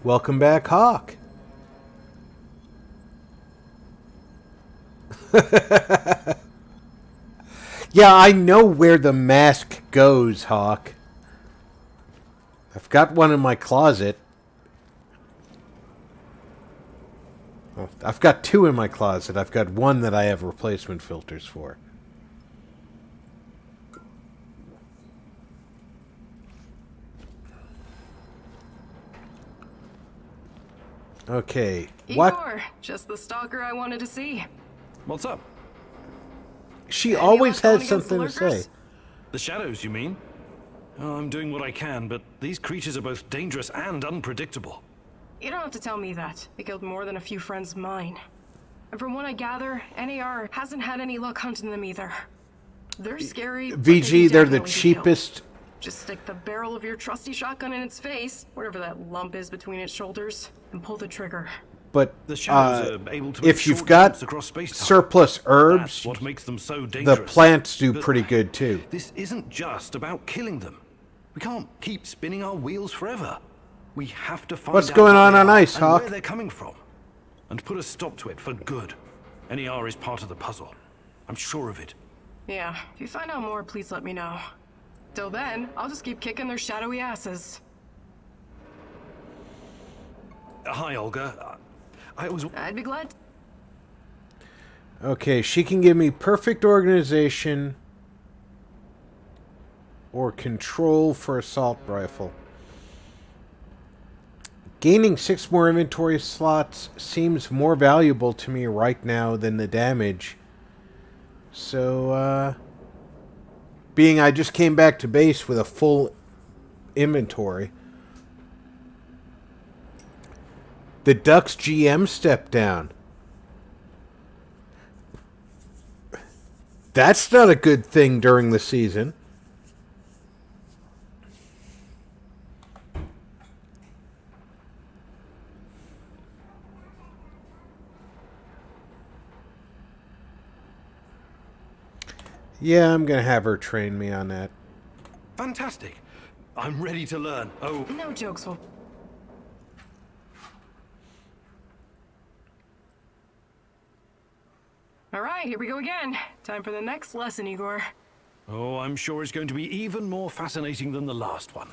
Welcome back, Hawk. Yeah, I know where the mask goes, Hawk. I've got one in my closet. Well, I've got two in my closet. I've got one that I have replacement filters for. Okay. What? Igor, just the stalker I wanted to see. What's up? She always has something to say. The shadows, you mean? Oh, I'm doing what I can, but these creatures are both dangerous and unpredictable. You don't have to tell me that. They killed more than a few friends of mine. And from what I gather, NAR hasn't had any luck hunting them either. They're scary. VG, they're the cheapest. Just stick the barrel of your trusty shotgun in its face, whatever that lump is between its shoulders, and pull the trigger. But the shadows are able to if you've got surplus herbs, what makes them so dangerous. The plants do pretty good too. This isn't just about killing them. We can't keep spinning our wheels forever. We have to find what's out going on Ice, and Hawk? Where they're coming from, and put a stop to it for good. NER is part of the puzzle. I'm sure of it. Yeah, if you find out more, please let me know. Till then, I'll just keep kicking their shadowy asses. Hi, Olga. I'd be glad. Okay, she can give me perfect organization or control for assault rifle. Gaining 6 more inventory slots seems more valuable to me right now than the damage. So, being I just came back to base with a full inventory. The Ducks GM stepped down. That's not a good thing during the season. Yeah, I'm going to have her train me on that. Fantastic. I'm ready to learn. Oh. No jokes, will. All right, here we go again. Time for the next lesson, Igor. Oh, I'm sure it's going to be even more fascinating than the last one.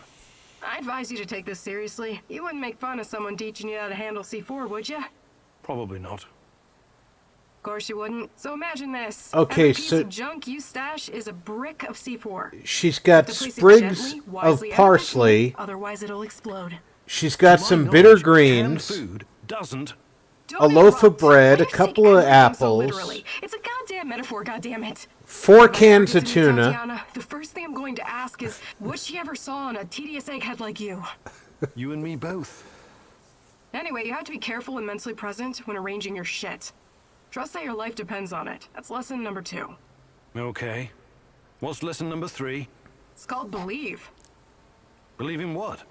I advise you to take this seriously. You wouldn't make fun of someone teaching you how to handle C4, would you? Probably not. Of course you wouldn't. So imagine this. Okay, every piece of junk you stash is a brick of C4. She's got sprigs of parsley. Otherwise it'll explode. She's got some bitter greens. Food doesn't. A loaf of bread, a couple of apples. So it's a goddamn metaphor, goddammit. 4 cans of tuna. Tatiana, the first thing I'm going to ask is what she ever saw in a tedious egghead like you. You and me both. Anyway, you have to be careful and mentally present when arranging your shit. Trust that your life depends on it. That's lesson number 2. Okay. What's lesson number 3? It's called believe. Believe in what?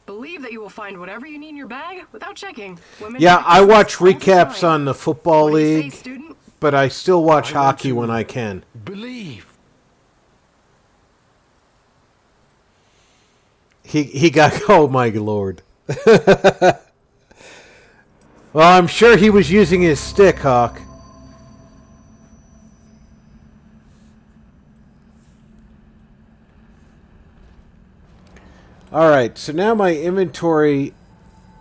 Believe that you will find whatever you need in your bag without checking. Yeah, I watch recaps on the football league, but I still watch hockey when I can. Believe. He got, oh my lord. Well, I'm sure he was using his stick, Hawk. Alright, so now my inventory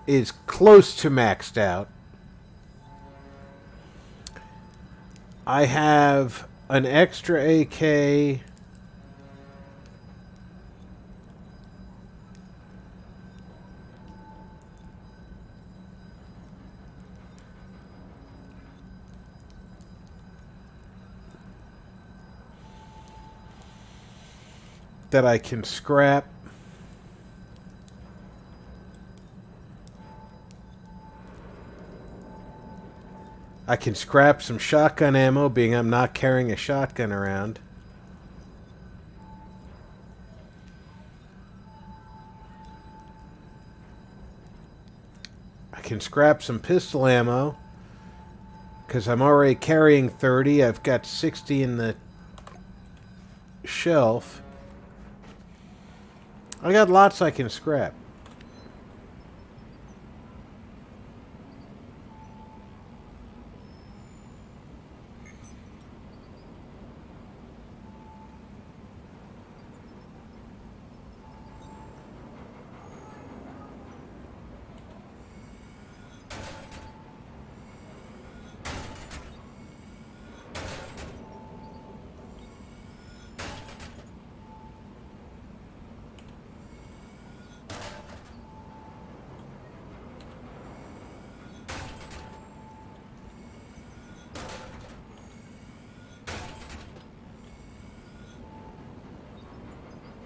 is close to maxed out. I have an extra AK. That I can scrap. I can scrap some shotgun ammo, being I'm not carrying a shotgun around. I can scrap some pistol ammo, because I'm already carrying 30. I've got 60 in the shelf. I got lots I can scrap.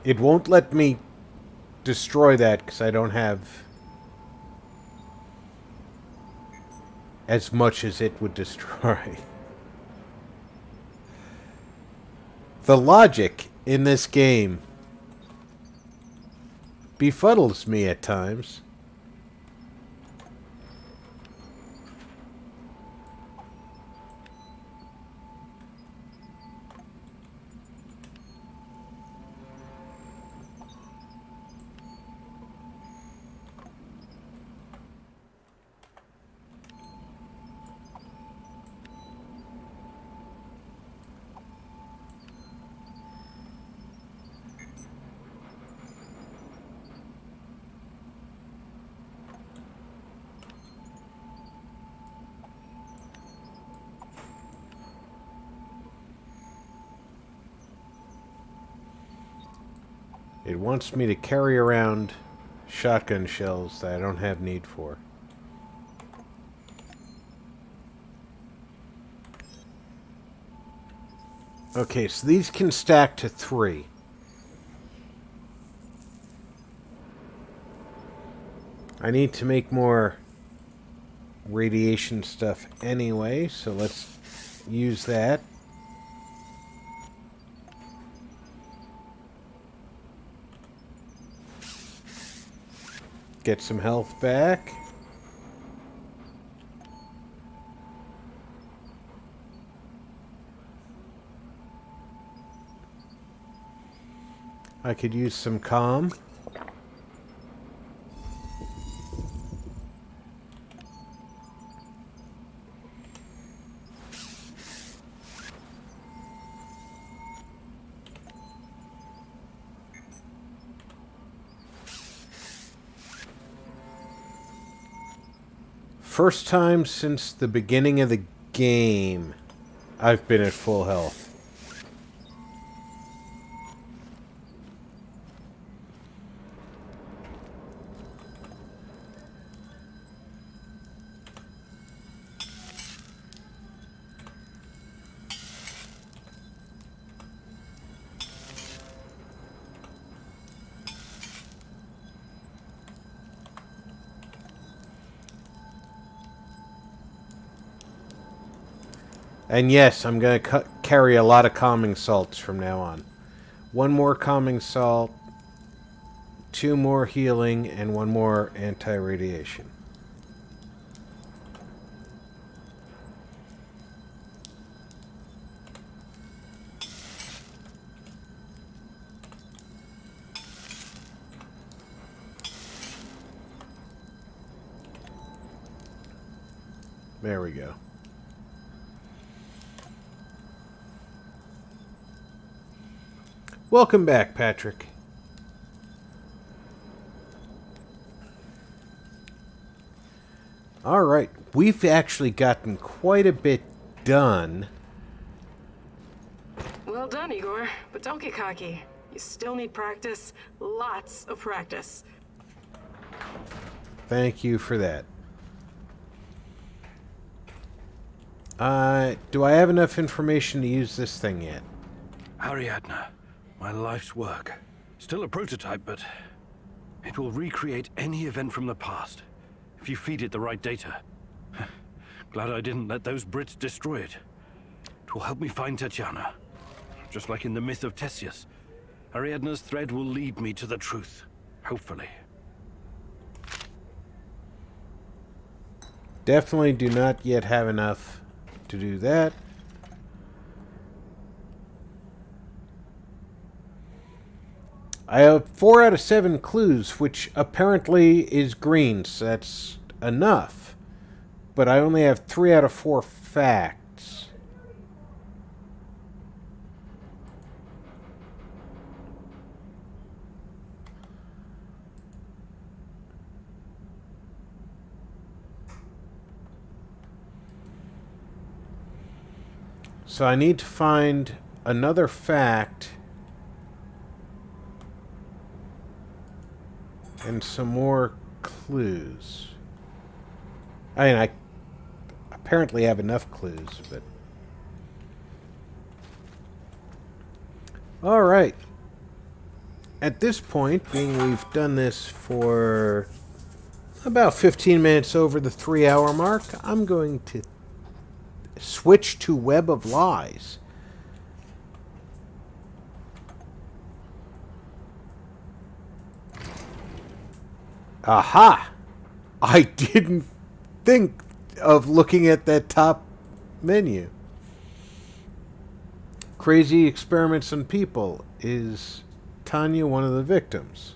It won't let me destroy that because I don't have as much as it would destroy. The logic in this game befuddles me at times. It wants me to carry around shotgun shells that I don't have need for. Okay, so these can stack to 3. I need to make more radiation stuff anyway, so let's use that. Get some health back. I could use some calm. First time since the beginning of the game, I've been at full health. And yes, I'm going to carry a lot of calming salts from now on. 1 more calming salt, 2 more healing, and 1 more anti-radiation. There we go. Welcome back, Patrick. Alright, we've actually gotten quite a bit done. Well done, Igor. But don't get cocky. You still need practice. Lots of practice. Thank you for that. Do I have enough information to use this thing yet? Ariadne, my life's work. Still a prototype, but it will recreate any event from the past if you feed it the right data. Glad I didn't let those Brits destroy it. It will help me find Tatiana. Just like in the myth of Theseus, Ariadne's thread will lead me to the truth, hopefully. Definitely do not yet have enough to do that. I have 4 out of 7 clues, which apparently is green, so that's enough. But I only have 3 out of 4 facts. So I need to find another fact and some more clues. I mean, I apparently have enough clues, but... Alright. At this point, being we've done this for about 15 minutes over the 3-hour mark, I'm going to switch to Web of Lies. Aha! I didn't think of looking at that top menu. Crazy experiments on people. Is Tanya one of the victims?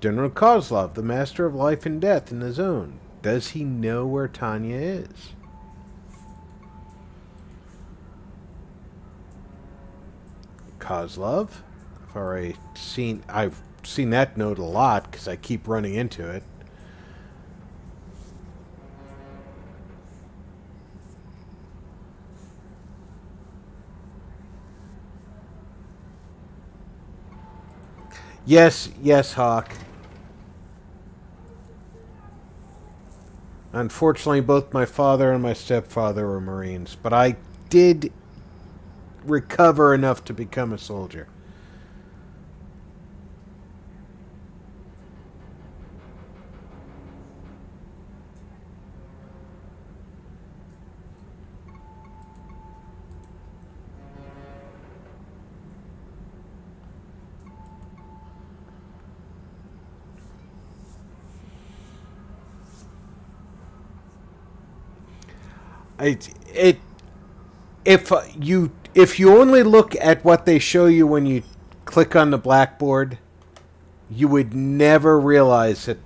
General Kozlov, the master of life and death in the zone. Does he know where Tanya is? Kozlov. I've seen that note a lot because I keep running into it. Yes, Hawk. Unfortunately, both my father and my stepfather were Marines, but I did recover enough to become a soldier. If you only look at what they show you when you click on the blackboard, you would never realize that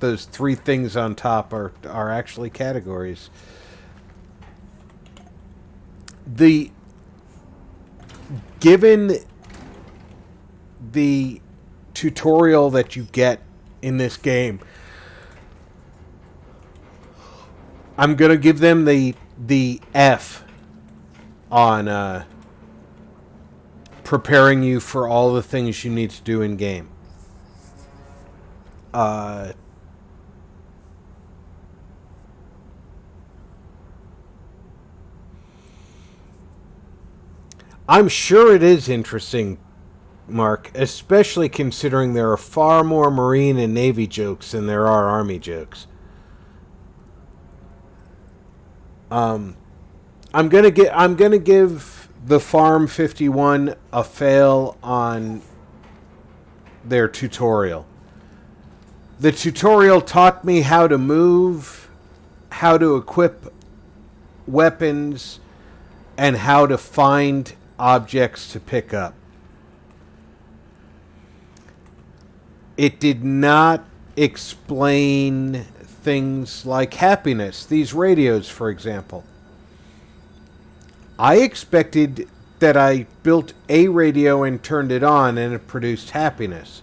those 3 things on top are actually categories. Given the tutorial that you get in this game, I'm gonna give them the F on preparing you for all the things you need to do in game. I'm sure it is interesting, Mark, especially considering there are far more Marine and Navy jokes than there are Army jokes. I'm gonna give the Farm 51 a fail on their tutorial. The tutorial taught me how to move, how to equip weapons, and how to find objects to pick up. It did not explain things like happiness. These radios, for example. I expected that I built a radio and turned it on and it produced happiness.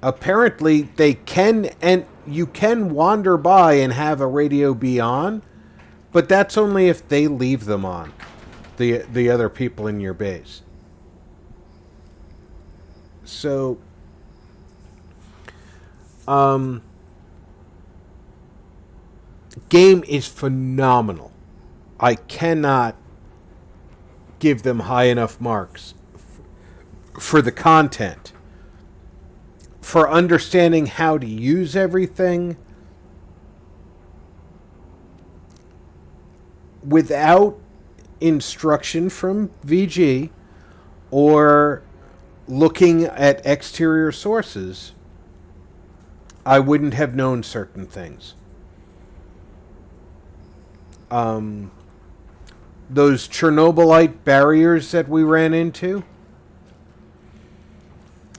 apparently they can, and you can wander by and have a radio be on, but that's only if they leave them on, the other people in your base. So, game is phenomenal. I cannot give them high enough marks for the content, for understanding how to use everything without instruction from VG or looking at exterior sources. I wouldn't have known certain things. Those Chernobylite barriers that we ran into,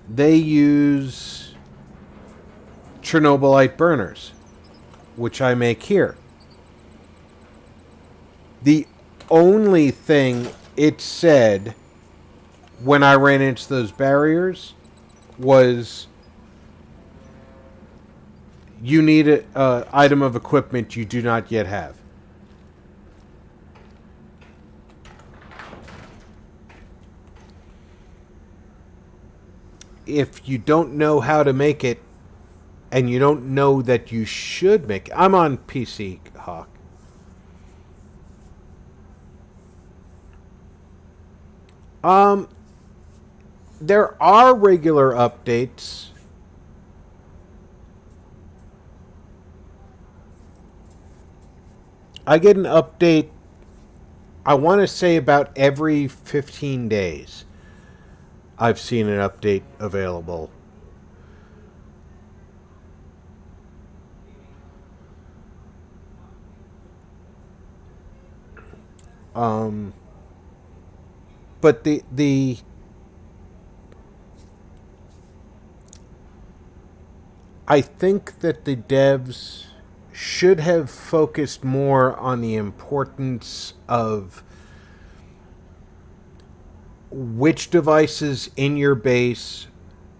they use Chernobylite burners, which I make here. The only thing it said when I ran into those barriers was, you need an item of equipment you do not yet have. If you don't know how to make it, and you don't know that you should make it. I'm on PC, Hawk. There are regular updates. I get an update, I want to say about every 15 days. I've seen an update available. But the I think that the devs should have focused more on the importance of which devices in your base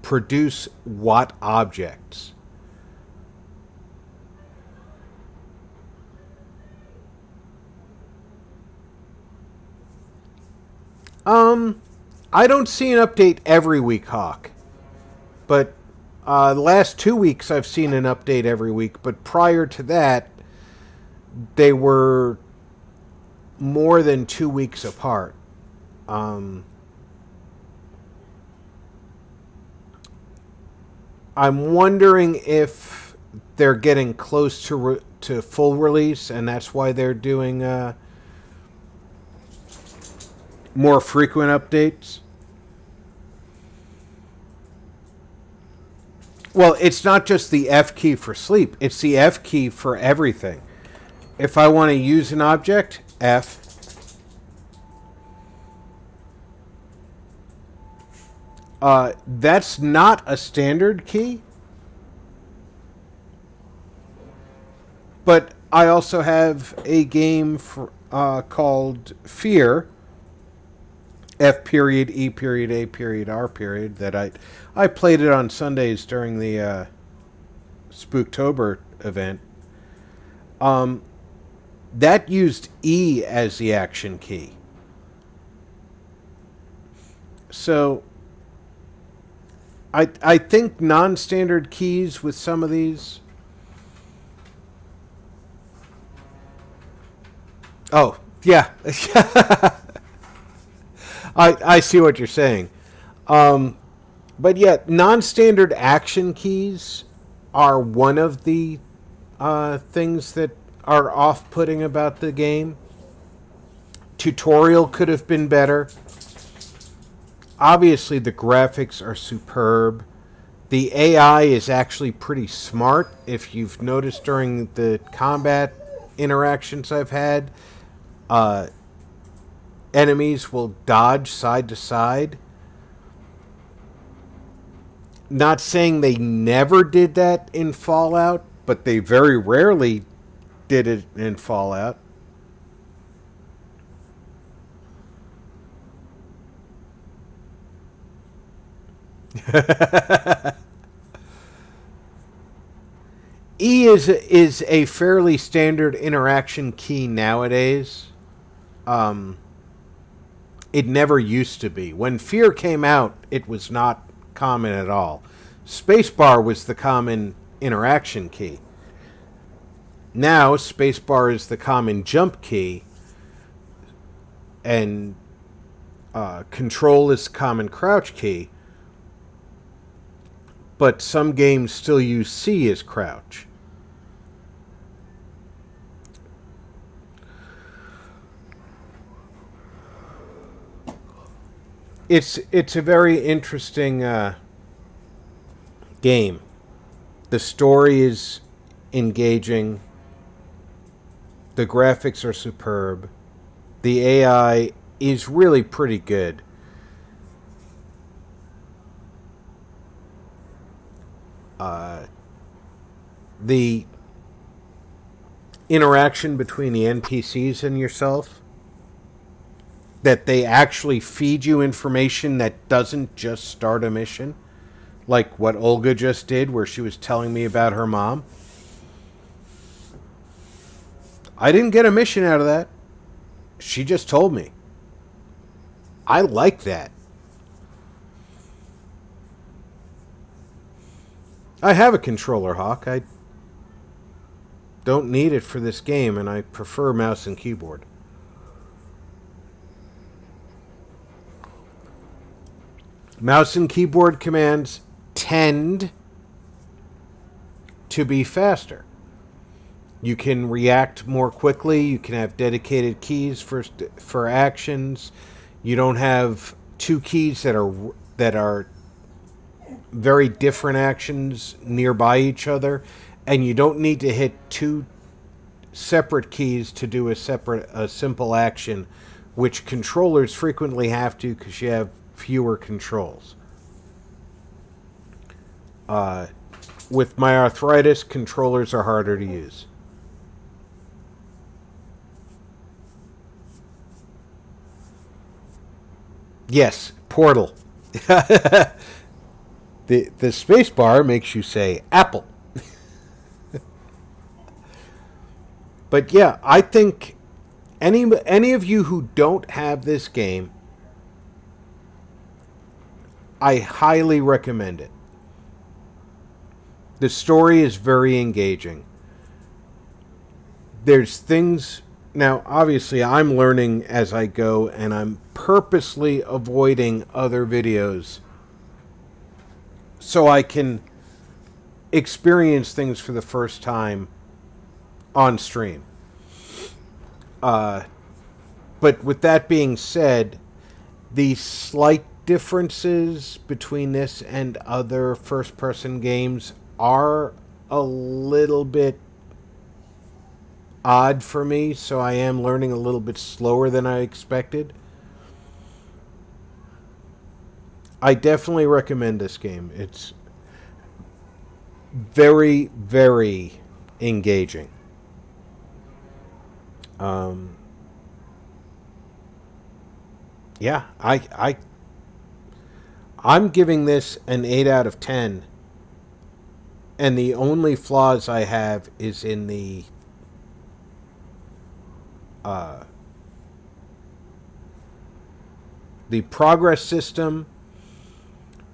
produce what objects. I don't see an update every week, Hawk. But the last 2 weeks I've seen an update every week. But prior to that, they were more than 2 weeks apart. I'm wondering if they're getting close to full release, and that's why they're doing more frequent updates. Well, it's not just the F key for sleep. It's the F key for everything. If I want to use an object, F. That's not a standard key. But I also have a game called Fear, F period, E period, A period, R period, that I played it on Sundays during the Spooktober event. That used E as the action key. So I think non-standard keys with some of these. Oh, yeah. I see what you're saying. But yeah, non-standard action keys are one of the things that are off-putting about the game. Tutorial could have been better. Obviously, the graphics are superb. The AI is actually pretty smart. If you've noticed during the combat interactions I've had, enemies will dodge side to side. Not saying they never did that in Fallout, but they very rarely did it in Fallout. E is a fairly standard interaction key nowadays. It never used to be. When Fear came out, it was not common at all. Spacebar was the common interaction key. Now, spacebar is the common jump key, and control is the common crouch key. But some games still use C as crouch. It's a very interesting game. The story is engaging. The graphics are superb. The AI is really pretty good. The interaction between the NPCs and yourself, that they actually feed you information that doesn't just start a mission, like what Olga just did, where she was telling me about her mom. I didn't get a mission out of that. She just told me. I like that. I have a controller, Hawk. I don't need it for this game, and I prefer mouse and keyboard. Mouse and keyboard commands tend to be faster. You can react more quickly. You can have dedicated keys for actions. You don't have two keys that are very different actions nearby each other, and you don't need to hit two separate keys to do a simple action, which controllers frequently have to because you have fewer controls. With my arthritis, controllers are harder to use. Yes, Portal. The space bar makes you say apple. But yeah, I think any of you who don't have this game, I highly recommend it. The story is very engaging. There's things... Now, obviously, I'm learning as I go, and I'm purposely avoiding other videos so I can experience things for the first time on stream. But with that being said, the slight differences between this and other first-person games are a little bit odd for me, so I am learning a little bit slower than I expected. I definitely recommend this game. It's very, very engaging. Yeah, I'm giving this an 8 out of 10. And the only flaws I have is in the progress system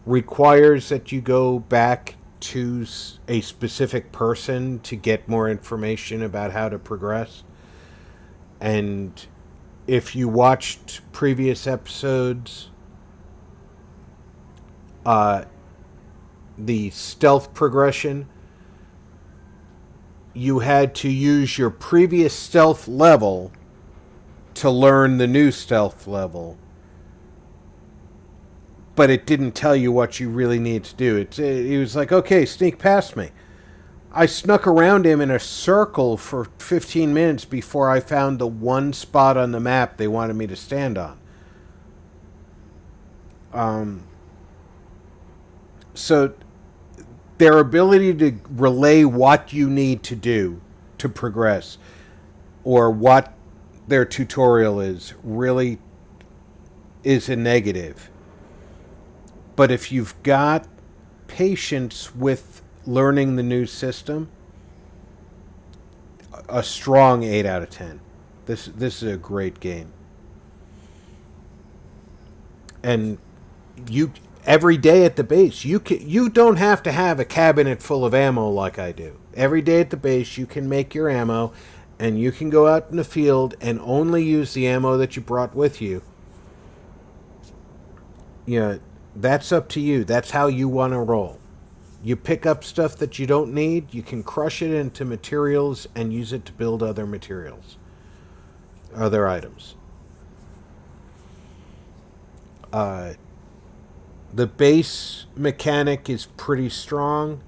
requires that you go back to a specific person to get more information about how to progress. And if you watched previous episodes, the stealth progression, you had to use your previous stealth level to learn the new stealth level. But it didn't tell you what you really need to do. It was like, okay, sneak past me. I snuck around him in a circle for 15 minutes before I found the one spot on the map they wanted me to stand on. So their ability to relay what you need to do to progress, or what their tutorial is, really is a negative. But if you've got patience with learning the new system, a strong 8 out of 10. This is a great game. And you every day at the base, you don't have to have a cabinet full of ammo like I do. Every day at the base, you can make your ammo, and you can go out in the field and only use the ammo that you brought with you. You know, that's up to you. That's how you want to roll. You pick up stuff that you don't need, you can crush it into materials and use it to build other materials, other items. The base mechanic is pretty strong.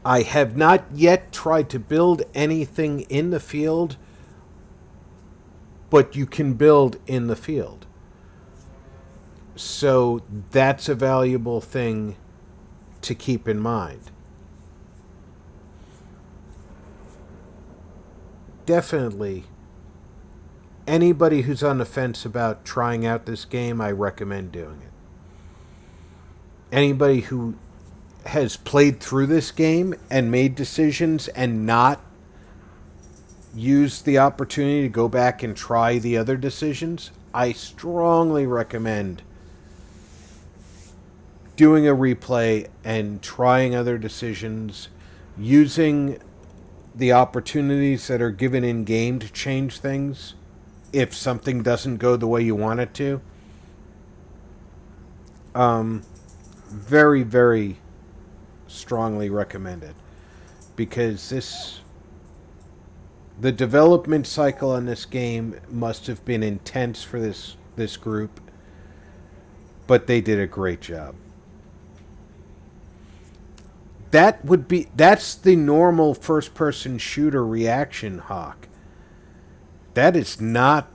I have not yet tried to build anything in the field, but you can build in the field. So that's a valuable thing to keep in mind. Definitely, anybody who's on the fence about trying out this game, I recommend doing it. Anybody who has played through this game and made decisions and not used the opportunity to go back and try the other decisions, I strongly recommend doing a replay and trying other decisions, using the opportunities that are given in game to change things if something doesn't go the way you want it to. Very, very strongly recommended, because the development cycle on this game must have been intense for this group, but they did a great job. That's the normal first-person shooter reaction, Hawk. That is not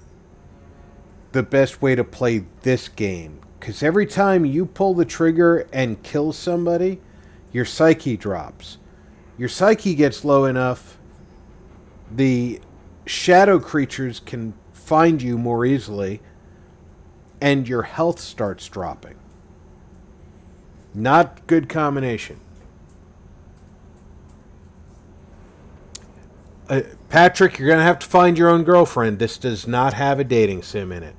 the best way to play this game, because every time you pull the trigger and kill somebody, your psyche drops. Your psyche gets low enough, the shadow creatures can find you more easily, and your health starts dropping. Not good combination. Patrick, you're going to have to find your own girlfriend. This does not have a dating sim in it.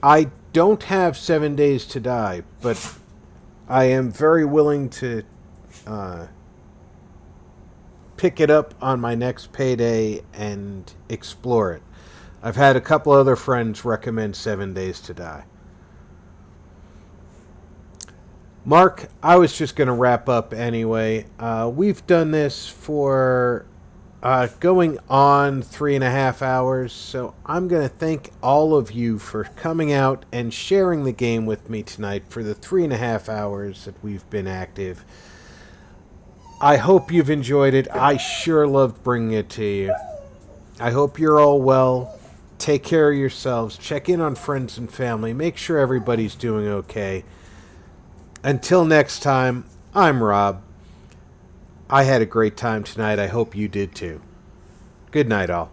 I don't have 7 Days to Die, but I am very willing to pick it up on my next payday and explore it. I've had a couple other friends recommend 7 Days to Die. Mark, I was just going to wrap up anyway. We've done this for going on 3.5 hours, so I'm going to thank all of you for coming out and sharing the game with me tonight for the 3.5 hours that we've been active. I hope you've enjoyed it. I sure loved bringing it to you. I hope you're all well. Take care of yourselves. Check in on friends and family. Make sure everybody's doing okay. Until next time, I'm Rob. I had a great time tonight. I hope you did too. Good night, all.